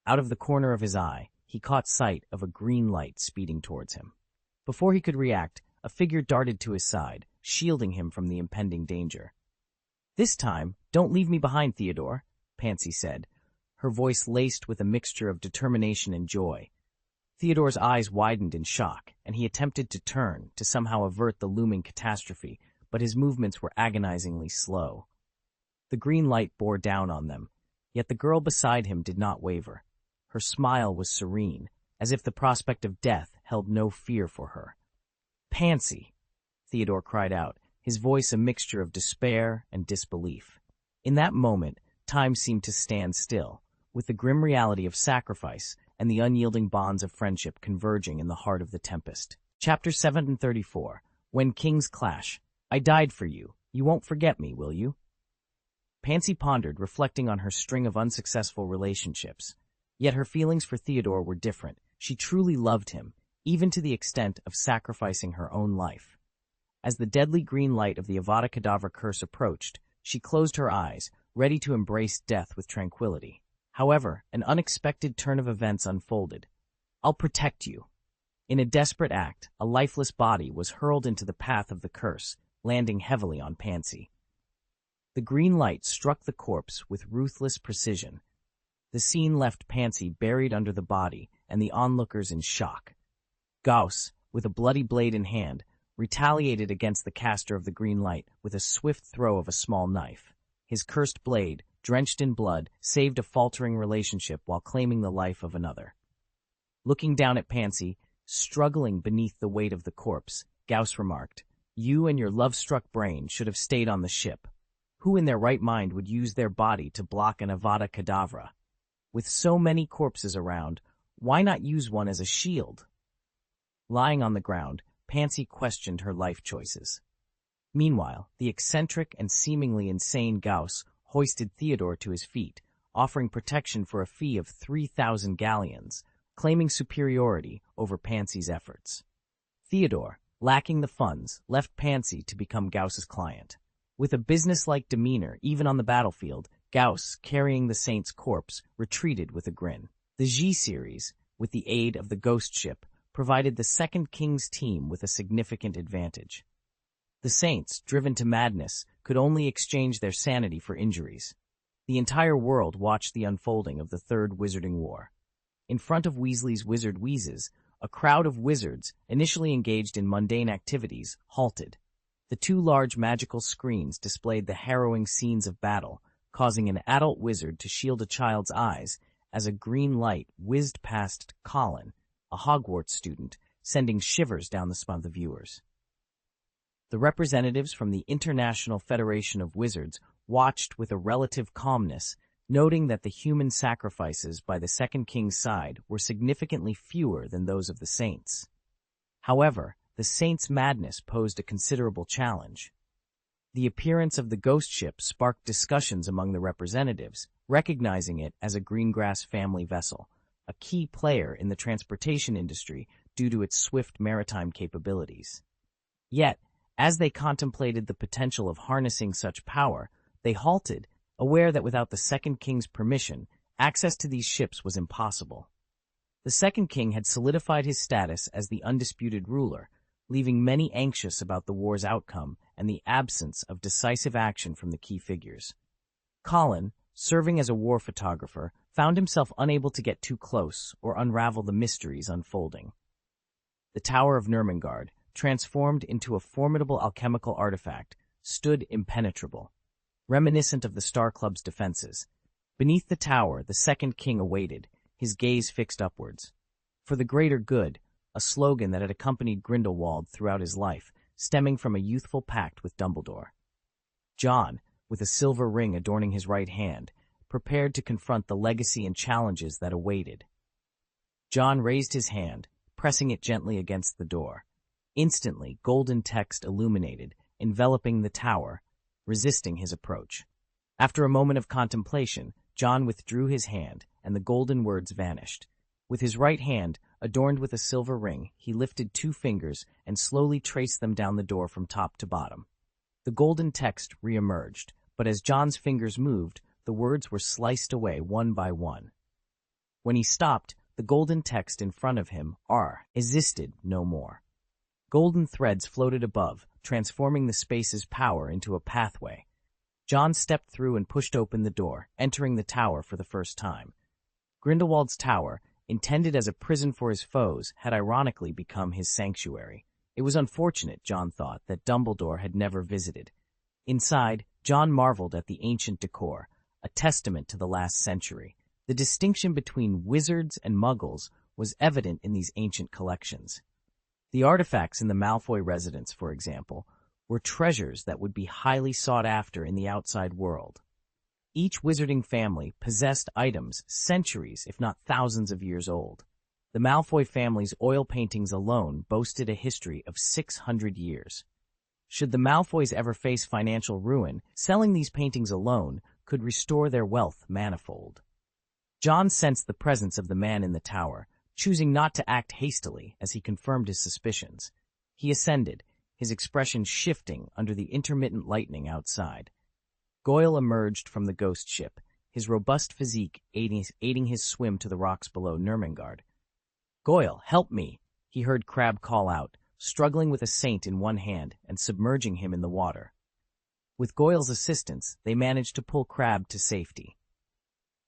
Out of the corner of his eye, he caught sight of a green light speeding towards him. Before he could react, a figure darted to his side, shielding him from the impending danger. "This time, don't leave me behind, Theodore," Pansy said, her voice laced with a mixture of determination and joy. Theodore's eyes widened in shock, and he attempted to turn to somehow avert the looming catastrophe, but his movements were agonizingly slow. The green light bore down on them, yet the girl beside him did not waver. Her smile was serene, as if the prospect of death held no fear for her. "Pansy!" Theodore cried out, his voice a mixture of despair and disbelief. In that moment, time seemed to stand still, with the grim reality of sacrifice and the unyielding bonds of friendship converging in the heart of the tempest. Chapter 734. When Kings Clash. I died for you. You won't forget me, will you? Pansy pondered, reflecting on her string of unsuccessful relationships. Yet her feelings for Theodore were different. She truly loved him, even to the extent of sacrificing her own life. As the deadly green light of the Avada Kedavra curse approached, she closed her eyes, ready to embrace death with tranquility. However, an unexpected turn of events unfolded. "I'll protect you." In a desperate act, a lifeless body was hurled into the path of the curse, landing heavily on Pansy. The green light struck the corpse with ruthless precision. The scene left Pansy buried under the body and the onlookers in shock. Gauss, with a bloody blade in hand, retaliated against the caster of the green light with a swift throw of a small knife. His cursed blade, drenched in blood, saved a faltering relationship while claiming the life of another. Looking down at Pansy, struggling beneath the weight of the corpse, Gauss remarked, "You and your love-struck brain should have stayed on the ship. Who in their right mind would use their body to block an Avada Kedavra? With so many corpses around, why not use one as a shield?" Lying on the ground, Pansy questioned her life choices. Meanwhile, the eccentric and seemingly insane Gauss hoisted Theodore to his feet, offering protection for a fee of 3,000 galleons, claiming superiority over Pansy's efforts. Theodore, lacking the funds, left Pansy to become Gauss's client. With a businesslike demeanor even on the battlefield, Gauss, carrying the saint's corpse, retreated with a grin. The G-series, with the aid of the ghost ship, provided the Second King's team with a significant advantage. The saints, driven to madness, could only exchange their sanity for injuries. The entire world watched the unfolding of the Third Wizarding War. In front of Weasley's Wizard Wheezes, a crowd of wizards, initially engaged in mundane activities, halted. The two large magical screens displayed the harrowing scenes of battle, causing an adult wizard to shield a child's eyes as a green light whizzed past Colin, a Hogwarts student, sending shivers down the spine of the viewers. The representatives from the International Federation of Wizards watched with a relative calmness, noting that the human sacrifices by the Second King's side were significantly fewer than those of the Saints. However, the Saints' madness posed a considerable challenge. The appearance of the ghost ship sparked discussions among the representatives, recognizing it as a Greengrass family vessel, a key player in the transportation industry due to its swift maritime capabilities. Yet, as they contemplated the potential of harnessing such power, they halted, aware that without the Second King's permission, access to these ships was impossible. The Second King had solidified his status as the undisputed ruler, leaving many anxious about the war's outcome and the absence of decisive action from the key figures. Colin, serving as a war photographer, found himself unable to get too close or unravel the mysteries unfolding. The Tower of Nurmengard, transformed into a formidable alchemical artifact, stood impenetrable, reminiscent of the Star Club's defenses. Beneath the tower, the Second King awaited, his gaze fixed upwards. For the greater good, a slogan that had accompanied Grindelwald throughout his life, stemming from a youthful pact with Dumbledore. John, with a silver ring adorning his right hand, prepared to confront the legacy and challenges that awaited. John raised his hand, pressing it gently against the door. Instantly, golden text illuminated, enveloping the tower, resisting his approach. After a moment of contemplation, John withdrew his hand, and the golden words vanished. With his right hand, adorned with a silver ring, he lifted 2 fingers and slowly traced them down the door from top to bottom. The golden text re-emerged, but as John's fingers moved, the words were sliced away one by one. When he stopped, the golden text in front of him, existed no more. Golden threads floated above, transforming the space's power into a pathway. John stepped through and pushed open the door, entering the tower for the first time. Grindelwald's tower, intended as a prison for his foes, had ironically become his sanctuary. It was unfortunate, John thought, that Dumbledore had never visited. Inside, John marveled at the ancient decor, a testament to the last century. The distinction between wizards and muggles was evident in these ancient collections. The artifacts in the Malfoy residence, for example, were treasures that would be highly sought after in the outside world. Each wizarding family possessed items centuries, if not thousands of years old. The Malfoy family's oil paintings alone boasted a history of 600 years. Should the Malfoys ever face financial ruin, selling these paintings alone could restore their wealth manifold. John sensed the presence of the man in the tower, choosing not to act hastily as he confirmed his suspicions. He ascended, his expression shifting under the intermittent lightning outside. Goyle emerged from the ghost ship, his robust physique aiding his swim to the rocks below Nurmengard. "Goyle, help me!" he heard Crabbe call out, struggling with a saint in one hand and submerging him in the water. With Goyle's assistance, they managed to pull Crabbe to safety.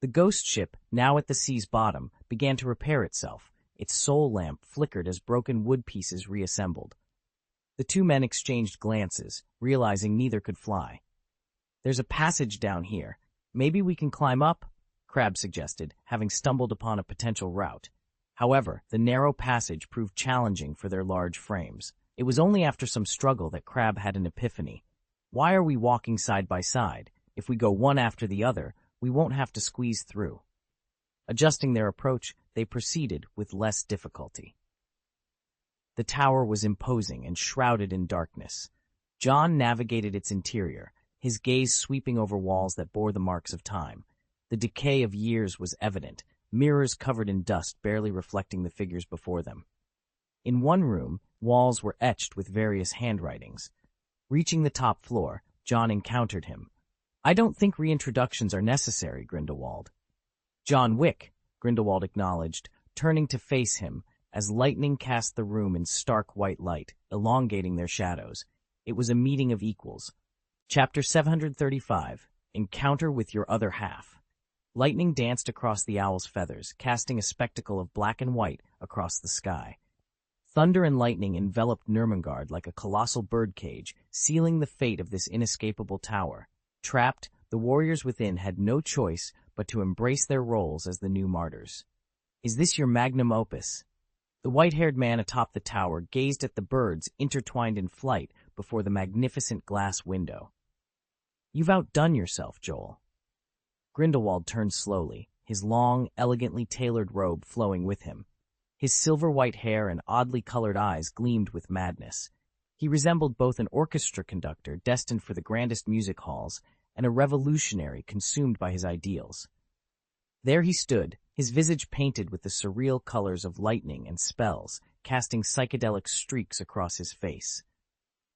The ghost ship, now at the sea's bottom, began to repair itself. Its soul lamp flickered as broken wood pieces reassembled. The 2 men exchanged glances, realizing neither could fly. "There's a passage down here. Maybe we can climb up?" Crabbe suggested, having stumbled upon a potential route. However, the narrow passage proved challenging for their large frames. It was only after some struggle that Crabbe had an epiphany. Why are we walking side by side? If we go one after the other, we won't have to squeeze through. Adjusting their approach, they proceeded with less difficulty. The tower was imposing and shrouded in darkness. John navigated its interior, his gaze sweeping over walls that bore the marks of time. The decay of years was evident, mirrors covered in dust barely reflecting the figures before them. In one room, walls were etched with various handwritings. Reaching the top floor, John encountered him. "I don't think reintroductions are necessary, Grindelwald." "John Wick," Grindelwald acknowledged, turning to face him as lightning cast the room in stark white light, elongating their shadows. It was a meeting of equals. Chapter 735, Encounter with Your Other Half. Lightning danced across the owl's feathers, casting a spectacle of black and white across the sky. Thunder and lightning enveloped Nurmengard like a colossal birdcage, sealing the fate of this inescapable tower. Trapped, the warriors within had no choice but to embrace their roles as the new martyrs. "Is this your magnum opus?" The white-haired man atop the tower gazed at the birds intertwined in flight before the magnificent glass window. "You've outdone yourself, Joel." Grindelwald turned slowly, his long, elegantly tailored robe flowing with him. His silver-white hair and oddly colored eyes gleamed with madness. He resembled both an orchestra conductor destined for the grandest music halls and a revolutionary consumed by his ideals. There he stood, his visage painted with the surreal colors of lightning and spells, casting psychedelic streaks across his face.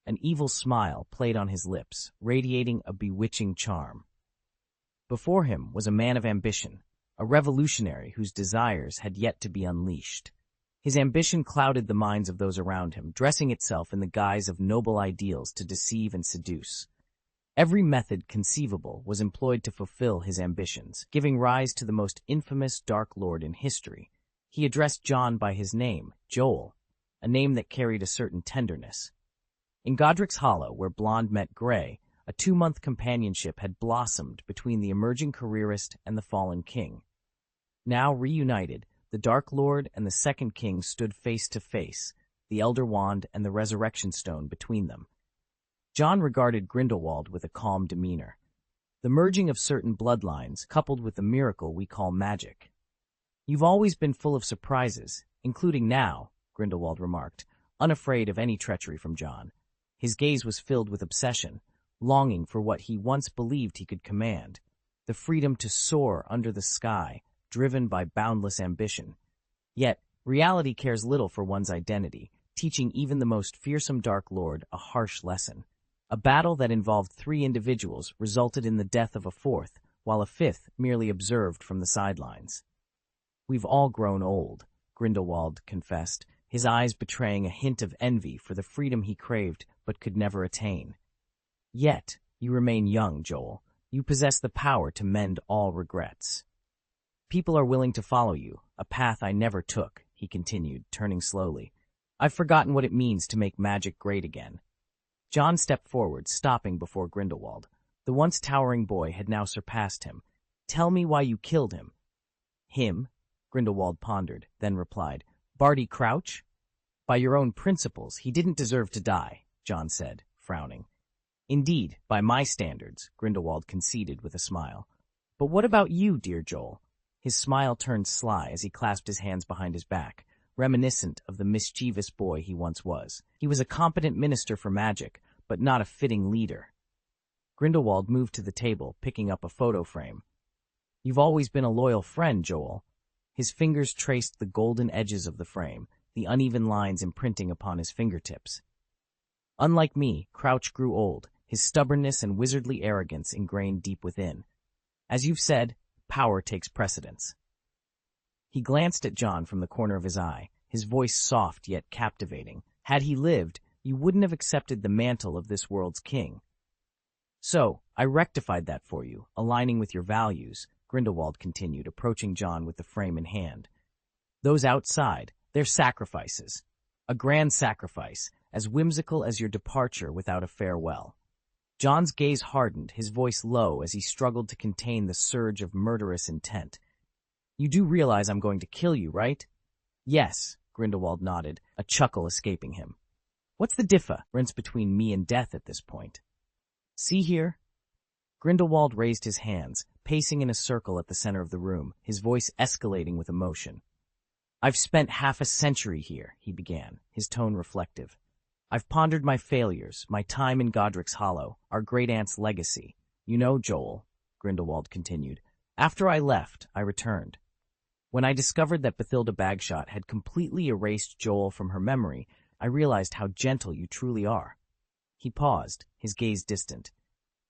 An evil smile played on his lips, radiating a bewitching charm. Before him was a man of ambition, a revolutionary whose desires had yet to be unleashed. His ambition clouded the minds of those around him, dressing itself in the guise of noble ideals to deceive and seduce. Every method conceivable was employed to fulfill his ambitions, giving rise to the most infamous Dark Lord in history. He addressed John by his name, Joel, a name that carried a certain tenderness. In Godric's Hollow, where blonde met gray, a 2-month companionship had blossomed between the emerging careerist and the fallen king. Now reunited, the Dark Lord and the Second King stood face to face, the Elder Wand and the Resurrection Stone between them. John regarded Grindelwald with a calm demeanor. The merging of certain bloodlines, coupled with the miracle we call magic. "You've always been full of surprises, including now," Grindelwald remarked, unafraid of any treachery from John. His gaze was filled with obsession, longing for what he once believed he could command, the freedom to soar under the sky, driven by boundless ambition. Yet, reality cares little for one's identity, teaching even the most fearsome Dark Lord a harsh lesson. A battle that involved 3 individuals resulted in the death of a 4th, while a 5th merely observed from the sidelines. "We've all grown old," Grindelwald confessed, his eyes betraying a hint of envy for the freedom he craved but could never attain. "Yet, you remain young, Joel. You possess the power to mend all regrets. People are willing to follow you, a path I never took," he continued, turning slowly. "I've forgotten what it means to make magic great again." John stepped forward, stopping before Grindelwald. The once towering boy had now surpassed him. "Tell me why you killed him." "Him?" Grindelwald pondered, then replied. "Barty Crouch?" "By your own principles, he didn't deserve to die," John said, frowning. "Indeed, by my standards," Grindelwald conceded with a smile. "But what about you, dear Joel?" His smile turned sly as he clasped his hands behind his back, reminiscent of the mischievous boy he once was. He was a competent minister for magic, but not a fitting leader. Grindelwald moved to the table, picking up a photo frame. "You've always been a loyal friend, Joel." His fingers traced the golden edges of the frame, the uneven lines imprinting upon his fingertips. "Unlike me, Crouch grew old, his stubbornness and wizardly arrogance ingrained deep within. As you've said, power takes precedence." He glanced at John from the corner of his eye, his voice soft yet captivating. "Had he lived, you wouldn't have accepted the mantle of this world's king. So, I rectified that for you, aligning with your values," Grindelwald continued, approaching John with the frame in hand. "Those outside, they're sacrifices. A grand sacrifice, as whimsical as your departure without a farewell." John's gaze hardened, his voice low as he struggled to contain the surge of murderous intent. "You do realize I'm going to kill you, right?" "Yes," Grindelwald nodded, a chuckle escaping him. "What's the difference between me and death at this point?" "See here?" Grindelwald raised his hands, pacing in a circle at the center of the room, his voice escalating with emotion. I've spent half a century here, he began, his tone reflective. I've pondered my failures, my time in Godric's Hollow, our great-aunt's legacy. You know, Joel, Grindelwald continued, after I left, I returned. When I discovered that Bathilda Bagshot had completely erased Joel from her memory, I realized how gentle you truly are. He paused, his gaze distant.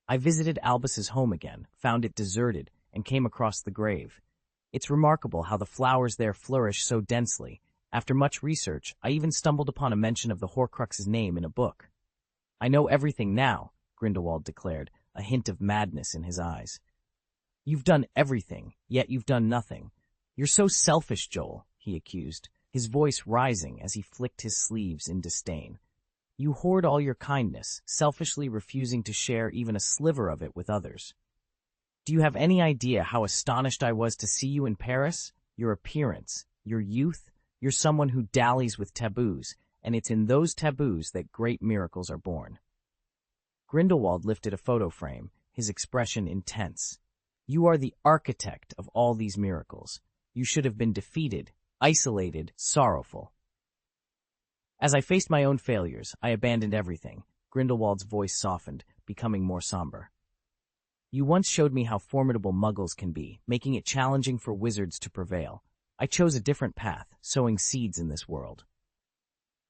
I visited Albus's home again, found it deserted, and came across the grave. It's remarkable how the flowers there flourish so densely. After much research, I even stumbled upon a mention of the Horcrux's name in a book. I know everything now, Grindelwald declared, a hint of madness in his eyes. You've done everything, yet you've done nothing. You're so selfish, Joel, he accused, his voice rising as he flicked his sleeves in disdain. You hoard all your kindness, selfishly refusing to share even a sliver of it with others. Do you have any idea how astonished I was to see you in Paris? Your appearance, your youth, you're someone who dallies with taboos, and it's in those taboos that great miracles are born. Grindelwald lifted a photo frame, his expression intense. You are the architect of all these miracles. You should have been defeated, isolated, sorrowful. As I faced my own failures, I abandoned everything. Grindelwald's voice softened, becoming more somber. You once showed me how formidable muggles can be, making it challenging for wizards to prevail. I chose a different path, sowing seeds in this world.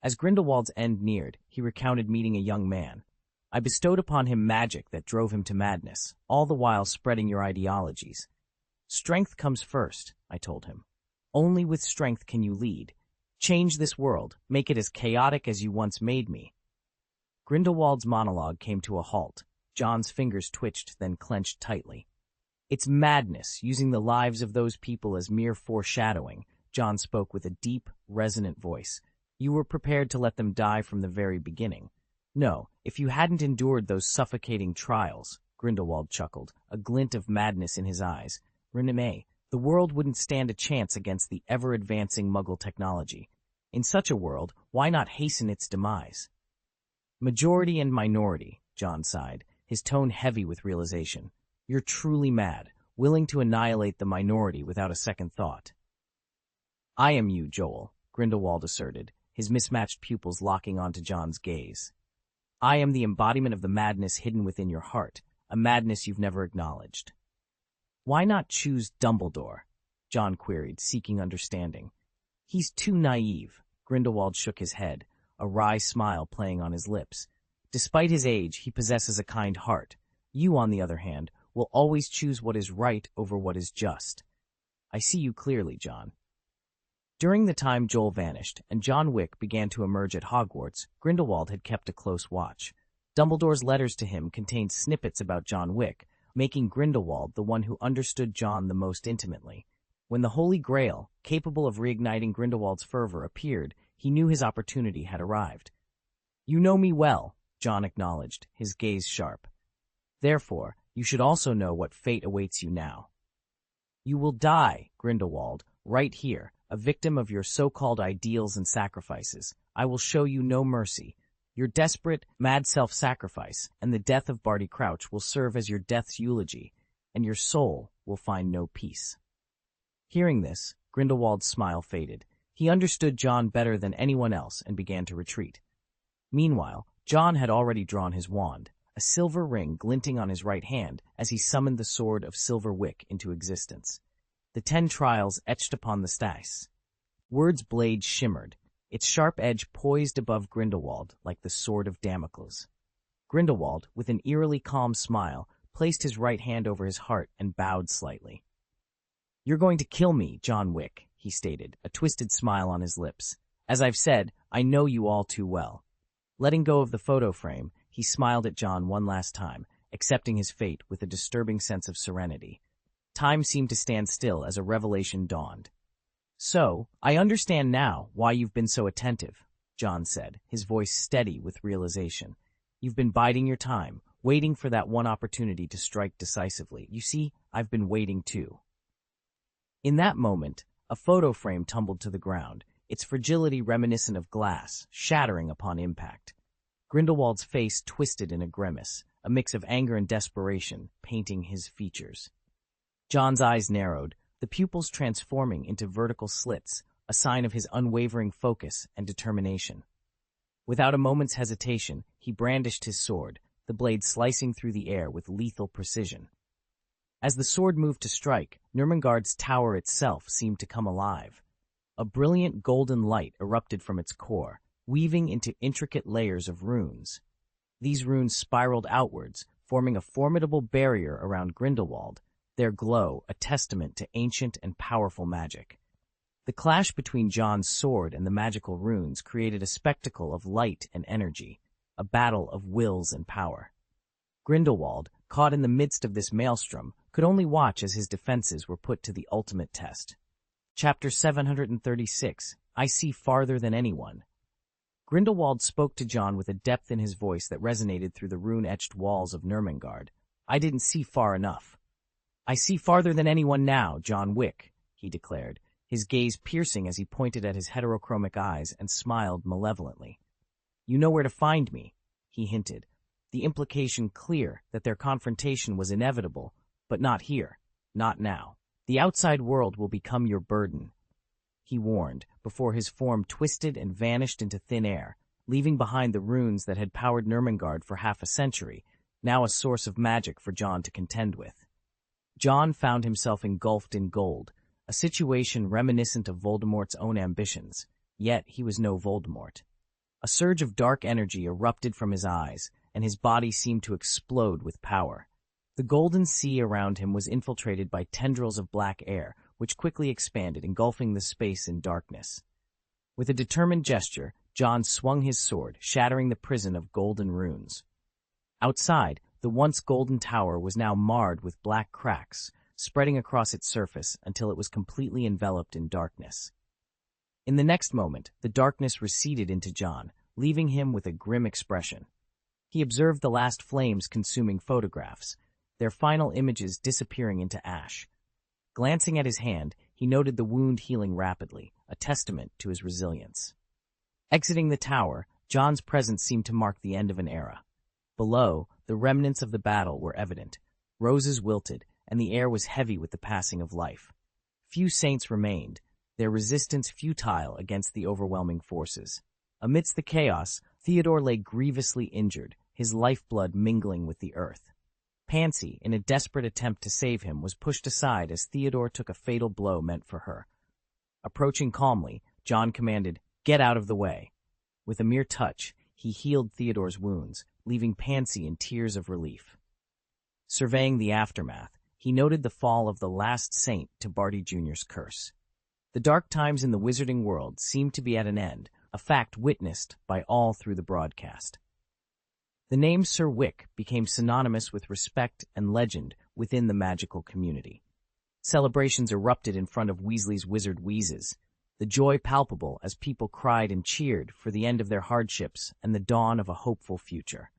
As Grindelwald's end neared, he recounted meeting a young man. I bestowed upon him magic that drove him to madness, all the while spreading your ideologies. Strength comes first, I told him. Only with strength can you lead. Change this world, make it as chaotic as you once made me. Grindelwald's monologue came to a halt. John's fingers twitched, then clenched tightly. It's madness, using the lives of those people as mere foreshadowing, John spoke with a deep, resonant voice. You were prepared to let them die from the very beginning. No, if you hadn't endured those suffocating trials, Grindelwald chuckled, a glint of madness in his eyes. Rename, the world wouldn't stand a chance against the ever-advancing Muggle technology. In such a world, why not hasten its demise? Majority and minority, John sighed, his tone heavy with realization. You're truly mad, willing to annihilate the minority without a second thought. I am you, Joel, Grindelwald asserted, his mismatched pupils locking onto John's gaze. I am the embodiment of the madness hidden within your heart, a madness you've never acknowledged. Why not choose Dumbledore? John queried, seeking understanding. He's too naive. Grindelwald shook his head, a wry smile playing on his lips. Despite his age, he possesses a kind heart. You, on the other hand, will always choose what is right over what is just. I see you clearly, John. During the time Joel vanished and John Wick began to emerge at Hogwarts, Grindelwald had kept a close watch. Dumbledore's letters to him contained snippets about John Wick, making Grindelwald the one who understood John the most intimately. When the Holy Grail, capable of reigniting Grindelwald's fervor, appeared, he knew his opportunity had arrived. You know me well, John acknowledged, his gaze sharp. Therefore, you should also know what fate awaits you now. You will die, Grindelwald, right here, a victim of your so-called ideals and sacrifices. I will show you no mercy. Your desperate, mad self-sacrifice and the death of Barty Crouch will serve as your death's eulogy, and your soul will find no peace. Hearing this, Grindelwald's smile faded. He understood John better than anyone else and began to retreat. Meanwhile, John had already drawn his wand, a silver ring glinting on his right hand as he summoned the sword of Silver Wick into existence. The 10 trials etched upon the stace. Word's blade shimmered, its sharp edge poised above Grindelwald like the sword of Damocles. Grindelwald, with an eerily calm smile, placed his right hand over his heart and bowed slightly. You're going to kill me, John Wick, he stated, a twisted smile on his lips. As I've said, I know you all too well. Letting go of the photo frame, he smiled at John one last time, accepting his fate with a disturbing sense of serenity. Time seemed to stand still as a revelation dawned. So, I understand now why you've been so attentive, John said, his voice steady with realization. You've been biding your time, waiting for that one opportunity to strike decisively. You see, I've been waiting too. In that moment, a photo frame tumbled to the ground, its fragility reminiscent of glass, shattering upon impact. Grindelwald's face twisted in a grimace, a mix of anger and desperation, painting his features. John's eyes narrowed, the pupils transforming into vertical slits, a sign of his unwavering focus and determination. Without a moment's hesitation, he brandished his sword, the blade slicing through the air with lethal precision. As the sword moved to strike, Nurmengard's tower itself seemed to come alive. A brilliant golden light erupted from its core, weaving into intricate layers of runes. These runes spiraled outwards, forming a formidable barrier around Grindelwald, their glow a testament to ancient and powerful magic. The clash between Jon's sword and the magical runes created a spectacle of light and energy, a battle of wills and power. Grindelwald, caught in the midst of this maelstrom, could only watch as his defenses were put to the ultimate test. Chapter 736, I See Farther Than Anyone. Grindelwald spoke to Jon with a depth in his voice that resonated through the rune-etched walls of Nurmengard. I didn't see far enough. I see farther than anyone now, John Wick, he declared, his gaze piercing as he pointed at his heterochromic eyes and smiled malevolently. You know where to find me, he hinted, the implication clear that their confrontation was inevitable, but not here, not now. The outside world will become your burden, he warned, before his form twisted and vanished into thin air, leaving behind the runes that had powered Nurmengard for half a century, now a source of magic for Jon to contend with. Jon found himself engulfed in gold, a situation reminiscent of Voldemort's own ambitions, yet he was no Voldemort. A surge of dark energy erupted from his eyes, and his body seemed to explode with power. The golden sea around him was infiltrated by tendrils of black air, which quickly expanded, engulfing the space in darkness. With a determined gesture, Jon swung his sword, shattering the prison of golden runes. Outside, the once golden tower was now marred with black cracks, spreading across its surface until it was completely enveloped in darkness. In the next moment, the darkness receded into Jon, leaving him with a grim expression. He observed the last flames consuming photographs, their final images disappearing into ash. Glancing at his hand, he noted the wound healing rapidly, a testament to his resilience. Exiting the tower, Jon's presence seemed to mark the end of an era. Below, the remnants of the battle were evident. Roses wilted, and the air was heavy with the passing of life. Few saints remained, their resistance futile against the overwhelming forces. Amidst the chaos, Theodore lay grievously injured, his lifeblood mingling with the earth. Pansy, in a desperate attempt to save him, was pushed aside as Theodore took a fatal blow meant for her. Approaching calmly, Jon commanded, "Get out of the way." With a mere touch, he healed Theodore's wounds, leaving Pansy in tears of relief. Surveying the aftermath, he noted the fall of the last saint to Barty Jr.'s curse. The dark times in the wizarding world seemed to be at an end, a fact witnessed by all through the broadcast. The name Sir Wick became synonymous with respect and legend within the magical community. Celebrations erupted in front of Weasley's wizard wheezes, the joy palpable as people cried and cheered for the end of their hardships and the dawn of a hopeful future.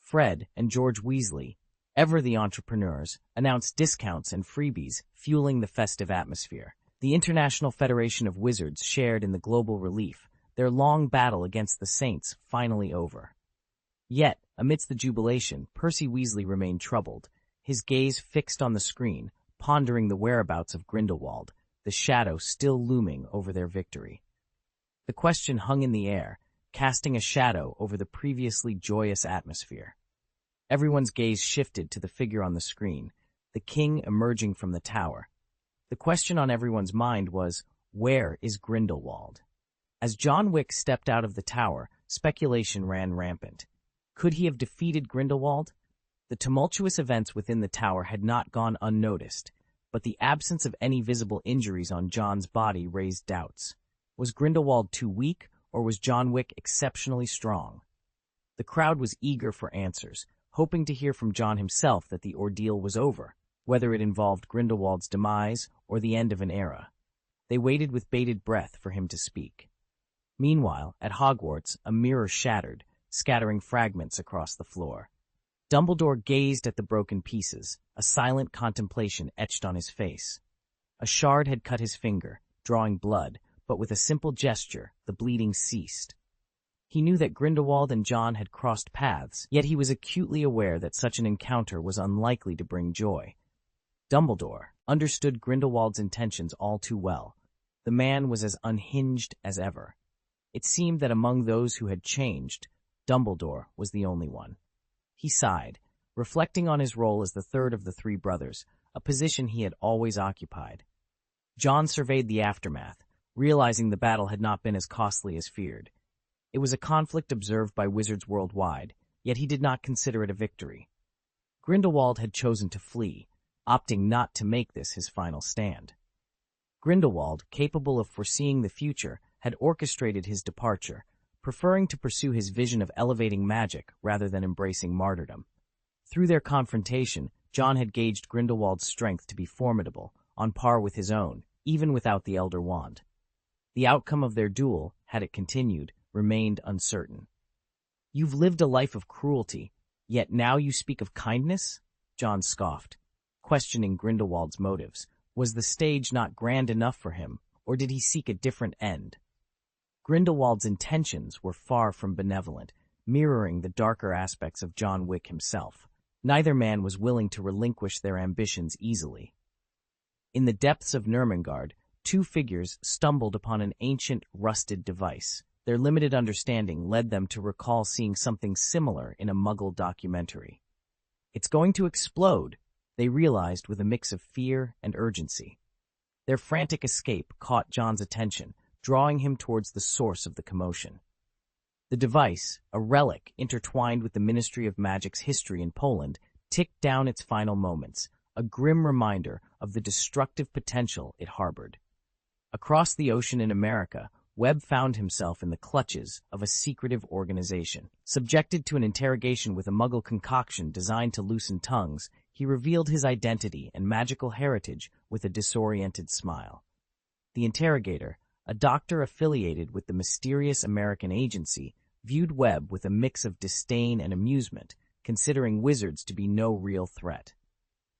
Fred and George Weasley, ever the entrepreneurs, announced discounts and freebies, fueling the festive atmosphere. The International Federation of Wizards shared in the global relief, their long battle against the Saints finally over. Yet, amidst the jubilation, Percy Weasley remained troubled, his gaze fixed on the screen, pondering the whereabouts of Grindelwald, the shadow still looming over their victory. The question hung in the air, casting a shadow over the previously joyous atmosphere. Everyone's gaze shifted to the figure on the screen, the king emerging from the tower. The question on everyone's mind was, where is Grindelwald? As John Wick stepped out of the tower, speculation ran rampant. Could he have defeated Grindelwald? The tumultuous events within the tower had not gone unnoticed, but the absence of any visible injuries on John's body raised doubts. Was Grindelwald too weak, or was John Wick exceptionally strong? The crowd was eager for answers, hoping to hear from John himself that the ordeal was over, whether it involved Grindelwald's demise or the end of an era. They waited with bated breath for him to speak. Meanwhile, at Hogwarts, a mirror shattered, scattering fragments across the floor. Dumbledore gazed at the broken pieces, a silent contemplation etched on his face. A shard had cut his finger, drawing blood, but with a simple gesture, the bleeding ceased. He knew that Grindelwald and John had crossed paths, yet he was acutely aware that such an encounter was unlikely to bring joy. Dumbledore understood Grindelwald's intentions all too well. the man was as unhinged as ever. It seemed that among those who had changed, Dumbledore was the only one. He sighed, reflecting on his role as the third of the three brothers, a position he had always occupied. John surveyed the aftermath, realizing the battle had not been as costly as feared. It was a conflict observed by wizards worldwide, yet he did not consider it a victory. Grindelwald had chosen to flee, opting not to make this his final stand. Grindelwald, capable of foreseeing the future, had orchestrated his departure, preferring to pursue his vision of elevating magic rather than embracing martyrdom. Through their confrontation, John had gauged Grindelwald's strength to be formidable, on par with his own, even without the Elder Wand. The outcome of their duel, had it continued, remained uncertain. "You've lived a life of cruelty, yet now you speak of kindness?" John scoffed, questioning Grindelwald's motives. Was the stage not grand enough for him, or did he seek a different end? Grindelwald's intentions were far from benevolent, mirroring the darker aspects of John Wick himself. Neither man was willing to relinquish their ambitions easily. In the depths of Nurmengard, two figures stumbled upon an ancient, rusted device. Their limited understanding led them to recall seeing something similar in a Muggle documentary. "It's going to explode," they realized with a mix of fear and urgency. Their frantic escape caught John's attention, drawing him towards the source of the commotion. The device, a relic intertwined with the Ministry of Magic's history in Poland, ticked down its final moments, a grim reminder of the destructive potential it harbored. Across the ocean in America, Webb found himself in the clutches of a secretive organization. Subjected to an interrogation with a Muggle concoction designed to loosen tongues, he revealed his identity and magical heritage with a disoriented smile. The interrogator, a doctor affiliated with the mysterious American agency, viewed Webb with a mix of disdain and amusement, considering wizards to be no real threat.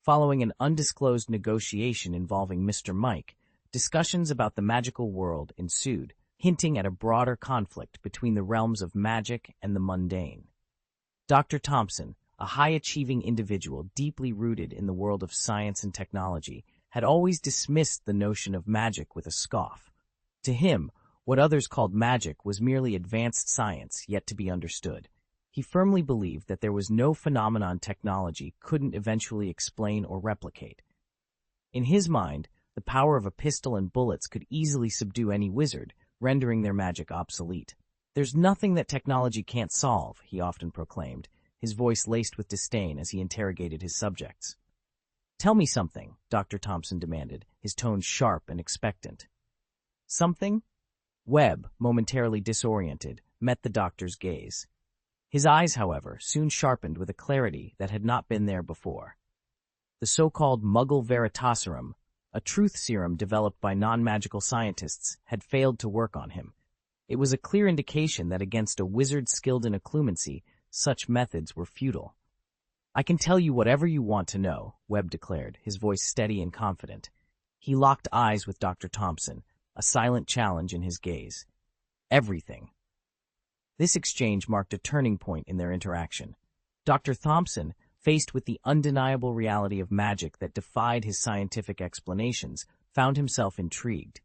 Following an undisclosed negotiation involving Mr. Mike, discussions about the magical world ensued, hinting at a broader conflict between the realms of magic and the mundane. Dr. Thompson, a high-achieving individual deeply rooted in the world of science and technology, had always dismissed the notion of magic with a scoff. To him, what others called magic was merely advanced science yet to be understood. He firmly believed that there was no phenomenon technology couldn't eventually explain or replicate. In his mind, the power of a pistol and bullets could easily subdue any wizard, rendering their magic obsolete. "There's nothing that technology can't solve," he often proclaimed, his voice laced with disdain as he interrogated his subjects. "Tell me something," Dr. Thompson demanded, his tone sharp and expectant. "Something?" Webb, momentarily disoriented, met the doctor's gaze. His eyes, however, soon sharpened with a clarity that had not been there before. The so-called Muggle Veritaserum, a truth serum developed by non-magical scientists, had failed to work on him. It was a clear indication that against a wizard skilled in occlumency, such methods were futile. "I can tell you whatever you want to know," Webb declared, his voice steady and confident. He locked eyes with Dr. Thompson, a silent challenge in his gaze. "Everything." This exchange marked a turning point in their interaction. Dr. Thompson, faced with the undeniable reality of magic that defied his scientific explanations, found himself intrigued.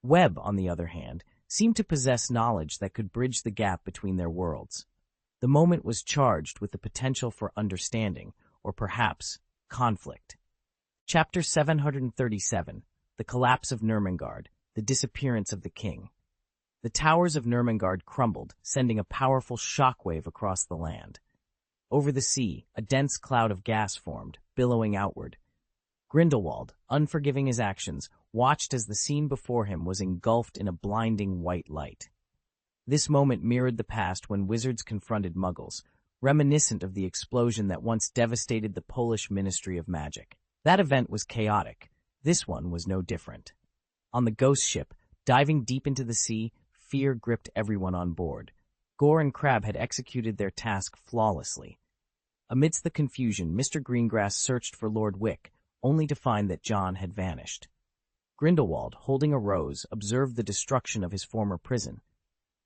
Webb, on the other hand, seemed to possess knowledge that could bridge the gap between their worlds. The moment was charged with the potential for understanding, or perhaps conflict. Chapter 737, The Collapse of Nurmengard, The Disappearance of the King. The towers of Nurmengard crumbled, sending a powerful shockwave across the land. Over the sea, a dense cloud of gas formed, billowing outward. Grindelwald, unforgiving his actions, watched as the scene before him was engulfed in a blinding white light. This moment mirrored the past when wizards confronted Muggles, reminiscent of the explosion that once devastated the Polish Ministry of Magic. That event was chaotic. This one was no different. On the ghost ship, diving deep into the sea, fear gripped everyone on board. Gore and Crabbe had executed their task flawlessly. Amidst the confusion, Mr. Greengrass searched for Lord Wick, only to find that John had vanished. Grindelwald, holding a rose, observed the destruction of his former prison.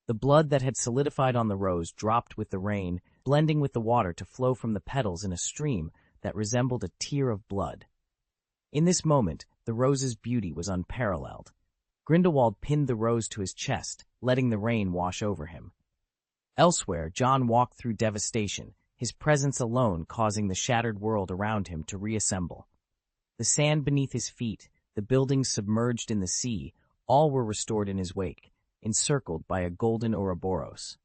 The blood that had solidified on the rose dropped with the rain, blending with the water to flow from the petals in a stream that resembled a tear of blood. In this moment, the rose's beauty was unparalleled. Grindelwald pinned the rose to his chest, letting the rain wash over him. Elsewhere, John walked through devastation, his presence alone causing the shattered world around him to reassemble. The sand beneath his feet, the buildings submerged in the sea, all were restored in his wake, encircled by a golden Ouroboros.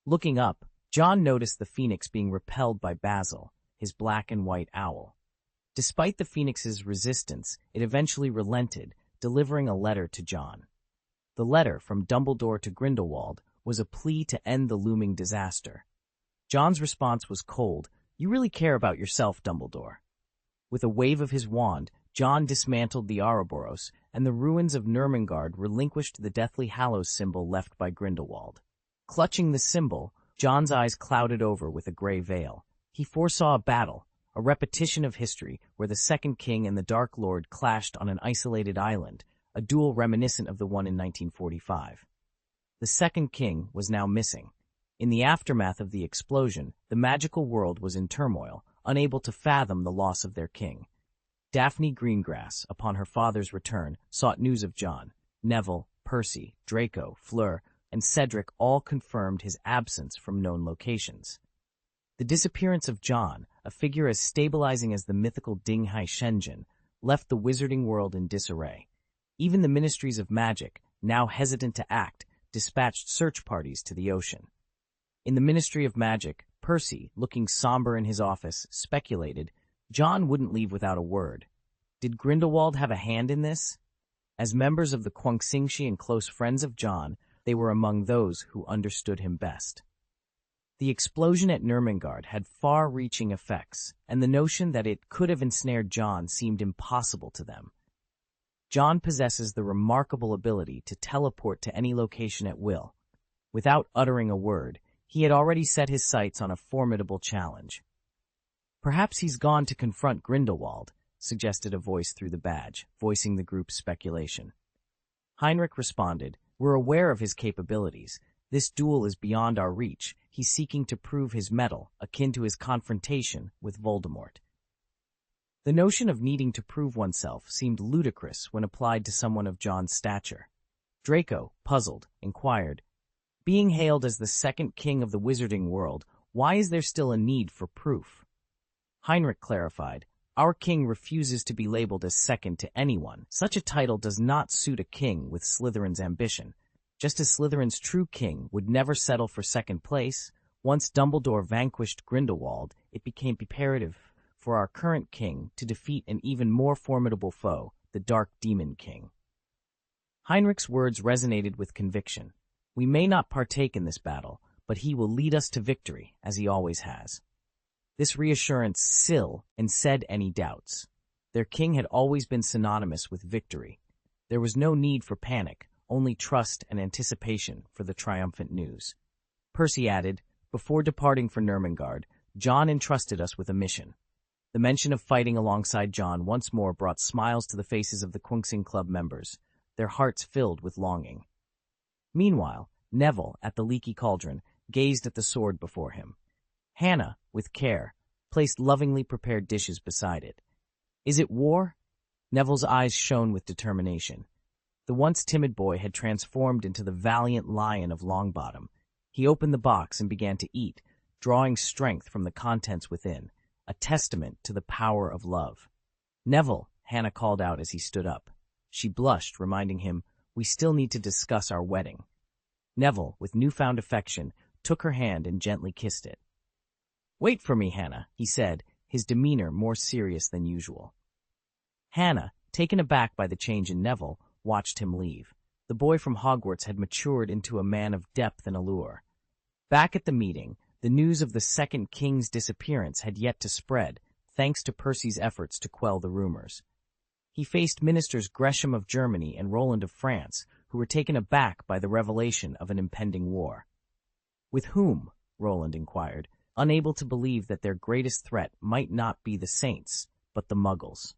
Looking up, John noticed the phoenix being repelled by Basil, his black and white owl. Despite the phoenix's resistance, it eventually relented, delivering a letter to John. The letter, from Dumbledore to Grindelwald, was a plea to end the looming disaster. John's response was cold. "You really care about yourself, Dumbledore." With a wave of his wand, John dismantled the Ouroboros, and the ruins of Nurmengard relinquished the Deathly Hallows symbol left by Grindelwald. Clutching the symbol, John's eyes clouded over with a gray veil. He foresaw a battle, a repetition of history where the Second King and the Dark Lord clashed on an isolated island, a duel reminiscent of the one in 1945. The Second King was now missing. In the aftermath of the explosion, the magical world was in turmoil, unable to fathom the loss of their king. Daphne Greengrass, upon her father's return, sought news of John. Neville, Percy, Draco, Fleur, and Cedric all confirmed his absence from known locations. The disappearance of John, a figure as stabilizing as the mythical Dinghai Shenzhen, left the wizarding world in disarray. Even the ministries of magic, now hesitant to act, dispatched search parties to the ocean. In the Ministry of Magic, Percy, looking somber in his office, speculated, John wouldn't leave without a word. Did Grindelwald have a hand in this? As members of the Quanxingxi and close friends of John, they were among those who understood him best. The explosion at Nurmengard had far-reaching effects, and the notion that it could have ensnared John seemed impossible to them. John possesses the remarkable ability to teleport to any location at will. Without uttering a word, he had already set his sights on a formidable challenge. "Perhaps he's gone to confront Grindelwald," suggested a voice through the badge, voicing the group's speculation. Heinrich responded, "We're aware of his capabilities. This duel is beyond our reach. He's seeking to prove his mettle, akin to his confrontation with Voldemort." The notion of needing to prove oneself seemed ludicrous when applied to someone of John's stature. Draco, puzzled, inquired, "Being hailed as the second king of the wizarding world, why is there still a need for proof?" Heinrich clarified, "Our king refuses to be labeled as second to anyone. Such a title does not suit a king with Slytherin's ambition. Just as Slytherin's true king would never settle for second place, once Dumbledore vanquished Grindelwald, it became imperative for our current king to defeat an even more formidable foe, the Dark Demon King." Heinrich's words resonated with conviction. "We may not partake in this battle, but he will lead us to victory, as he always has." This reassurance stilled any doubts. Their king had always been synonymous with victory. There was no need for panic, only trust and anticipation for the triumphant news. Percy added, "Before departing for Nurmengard, John entrusted us with a mission." The mention of fighting alongside John once more brought smiles to the faces of the Quinxing Club members, their hearts filled with longing. Meanwhile, Neville, at the leaky cauldron, gazed at the sword before him. Hannah, with care, placed lovingly prepared dishes beside it. "Is it war?" Neville's eyes shone with determination. The once timid boy had transformed into the valiant lion of Longbottom. He opened the box and began to eat, drawing strength from the contents within, a testament to the power of love. "Neville," Hannah called out as he stood up. She blushed, reminding him, "We still need to discuss our wedding." Neville, with newfound affection, took her hand and gently kissed it. "Wait for me, Hannah," he said, his demeanor more serious than usual. Hannah, taken aback by the change in Neville, watched him leave. The boy from Hogwarts had matured into a man of depth and allure. Back at the meeting, the news of the Second King's disappearance had yet to spread, thanks to Percy's efforts to quell the rumors. He faced ministers Gresham of Germany and Roland of France, who were taken aback by the revelation of an impending war. "With whom?" Roland inquired, unable to believe that their greatest threat might not be the Saints, but the Muggles.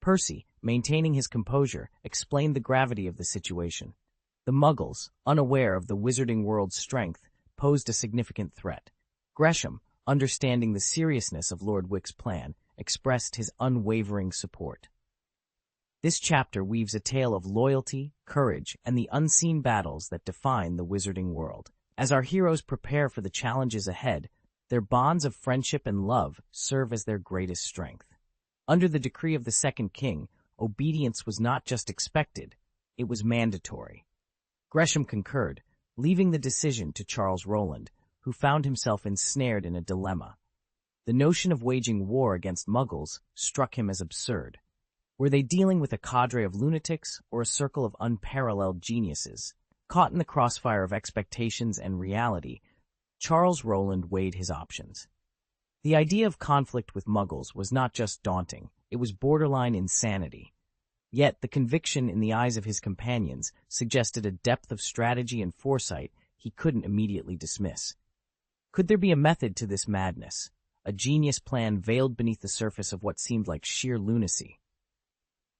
Percy, maintaining his composure, explained the gravity of the situation. The Muggles, unaware of the wizarding world's strength, posed a significant threat. Gresham, understanding the seriousness of Lord Wick's plan, expressed his unwavering support. This chapter weaves a tale of loyalty, courage, and the unseen battles that define the wizarding world. As our heroes prepare for the challenges ahead, their bonds of friendship and love serve as their greatest strength. Under the decree of the Second King, obedience was not just expected, it was mandatory. Gresham concurred, leaving the decision to Charles Rowland, who found himself ensnared in a dilemma. The notion of waging war against Muggles struck him as absurd. Were they dealing with a cadre of lunatics or a circle of unparalleled geniuses? Caught in the crossfire of expectations and reality, Charles Rowland weighed his options. The idea of conflict with Muggles was not just daunting, it was borderline insanity. Yet the conviction in the eyes of his companions suggested a depth of strategy and foresight he couldn't immediately dismiss. Could there be a method to this madness, a genius plan veiled beneath the surface of what seemed like sheer lunacy?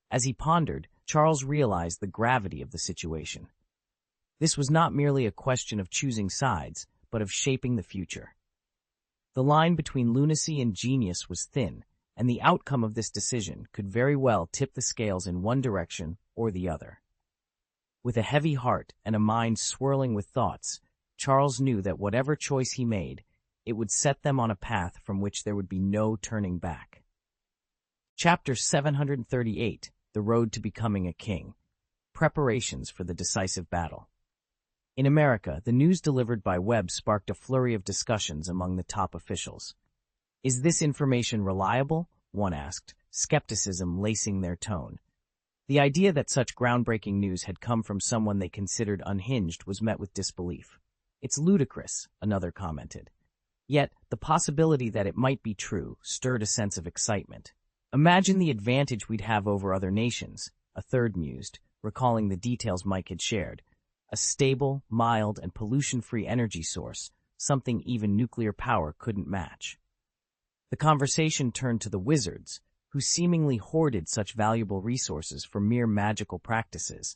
As he pondered, Charles realized the gravity of the situation. This was not merely a question of choosing sides, but of shaping the future. The line between lunacy and genius was thin, and the outcome of this decision could very well tip the scales in one direction or the other. With a heavy heart and a mind swirling with thoughts, Charles knew that whatever choice he made, it would set them on a path from which there would be no turning back. Chapter 738, The Road to Becoming a King. Preparations for the Decisive Battle. In America, the news delivered by Webb sparked a flurry of discussions among the top officials. Is this information reliable? One asked, skepticism lacing their tone. The idea that such groundbreaking news had come from someone they considered unhinged was met with disbelief. It's ludicrous, another commented. Yet, the possibility that it might be true stirred a sense of excitement. Imagine the advantage we'd have over other nations, a third mused, recalling the details Mike had shared. A stable, mild, and pollution-free energy source, something even nuclear power couldn't match. The conversation turned to the wizards, who seemingly hoarded such valuable resources for mere magical practices.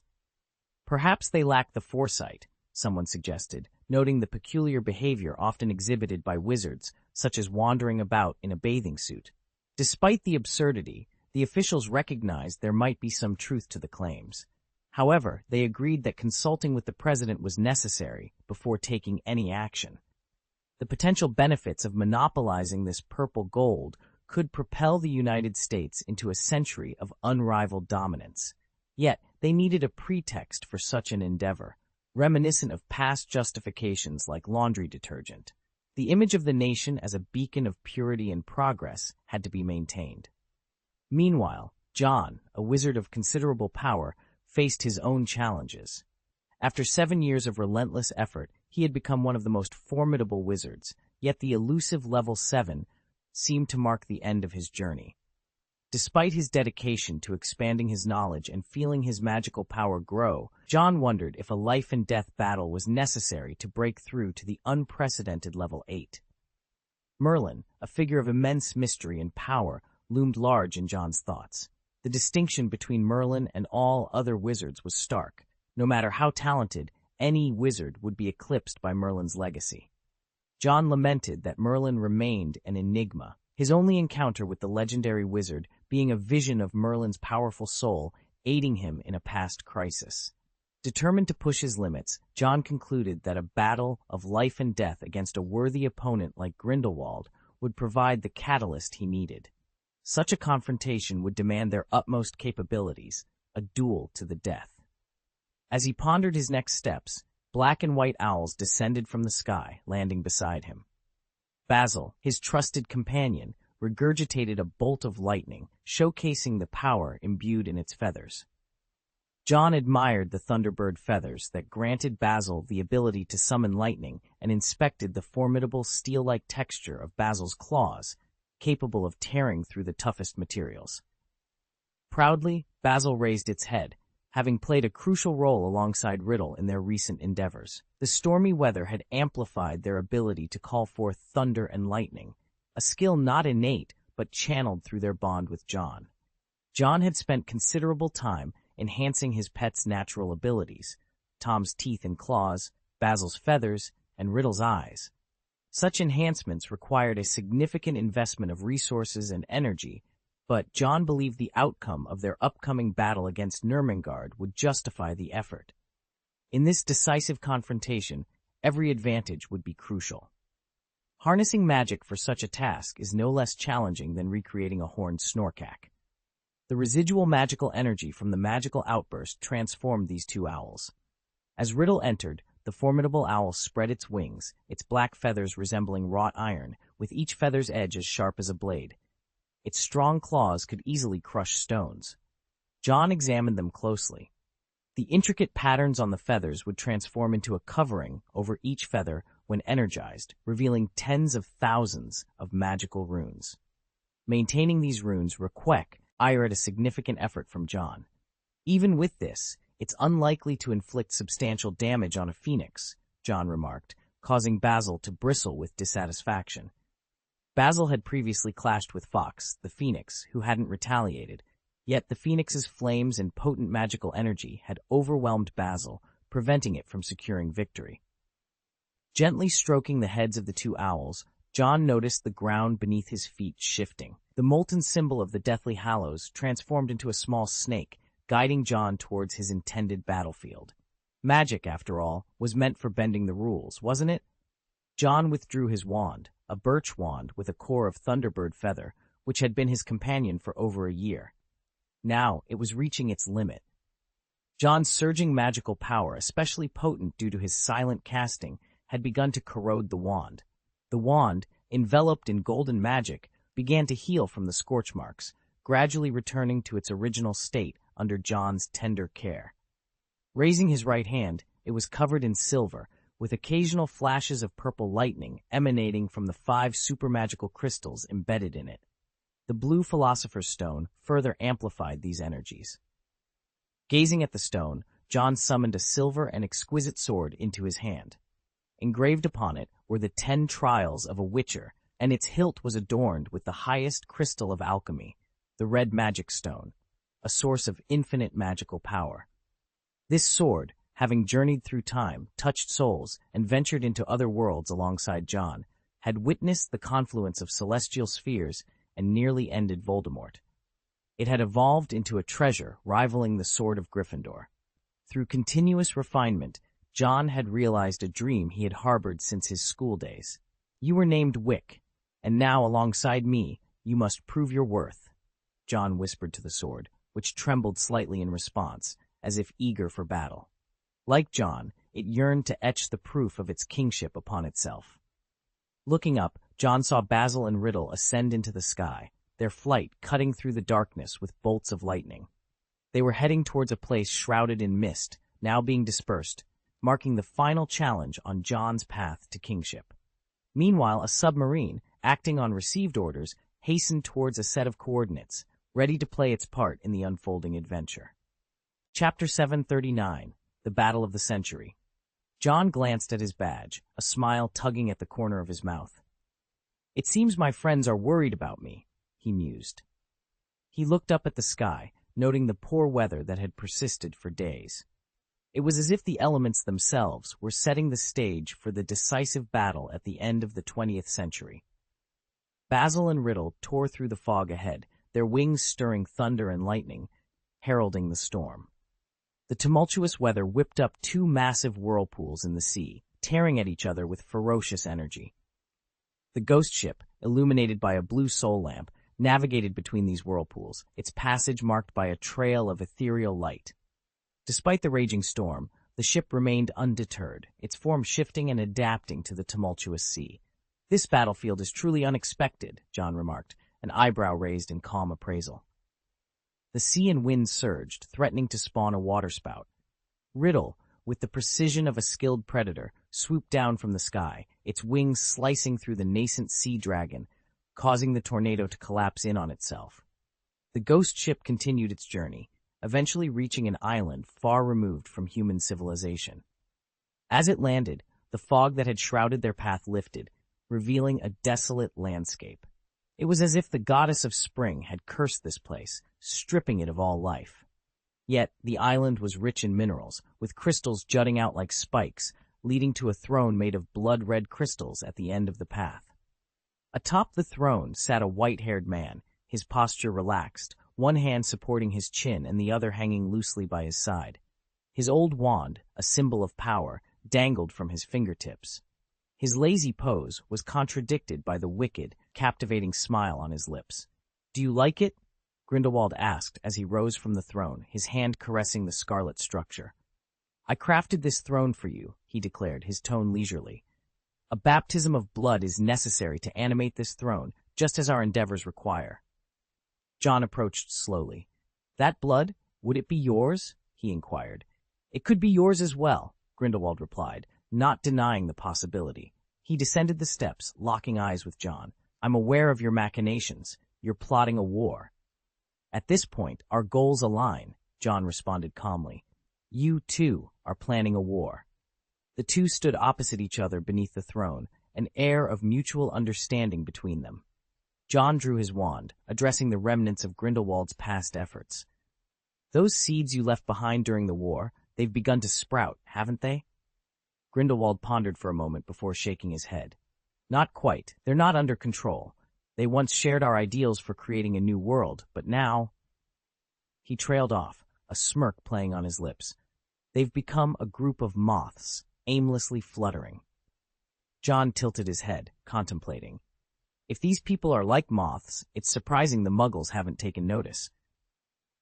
Perhaps they lacked the foresight, someone suggested, noting the peculiar behavior often exhibited by wizards, such as wandering about in a bathing suit. Despite the absurdity, the officials recognized there might be some truth to the claims. However, they agreed that consulting with the president was necessary before taking any action. The potential benefits of monopolizing this purple gold could propel the United States into a century of unrivaled dominance. Yet, they needed a pretext for such an endeavor, reminiscent of past justifications like laundry detergent. The image of the nation as a beacon of purity and progress had to be maintained. Meanwhile, John, a wizard of considerable power, faced his own challenges. After 7 years of relentless effort, he had become one of the most formidable wizards, yet the elusive level 7 seemed to mark the end of his journey. Despite his dedication to expanding his knowledge and feeling his magical power grow, John wondered if a life-and-death battle was necessary to break through to the unprecedented level 8. Merlin, a figure of immense mystery and power, loomed large in John's thoughts. The distinction between Merlin and all other wizards was stark. No matter how talented, any wizard would be eclipsed by Merlin's legacy. John lamented that Merlin remained an enigma, his only encounter with the legendary wizard being a vision of Merlin's powerful soul aiding him in a past crisis. Determined to push his limits, John concluded that a battle of life and death against a worthy opponent like Grindelwald would provide the catalyst he needed. Such a confrontation would demand their utmost capabilities, a duel to the death. As he pondered his next steps, black and white owls descended from the sky, landing beside him. Basil, his trusted companion, regurgitated a bolt of lightning, showcasing the power imbued in its feathers. John admired the thunderbird feathers that granted Basil the ability to summon lightning and inspected the formidable steel-like texture of Basil's claws, capable of tearing through the toughest materials. Proudly, Basil raised its head, having played a crucial role alongside Riddle in their recent endeavors. The stormy weather had amplified their ability to call forth thunder and lightning, a skill not innate but channeled through their bond with John. John had spent considerable time enhancing his pet's natural abilities, Tom's teeth and claws, Basil's feathers, and Riddle's eyes. Such enhancements required a significant investment of resources and energy, but John believed the outcome of their upcoming battle against Nurmengard would justify the effort. In this decisive confrontation, every advantage would be crucial. Harnessing magic for such a task is no less challenging than recreating a horned snorkack. The residual magical energy from the magical outburst transformed these two owls. As Riddle entered, the formidable owl spread its wings, its black feathers resembling wrought iron, with each feather's edge as sharp as a blade. Its strong claws could easily crush stones. John examined them closely. The intricate patterns on the feathers would transform into a covering over each feather when energized, revealing tens of thousands of magical runes. Maintaining these runes required a significant effort from John. Even with this, it's unlikely to inflict substantial damage on a phoenix, John remarked, causing Basil to bristle with dissatisfaction. Basil had previously clashed with Fox, the phoenix, who hadn't retaliated, yet the phoenix's flames and potent magical energy had overwhelmed Basil, preventing it from securing victory. Gently stroking the heads of the two owls, John noticed the ground beneath his feet shifting. The molten symbol of the Deathly Hallows transformed into a small snake, guiding John towards his intended battlefield. Magic, after all, was meant for bending the rules, wasn't it? John withdrew his wand, a birch wand with a core of thunderbird feather, which had been his companion for over a year. Now it was reaching its limit. John's surging magical power, especially potent due to his silent casting, had begun to corrode the wand. The wand, enveloped in golden magic, began to heal from the scorch marks, gradually returning to its original state under John's tender care. Raising his right hand, it was covered in silver, with occasional flashes of purple lightning emanating from the 5 supermagical crystals embedded in it. The blue Philosopher's Stone further amplified these energies. Gazing at the stone, John summoned a silver and exquisite sword into his hand. Engraved upon it were the 10 trials of a witcher, and its hilt was adorned with the highest crystal of alchemy, the red magic stone, a source of infinite magical power. This sword, having journeyed through time, touched souls, and ventured into other worlds alongside John, had witnessed the confluence of celestial spheres and nearly ended Voldemort. It had evolved into a treasure rivaling the Sword of Gryffindor. Through continuous refinement, John had realized a dream he had harbored since his school days. "You were named Wick, and now, alongside me, you must prove your worth," John whispered to the sword, which trembled slightly in response, as if eager for battle. Like John, it yearned to etch the proof of its kingship upon itself. Looking up, John saw Basil and Riddle ascend into the sky, their flight cutting through the darkness with bolts of lightning. They were heading towards a place shrouded in mist, now being dispersed, marking the final challenge on John's path to kingship. Meanwhile, a submarine, acting on received orders, hastened towards a set of coordinates, ready to play its part in the unfolding adventure. Chapter 739, The Battle of the Century. John glanced at his badge, a smile tugging at the corner of his mouth. "It seems my friends are worried about me," he mused. He looked up at the sky, noting the poor weather that had persisted for days. It was as if the elements themselves were setting the stage for the decisive battle at the end of the 20th century. Basil and Riddle tore through the fog ahead, their wings stirring thunder and lightning, heralding the storm. The tumultuous weather whipped up 2 massive whirlpools in the sea, tearing at each other with ferocious energy. The ghost ship, illuminated by a blue soul lamp, navigated between these whirlpools, its passage marked by a trail of ethereal light. Despite the raging storm, the ship remained undeterred, its form shifting and adapting to the tumultuous sea. "This battlefield is truly unexpected," John remarked, an eyebrow raised in calm appraisal. The sea and wind surged, threatening to spawn a waterspout. Riddle, with the precision of a skilled predator, swooped down from the sky, its wings slicing through the nascent sea dragon, causing the tornado to collapse in on itself. The ghost ship continued its journey, eventually reaching an island far removed from human civilization. As it landed, the fog that had shrouded their path lifted, revealing a desolate landscape. It was as if the goddess of spring had cursed this place, stripping it of all life. Yet the island was rich in minerals, with crystals jutting out like spikes, leading to a throne made of blood-red crystals at the end of the path. Atop the throne sat a white-haired man, his posture relaxed, one hand supporting his chin and the other hanging loosely by his side. His old wand, a symbol of power, dangled from his fingertips. His lazy pose was contradicted by the wicked, captivating smile on his lips. "Do you like it?" Grindelwald asked as he rose from the throne, his hand caressing the scarlet structure. "I crafted this throne for you," he declared, his tone leisurely. "A baptism of blood is necessary to animate this throne, just as our endeavors require." John approached slowly. "That blood, would it be yours?" he inquired. "It could be yours as well," Grindelwald replied, not denying the possibility. He descended the steps, locking eyes with John. "I'm aware of your machinations. You're plotting a war." "At this point, our goals align," John responded calmly. "You, too, are planning a war." The two stood opposite each other beneath the throne, an air of mutual understanding between them. John drew his wand, addressing the remnants of Grindelwald's past efforts. "Those seeds you left behind during the war, they've begun to sprout, haven't they?" Grindelwald pondered for a moment before shaking his head. "Not quite. They're not under control. They once shared our ideals for creating a new world, but now—" He trailed off, a smirk playing on his lips. "They've become a group of moths, aimlessly fluttering." John tilted his head, contemplating. "If these people are like moths, it's surprising the Muggles haven't taken notice."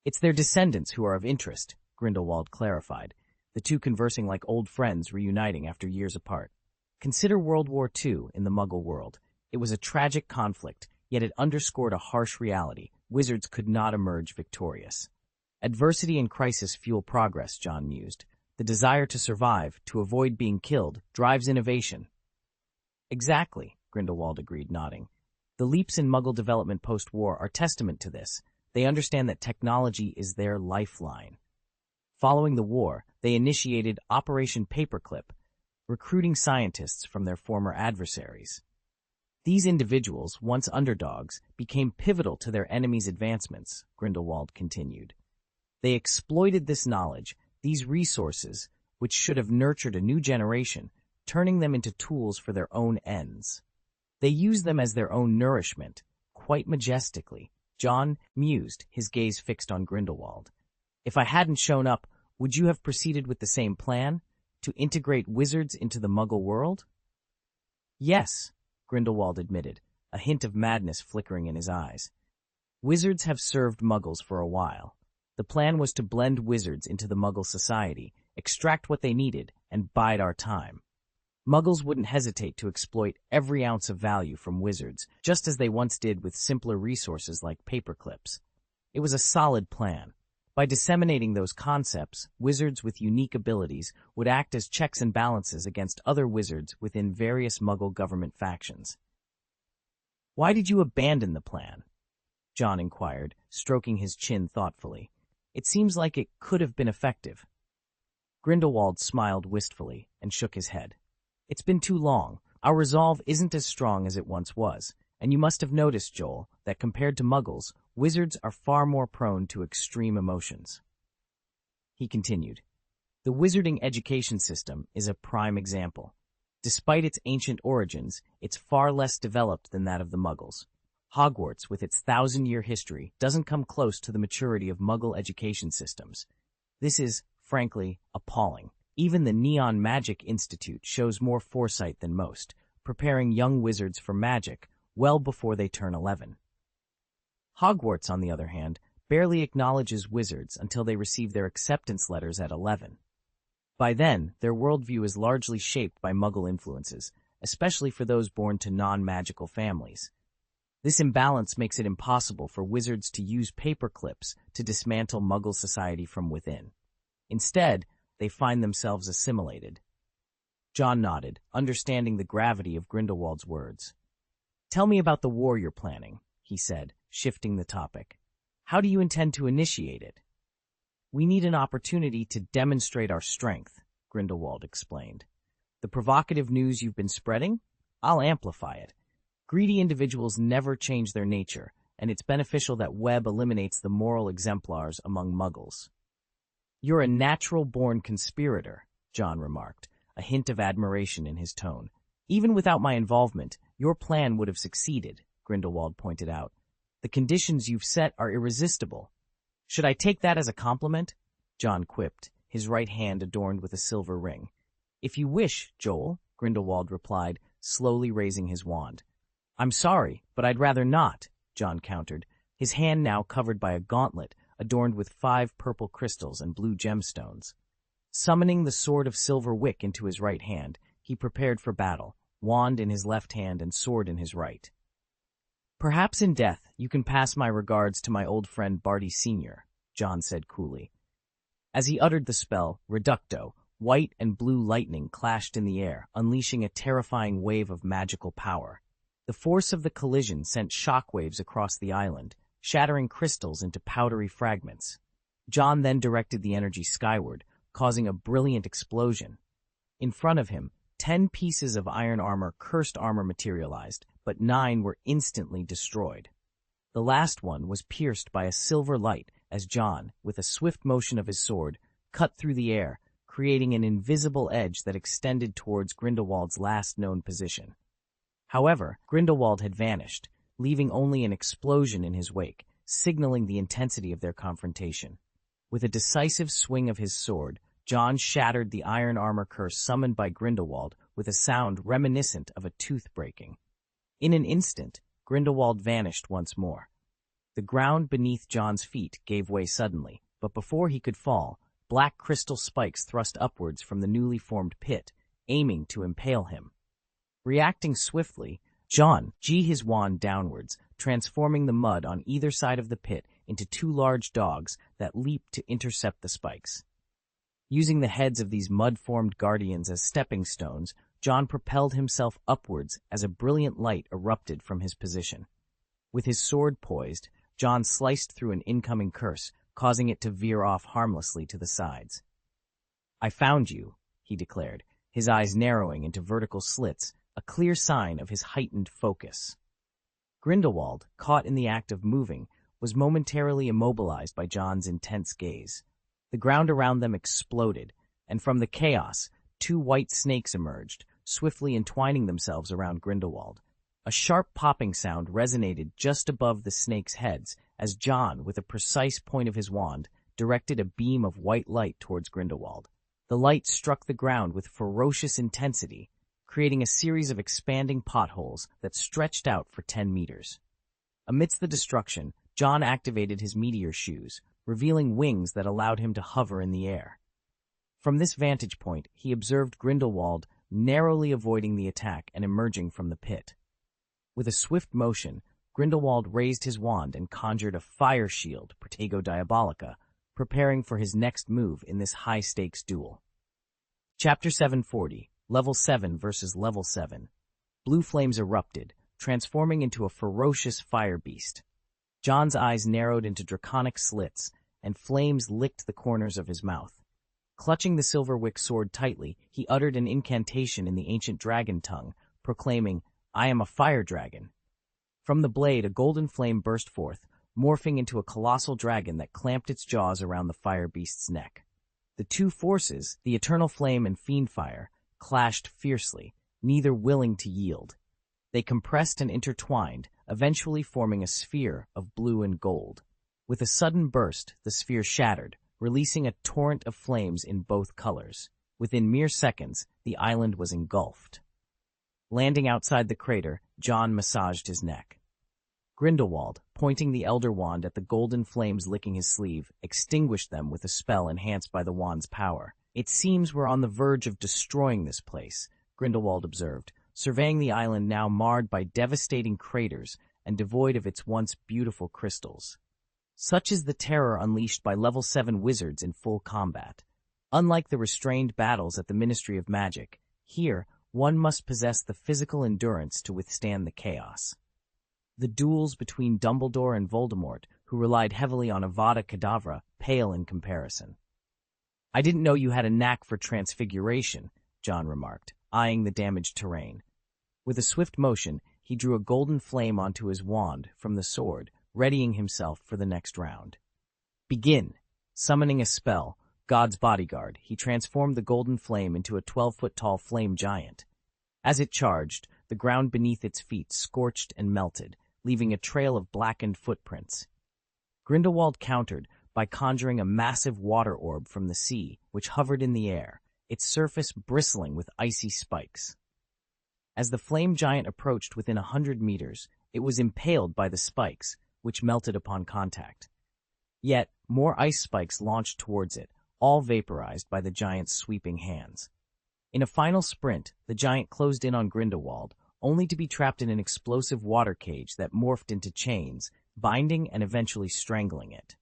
"It's their descendants who are of interest," Grindelwald clarified, the two conversing like old friends reuniting after years apart. "Consider World War II in the Muggle world. It was a tragic conflict, yet it underscored a harsh reality. Wizards could not emerge victorious. Adversity and crisis fuel progress," John mused. "The desire to survive, to avoid being killed, drives innovation." "Exactly," Grindelwald agreed, nodding. "The leaps in Muggle development post-war are testament to this. They understand that technology is their lifeline." Following the war, they initiated Operation Paperclip, recruiting scientists from their former adversaries. "These individuals, once underdogs, became pivotal to their enemies' advancements," Grindelwald continued. "They exploited this knowledge, these resources, which should have nurtured a new generation, turning them into tools for their own ends. They used them as their own nourishment, quite majestically." John mused, his gaze fixed on Grindelwald. "If I hadn't shown up, would you have proceeded with the same plan? To integrate wizards into the Muggle world?" "Yes," Grindelwald admitted, a hint of madness flickering in his eyes. "Wizards have served Muggles for a while. The plan was to blend wizards into the Muggle society, extract what they needed, and bide our time. Muggles wouldn't hesitate to exploit every ounce of value from wizards, just as they once did with simpler resources like paperclips. It was a solid plan. By disseminating those concepts, wizards with unique abilities would act as checks and balances against other wizards within various Muggle government factions." "Why did you abandon the plan?" John inquired, stroking his chin thoughtfully. "It seems like it could have been effective." Grindelwald smiled wistfully and shook his head. "It's been too long. Our resolve isn't as strong as it once was, and you must have noticed, Joel, that compared to Muggles, wizards are far more prone to extreme emotions." He continued, "The wizarding education system is a prime example. Despite its ancient origins, it's far less developed than that of the Muggles. Hogwarts, with its 1,000-year history, doesn't come close to the maturity of Muggle education systems. This is, frankly, appalling. Even the Neon Magic Institute shows more foresight than most, preparing young wizards for magic well before they turn 11. Hogwarts, on the other hand, barely acknowledges wizards until they receive their acceptance letters at 11. By then, their worldview is largely shaped by Muggle influences, especially for those born to non-magical families. This imbalance makes it impossible for wizards to use paperclips to dismantle Muggle society from within. Instead, they find themselves assimilated." John nodded, understanding the gravity of Grindelwald's words. "Tell me about the war you're planning," he said, shifting the topic. "How do you intend to initiate it?" "We need an opportunity to demonstrate our strength," Grindelwald explained. "The provocative news you've been spreading? I'll amplify it. Greedy individuals never change their nature, and it's beneficial that Webb eliminates the moral exemplars among Muggles." "You're a natural-born conspirator," John remarked, a hint of admiration in his tone. "Even without my involvement, your plan would have succeeded," Grindelwald pointed out. The conditions you've set are irresistible. Should I take that as a compliment? John quipped, his right hand adorned with a silver ring. If you wish, Joel, Grindelwald replied, slowly raising his wand. I'm sorry, but I'd rather not, John countered, his hand now covered by a gauntlet adorned with 5 purple crystals and blue gemstones. Summoning the sword of silver Wick into his right hand, he prepared for battle, wand in his left hand and sword in his right. Perhaps in death you can pass my regards to my old friend Barty Sr., John said coolly. As he uttered the spell, Reducto, white and blue lightning clashed in the air, unleashing a terrifying wave of magical power. The force of the collision sent shockwaves across the island, shattering crystals into powdery fragments. John then directed the energy skyward, causing a brilliant explosion. In front of him, 10 pieces of iron armor, cursed armor, materialized, but 9 were instantly destroyed. The last one was pierced by a silver light as John, with a swift motion of his sword, cut through the air, creating an invisible edge that extended towards Grindelwald's last known position. However, Grindelwald had vanished, leaving only an explosion in his wake, signaling the intensity of their confrontation. With a decisive swing of his sword, John shattered the iron armor curse summoned by Grindelwald with a sound reminiscent of a tooth breaking. In an instant, Grindelwald vanished once more. The ground beneath John's feet gave way suddenly, but before he could fall, black crystal spikes thrust upwards from the newly formed pit, aiming to impale him. Reacting swiftly, John G his wand downwards, transforming the mud on either side of the pit into 2 large dogs that leaped to intercept the spikes. Using the heads of these mud-formed guardians as stepping stones, John propelled himself upwards as a brilliant light erupted from his position. With his sword poised, John sliced through an incoming curse, causing it to veer off harmlessly to the sides. I found you, he declared, his eyes narrowing into vertical slits, a clear sign of his heightened focus. Grindelwald, caught in the act of moving, was momentarily immobilized by John's intense gaze. The ground around them exploded, and from the chaos, 2 white snakes emerged, swiftly entwining themselves around Grindelwald. A sharp popping sound resonated just above the snakes' heads as John, with a precise point of his wand, directed a beam of white light towards Grindelwald. The light struck the ground with ferocious intensity, creating a series of expanding potholes that stretched out for 10 meters. Amidst the destruction, John activated his meteor shoes, revealing wings that allowed him to hover in the air. From this vantage point, he observed Grindelwald narrowly avoiding the attack and emerging from the pit. With a swift motion, Grindelwald raised his wand and conjured a fire shield, Protego Diabolica, preparing for his next move in this high-stakes duel. Chapter 740, Level 7 versus Level 7. Blue flames erupted, transforming into a ferocious fire beast. John's eyes narrowed into draconic slits, and flames licked the corners of his mouth. Clutching the silver Wick sword tightly, he uttered an incantation in the ancient dragon tongue, proclaiming, I am a fire dragon. From the blade, a golden flame burst forth, morphing into a colossal dragon that clamped its jaws around the fire beast's neck. The 2 forces, the eternal flame and fiend fire, clashed fiercely, neither willing to yield. They compressed and intertwined, eventually forming a sphere of blue and gold. With a sudden burst, the sphere shattered, releasing a torrent of flames in both colors. Within mere seconds, the island was engulfed. Landing outside the crater, John massaged his neck. Grindelwald, pointing the Elder Wand at the golden flames licking his sleeve, extinguished them with a spell enhanced by the wand's power. It seems we're on the verge of destroying this place, Grindelwald observed, surveying the island now marred by devastating craters and devoid of its once beautiful crystals. Such is the terror unleashed by Level 7 wizards in full combat. Unlike the restrained battles at the Ministry of Magic, here, one must possess the physical endurance to withstand the chaos. The duels between Dumbledore and Voldemort, who relied heavily on Avada Kedavra, pale in comparison. I didn't know you had a knack for transfiguration, John remarked, eyeing the damaged terrain. With a swift motion, he drew a golden flame onto his wand from the sword, readying himself for the next round. Begin! Summoning a spell, God's Bodyguard, he transformed the golden flame into a 12-foot-tall flame giant. As it charged, the ground beneath its feet scorched and melted, leaving a trail of blackened footprints. Grindelwald countered by conjuring a massive water orb from the sea, which hovered in the air, its surface bristling with icy spikes. As the flame giant approached within 100 meters, it was impaled by the spikes, which melted upon contact. Yet, more ice spikes launched towards it, all vaporized by the giant's sweeping hands. In a final sprint, the giant closed in on Grindelwald, only to be trapped in an explosive water cage that morphed into chains, binding and eventually strangling it.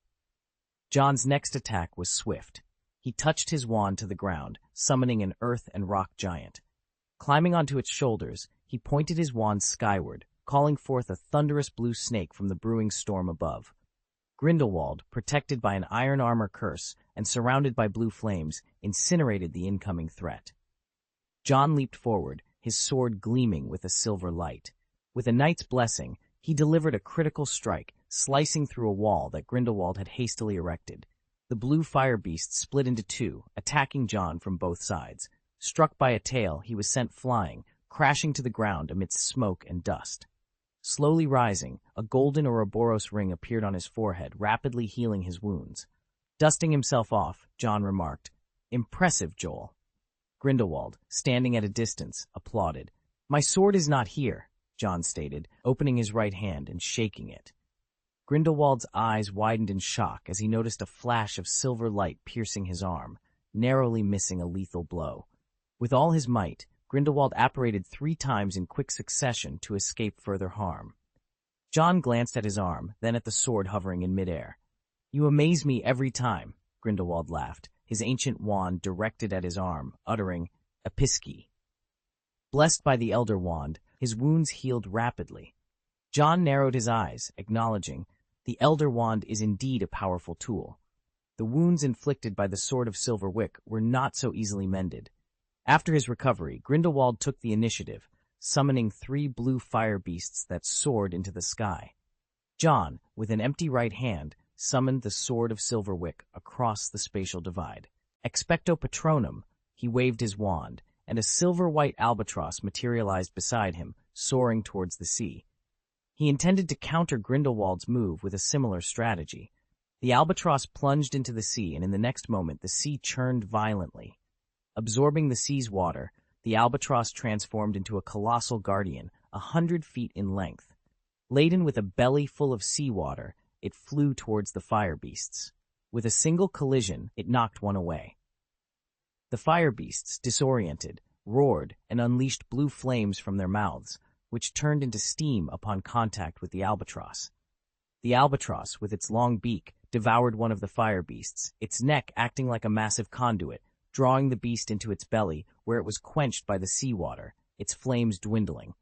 John's next attack was swift. He touched his wand to the ground, summoning an earth and rock giant. Climbing onto its shoulders, he pointed his wand skyward, calling forth a thunderous blue snake from the brewing storm above. Grindelwald, protected by an iron armor curse and surrounded by blue flames, incinerated the incoming threat. John leaped forward, his sword gleaming with a silver light. With a knight's blessing, he delivered a critical strike, slicing through a wall that Grindelwald had hastily erected. The blue fire beast split into two, attacking John from both sides. Struck by a tail, he was sent flying, crashing to the ground amidst smoke and dust. Slowly rising, a golden Ouroboros ring appeared on his forehead, rapidly healing his wounds. Dusting himself off, John remarked, "Impressive, Joel." Grindelwald, standing at a distance, applauded. "My sword is not here," John stated, opening his right hand and shaking it. Grindelwald's eyes widened in shock as he noticed a flash of silver light piercing his arm, narrowly missing a lethal blow. With all his might, Grindelwald apparated 3 times in quick succession to escape further harm. John glanced at his arm, then at the sword hovering in midair. "You amaze me every time," Grindelwald laughed, his ancient wand directed at his arm, uttering, "Episci." Blessed by the Elder Wand, his wounds healed rapidly. John narrowed his eyes, acknowledging, the Elder Wand is indeed a powerful tool. The wounds inflicted by the Sword of Silver Wick were not so easily mended. After his recovery, Grindelwald took the initiative, summoning 3 blue fire beasts that soared into the sky. John, with an empty right hand, summoned the Sword of Silver Wick across the spatial divide. Expecto Patronum, he waved his wand, and a silver-white albatross materialized beside him, soaring towards the sea. He intended to counter Grindelwald's move with a similar strategy. The albatross plunged into the sea, and in the next moment the sea churned violently. Absorbing the sea's water, the albatross transformed into a colossal guardian, 100 feet in length. Laden with a belly full of seawater, it flew towards the fire beasts. With a single collision, it knocked one away. The fire beasts, disoriented, roared and unleashed blue flames from their mouths, which turned into steam upon contact with the albatross. The albatross, with its long beak, devoured one of the fire beasts, its neck acting like a massive conduit, drawing the beast into its belly, where it was quenched by the seawater, its flames dwindling.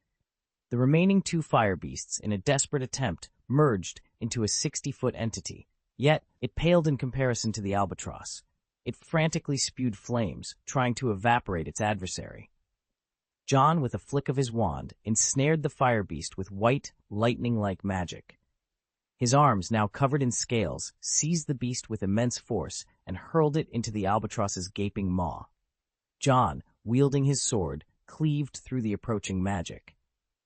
The remaining 2 fire beasts, in a desperate attempt, merged into a 60-foot entity, yet it paled in comparison to the albatross. It frantically spewed flames, trying to evaporate its adversary. John, with a flick of his wand, ensnared the fire beast with white, lightning-like magic. His arms, now covered in scales, seized the beast with immense force and hurled it into the albatross's gaping maw. John, wielding his sword, cleaved through the approaching magic.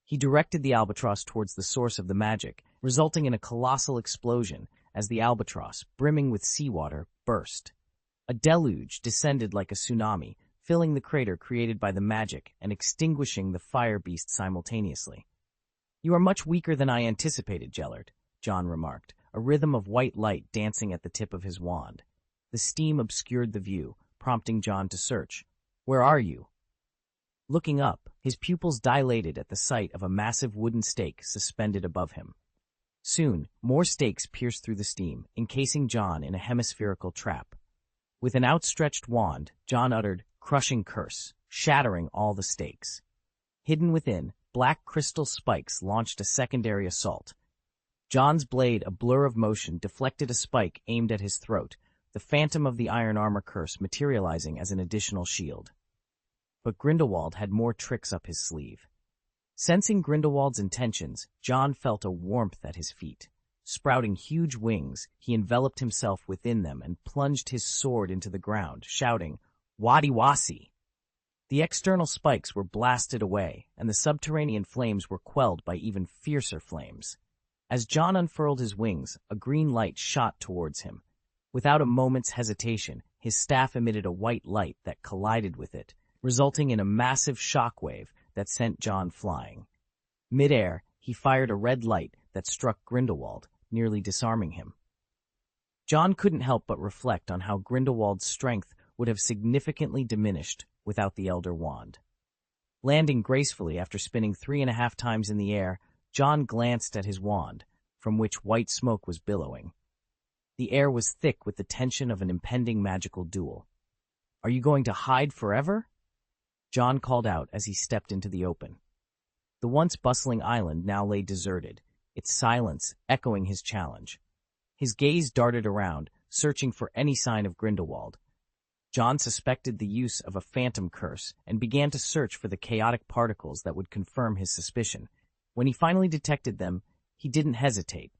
He directed the albatross towards the source of the magic, resulting in a colossal explosion as the albatross, brimming with seawater, burst. A deluge descended like a tsunami, filling the crater created by the magic and extinguishing the fire beast simultaneously. "You are much weaker than I anticipated, Gellert," John remarked, a rhythm of white light dancing at the tip of his wand. The steam obscured the view, prompting John to search. "Where are you?" Looking up, his pupils dilated at the sight of a massive wooden stake suspended above him. Soon, more stakes pierced through the steam, encasing John in a hemispherical trap. With an outstretched wand, John uttered, "Crushing curse," shattering all the stakes. Hidden within, black crystal spikes launched a secondary assault. John's blade, a blur of motion, deflected a spike aimed at his throat, the phantom of the iron armor curse materializing as an additional shield. But Grindelwald had more tricks up his sleeve. Sensing Grindelwald's intentions, John felt a warmth at his feet. Sprouting huge wings, he enveloped himself within them and plunged his sword into the ground, shouting, "Wadi-wasi!" The external spikes were blasted away, and the subterranean flames were quelled by even fiercer flames. As John unfurled his wings, a green light shot towards him. Without a moment's hesitation, his staff emitted a white light that collided with it, resulting in a massive shockwave that sent John flying. Mid-air, he fired a red light that struck Grindelwald, nearly disarming him. John couldn't help but reflect on how Grindelwald's strength would have significantly diminished without the Elder Wand. Landing gracefully after spinning 3.5 times in the air, John glanced at his wand, from which white smoke was billowing. The air was thick with the tension of an impending magical duel. "Are you going to hide forever?" John called out as he stepped into the open. The once bustling island now lay deserted, its silence echoing his challenge. His gaze darted around, searching for any sign of Grindelwald. John suspected the use of a phantom curse and began to search for the chaotic particles that would confirm his suspicion. When he finally detected them, he didn't hesitate.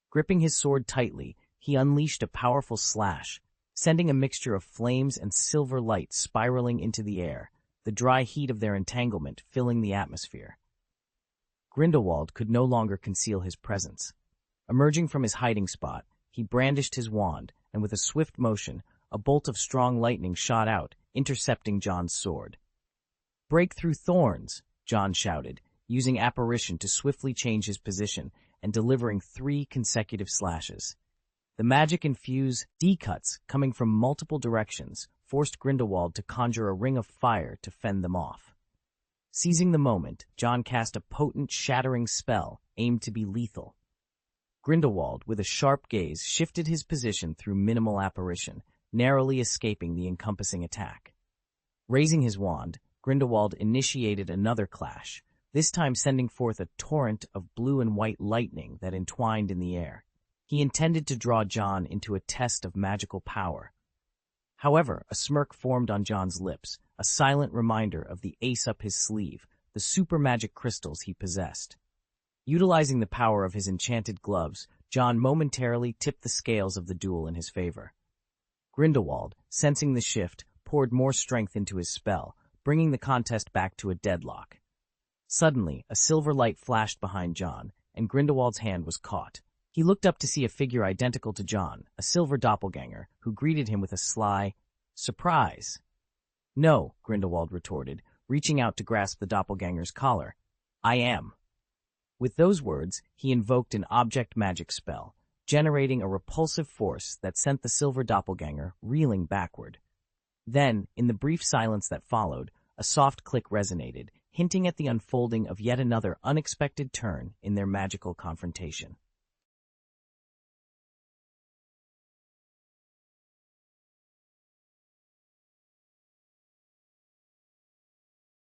Gripping his sword tightly, he unleashed a powerful slash, sending a mixture of flames and silver light spiraling into the air, the dry heat of their entanglement filling the atmosphere. Grindelwald could no longer conceal his presence. Emerging from his hiding spot, he brandished his wand, and with a swift motion, a bolt of strong lightning shot out, intercepting John's sword. "Break through thorns!" John shouted, using apparition to swiftly change his position and delivering 3 consecutive slashes. The magic-infused D-cuts coming from multiple directions forced Grindelwald to conjure a ring of fire to fend them off. Seizing the moment, John cast a potent, shattering spell aimed to be lethal. Grindelwald, with a sharp gaze, shifted his position through minimal apparition, narrowly escaping the encompassing attack. Raising his wand, Grindelwald initiated another clash, this time sending forth a torrent of blue and white lightning that entwined in the air. He intended to draw John into a test of magical power. However, a smirk formed on John's lips, a silent reminder of the ace up his sleeve, the super magic crystals he possessed. Utilizing the power of his enchanted gloves, John momentarily tipped the scales of the duel in his favor. Grindelwald, sensing the shift, poured more strength into his spell, bringing the contest back to a deadlock. Suddenly, a silver light flashed behind John, and Grindelwald's hand was caught. He looked up to see a figure identical to John, a silver doppelganger, who greeted him with a sly, "Surprise!" "No," Grindelwald retorted, reaching out to grasp the doppelganger's collar. "I am." With those words, he invoked an object magic spell, generating a repulsive force that sent the silver doppelganger reeling backward. Then, in the brief silence that followed, a soft click resonated, hinting at the unfolding of yet another unexpected turn in their magical confrontation.